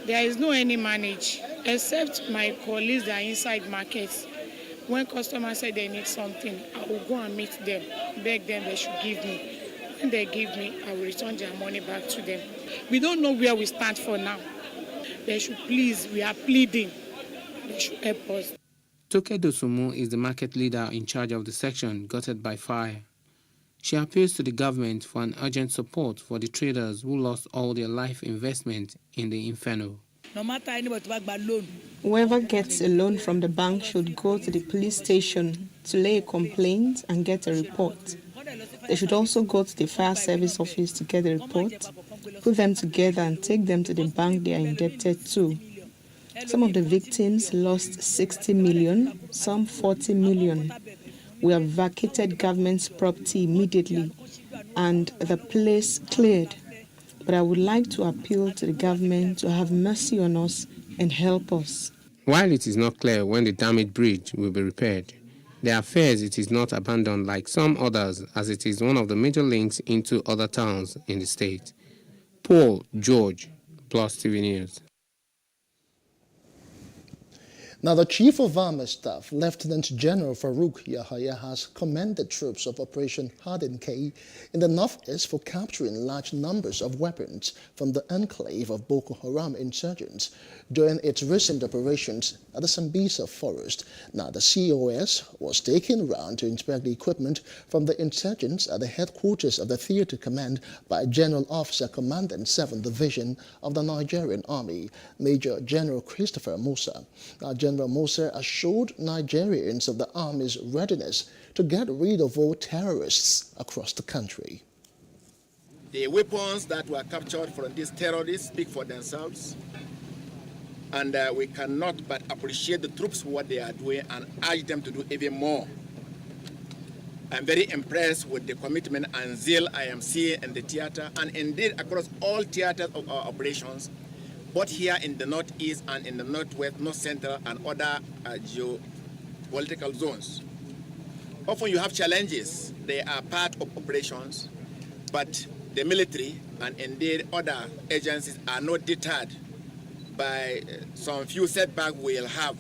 There is no any manage, except my colleagues that are inside markets. When customers say they need something, I will go and meet them, beg them they should give me. When they give me, I will return their money back to them. We don't know where we stand for now. They should please, we are pleading. they should help us. Toke Dosumu is the market leader in charge of the section gutted by fire. She appeals to the government for an urgent support for the traders who lost all their life investment in the inferno. No matter anybody to buy loan. Whoever gets a loan from the bank should go to the police station to lay a complaint and get a report. They should also go to the fire service office to get a report, put them together and take them to the bank they are indebted to. Some of the victims lost 60 million, some 40 million. We have vacated government's property immediately and the place cleared. But I would like to appeal to the government to have mercy on us and help us. While it is not clear when the damaged bridge will be repaired, there are fears it is not abandoned like some others, as it is one of the major links into other towns in the state. Paul George, PlusTV News. Now, the Chief of Army Staff, Lieutenant General Farouk Yahaya, has commended troops of Operation Harden K in the northeast for capturing large numbers of weapons from the enclave of Boko Haram insurgents during its recent operations at the Sambisa forest. Now, the COS was taken around to inspect the equipment from the insurgents at the headquarters of the Theatre Command by General Officer Commandant 7th Division of the Nigerian Army, Major General Christopher Musa. Now, General Musa assured Nigerians of the Army's readiness to get rid of all terrorists across the country. The weapons that were captured from these terrorists speak for themselves, and we cannot but appreciate the troops for what they are doing and urge them to do even more. I'm very impressed with the commitment and zeal I am seeing in the theater and indeed across all theaters of our operations, both here in the northeast and in the northwest, north central, and other geopolitical zones. Often you have challenges. They are part of operations, but the military and indeed other agencies are not deterred by some few setbacks we'll have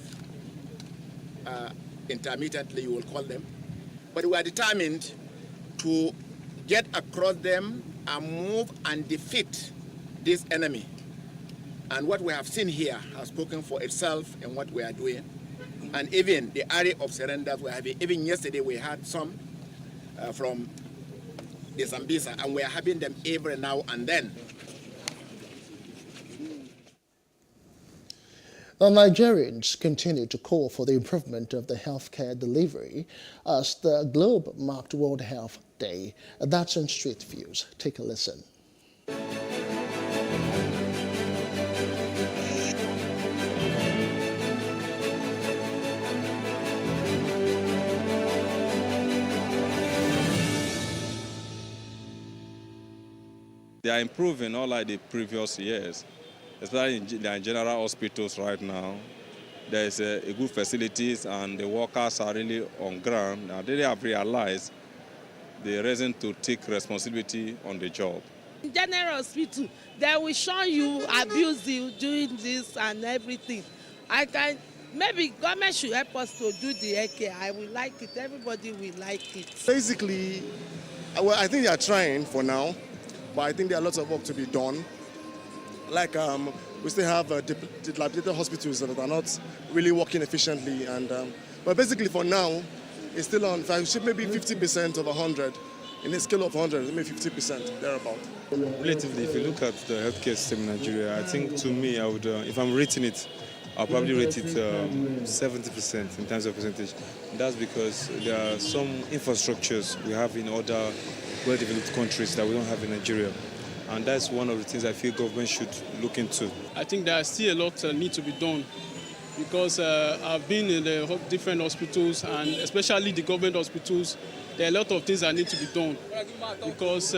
intermittently, you will call them. But we are determined to get across them and move and defeat this enemy. And what we have seen here has spoken for itself in what we are doing. And even the area of surrenders we have, even yesterday we had some from the Sambisa, and we are having them every now and then. The Nigerians continue to call for the improvement of the healthcare delivery as the globe marked World Health Day. That's on Street Views. Take a listen. They are improving unlike the previous years, especially in general hospitals right now. There is a good facilities and the workers are really on ground. Now they have realized the reason to take responsibility on the job. In general hospital, they will show you abuse you doing this and everything. Maybe government should help us to do the healthcare. I will like it. Everybody will like it. Basically, well, I think they are trying for now. But I think there are lots of work to be done. Like we still have dilapidated hospitals that are not really working efficiently. But basically for now, it's still on maybe 50% of 100. In a scale of 100, maybe 50%, thereabout. Relatively, if you look at the healthcare system in Nigeria, I think to me, I would, if I'm rating it, I'll probably rate it 70% in terms of percentage. That's because there are some infrastructures we have in other well-developed countries that we don't have in Nigeria. And that's one of the things I feel government should look into. I think there is still a lot need to be done because I've been in the different hospitals and especially the government hospitals. There are a lot of things that need to be done because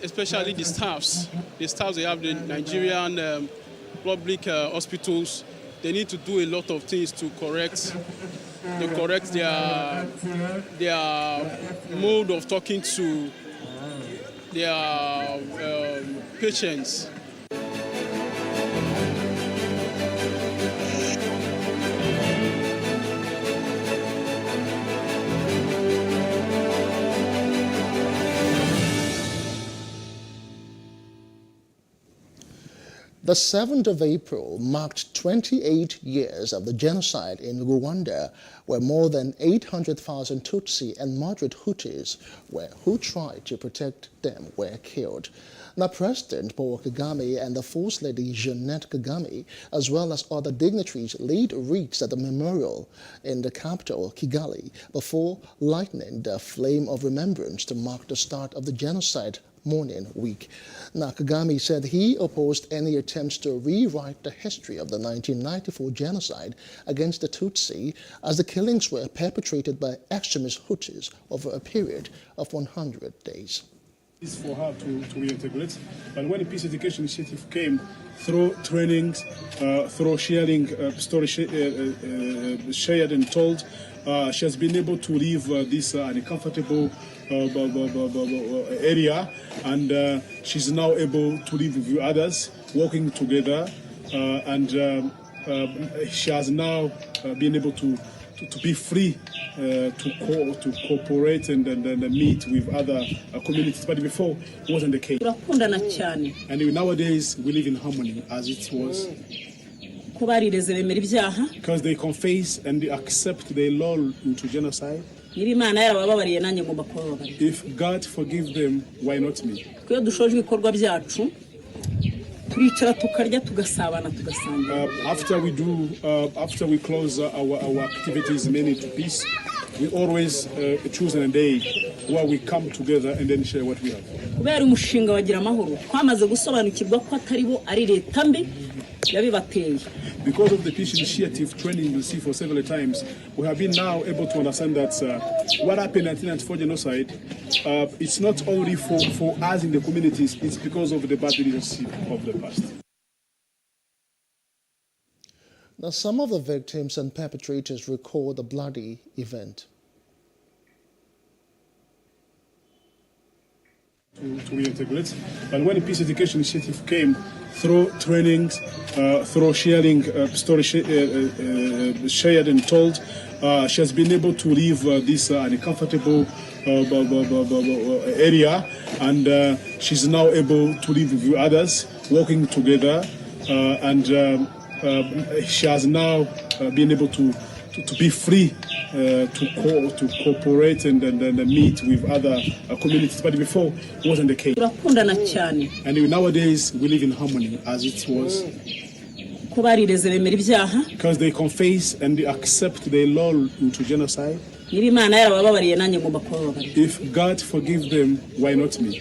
especially the staffs they have the Nigerian public hospitals, they need to do a lot of things to correct their mode of talking to their patients. The 7th of April marked 28 years of the genocide in Rwanda, where more than 800,000 Tutsi and moderate Hutus who tried to protect them were killed. Now, President Paul Kagame and the First Lady Jeanette Kagame, as well as other dignitaries, laid wreaths at the memorial in the capital, Kigali, before lighting the flame of remembrance to mark the start of the genocide mourning week. Now, Kagame said he opposed any attempts to rewrite the history of the 1994 genocide against the Tutsi, as the killings were perpetrated by extremist Hutus over a period of 100 days. Is for her to reintegrate. But when the Peace Education Initiative came, through trainings, through sharing stories shared and told, she has been able to leave this uncomfortable area, and she's now able to live with others, working together, and she has now been able to be free to cooperate and meet with other communities. But before, it wasn't the case. And nowadays, we live in harmony as it was. Because they confess and they accept their law into genocide. If God forgives them, why not me? After we close our activities mainly to peace, we always choose a day where we come together and then share what we have. Because of the peace initiative training you see for several times, we have been now able to understand that what happened in 1994 genocide, it's not only for us in the communities, it's because of the bad leadership of the past. Now, some of the victims and perpetrators recall the bloody event. To reintegrate. But when the Peace Education Initiative came, through trainings, through sharing stories shared and told, she has been able to leave this uncomfortable area, and she's now able to live with others, working together, and she has now been able to be free to cooperate and meet with other communities. But before, it wasn't the case. And nowadays, we live in harmony as it was. Because they confess and they accept their law into genocide. If God forgives them, why not me?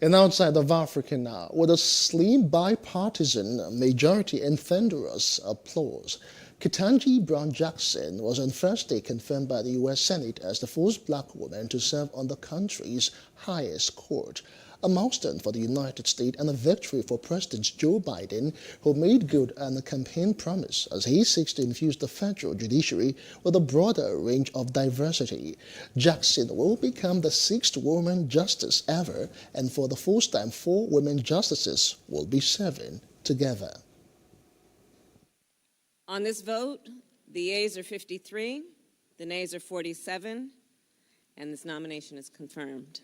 And outside of Africa now, with a slim bipartisan majority and thunderous applause, Ketanji Brown Jackson was on Thursday confirmed by the U.S. Senate as the first black woman to serve on the country's highest court, a milestone for the United States and a victory for President Joe Biden, who made good on a campaign promise as he seeks to infuse the federal judiciary with a broader range of diversity. Jackson will become the 6th woman justice ever, and for the first time, 4 women justices will be serving together. On this vote, the yeas are 53, the nays are 47, and this nomination is confirmed.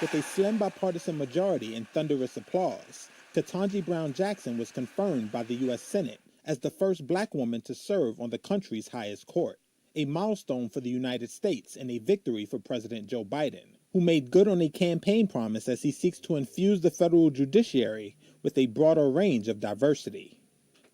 With a slim bipartisan majority and thunderous applause, Ketanji Brown Jackson was confirmed by the U.S. Senate as the first black woman to serve on the country's highest court, a milestone for the United States and a victory for President Joe Biden, who made good on a campaign promise as he seeks to infuse the federal judiciary with a broader range of diversity.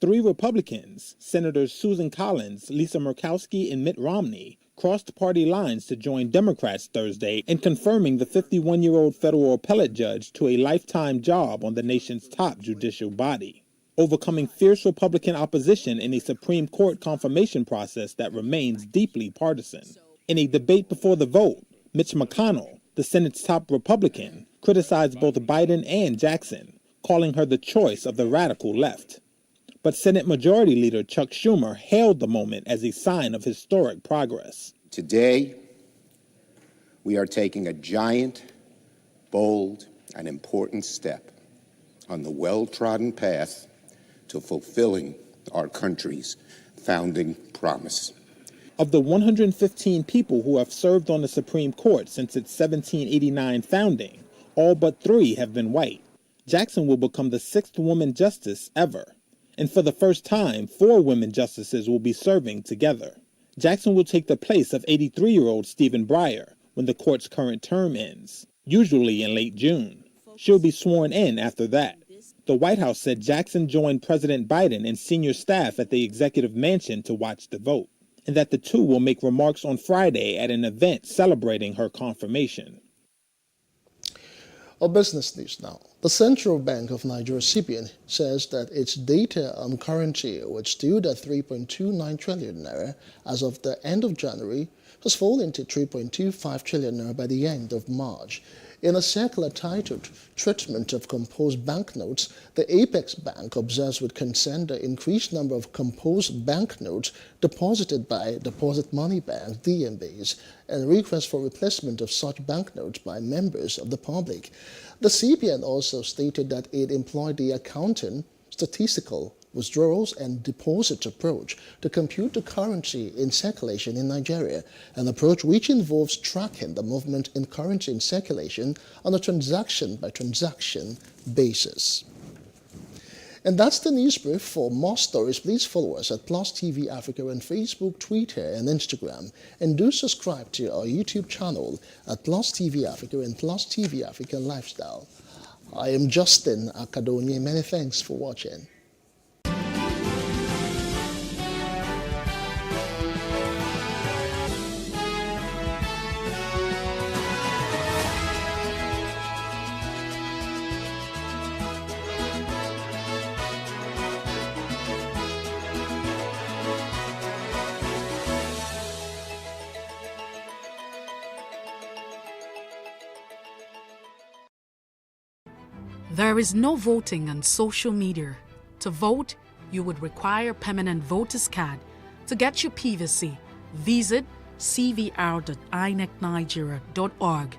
3 Republicans, Senators Susan Collins, Lisa Murkowski, and Mitt Romney, crossed party lines to join Democrats Thursday in confirming the 51-year-old federal appellate judge to a lifetime job on the nation's top judicial body, overcoming fierce Republican opposition in a Supreme Court confirmation process that remains deeply partisan. In a debate before the vote, Mitch McConnell, the Senate's top Republican, criticized both Biden and Jackson, calling her the choice of the radical left. But Senate Majority Leader Chuck Schumer hailed the moment as a sign of historic progress. Today, we are taking a giant, bold, and important step on the well-trodden path to fulfilling our country's founding promise. Of the 115 people who have served on the Supreme Court since its 1789 founding, all but 3 have been white. Jackson will become the 6th woman justice ever. And for the first time, 4 women justices will be serving together. Jackson will take the place of 83-year-old Stephen Breyer when the court's current term ends, usually in late June. She'll be sworn in after that. The White House said Jackson joined President Biden and senior staff at the executive mansion to watch the vote, and that the two will make remarks on Friday at an event celebrating her confirmation. Our business news now. The Central Bank of Nigeria, CBN, says that its data on currency, which stood at 3.29 trillion naira as of the end of January, has fallen to 3.25 trillion naira by the end of March. In a circular titled Treatment of Composed Banknotes, the Apex Bank observes with concern the increased number of composed banknotes deposited by deposit money banks, DMBs, and requests for replacement of such banknotes by members of the public. The CBN also stated that it employed the accounting, statistical, withdrawals and deposit approach to compute the currency in circulation in Nigeria, an approach which involves tracking the movement in currency in circulation on a transaction-by-transaction basis. And that's the news brief. For more stories, please follow us at PlusTvAfrica on Facebook, Twitter, and Instagram. And do subscribe to our YouTube channel at PlusTvAfrica and PlusTvAfrica Lifestyle. I am Justin Akadonye. Many thanks for watching. There is no voting on social media. To vote, you would require a permanent voter's card. To get your PVC, visit cvr.inecnigeria.org.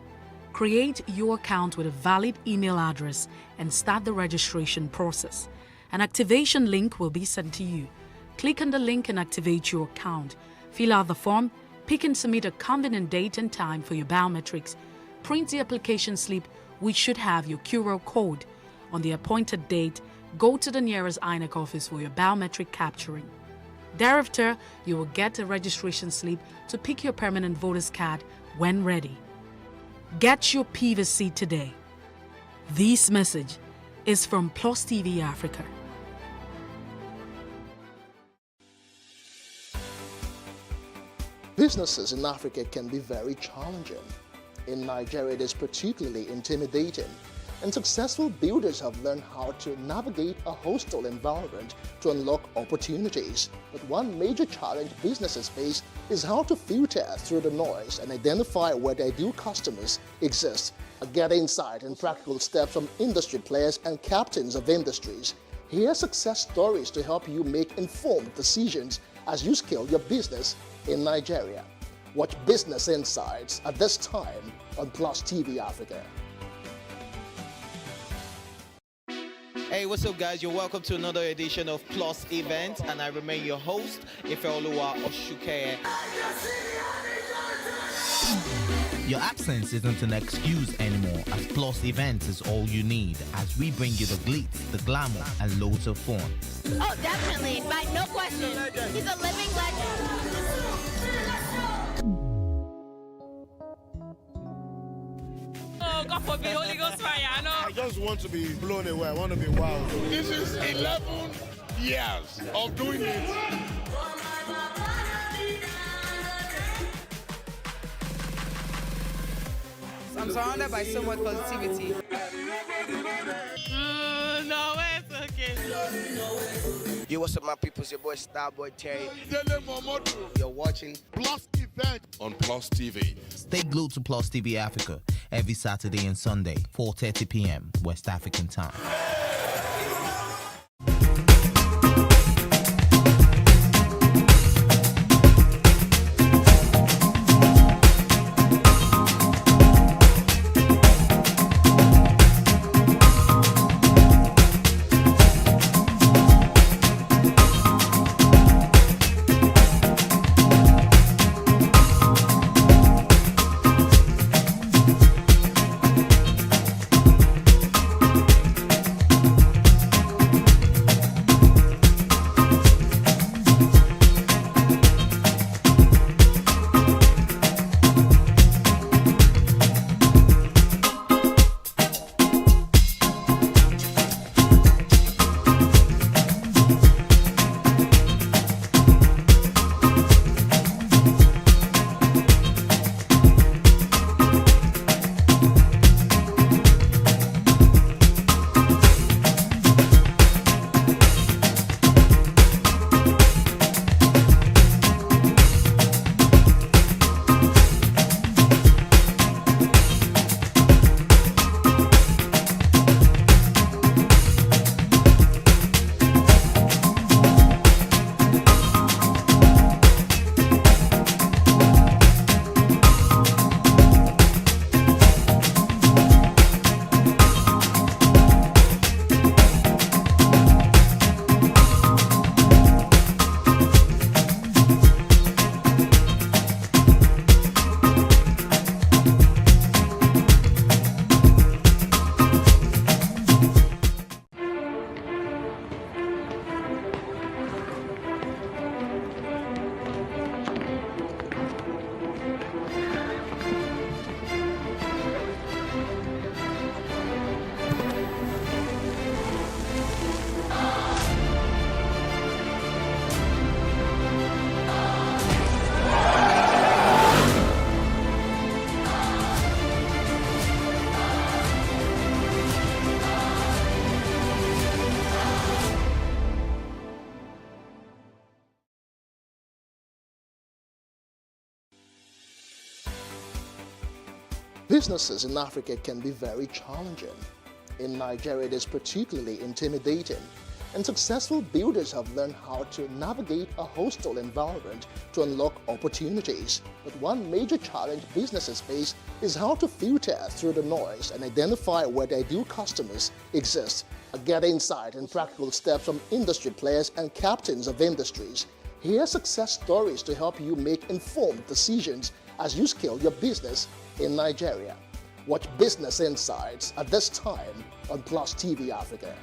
Create your account with a valid email address and start the registration process. An activation link will be sent to you. Click on the link and activate your account. Fill out the form, pick and submit a convenient date and time for your biometrics. Print the application slip, which should have your QR code. On the appointed date, go to the nearest INEC office for your biometric capturing. Thereafter, you will get a registration slip to pick your permanent voter's card when ready. Get your PVC today. This message is from PlusTvAfrica. Businesses in Africa can be very challenging. In Nigeria, it is particularly intimidating, and successful builders have learned how to navigate a hostile environment to unlock opportunities. But one major challenge businesses face is how to filter through the noise and identify where their ideal customers exist. Get insight and practical steps from industry players and captains of industries. Hear success stories to help you make informed decisions as you scale your business in Nigeria. Watch Business Insights at this time on PlusTvAfrica. Hey, what's up, guys? You're welcome to another edition of Plus Event, and I remain your host, Ifeoluwa Osuke. Your absence isn't an excuse anymore, as Plus Events is all you need, as we bring you the glitz, the glamour, and loads of fun. Oh, definitely. No question. He's a living legend. Oh, God forbid, Holy Ghost fire, I know. I just want to be blown away. I want to be wild. This is 11 years of doing it. I'm surrounded by so much positivity. No, it's okay. Yo, what's up, my people? It's your boy Starboy Terry. You're watching Plus Event on Plus TV. Stay glued to Plus TV Africa every Saturday and Sunday, 4:30 p.m. West African time. Businesses in Africa can be very challenging. In Nigeria, it is particularly intimidating, and successful builders have learned how to navigate a hostile environment to unlock opportunities. But one major challenge businesses face is how to filter through the noise and identify where their ideal customers exist. Get insight and practical steps from industry players and captains of industries. Hear success stories to help you make informed decisions as you scale your business in Nigeria. Watch Business Insights at this time on Plus TV Africa.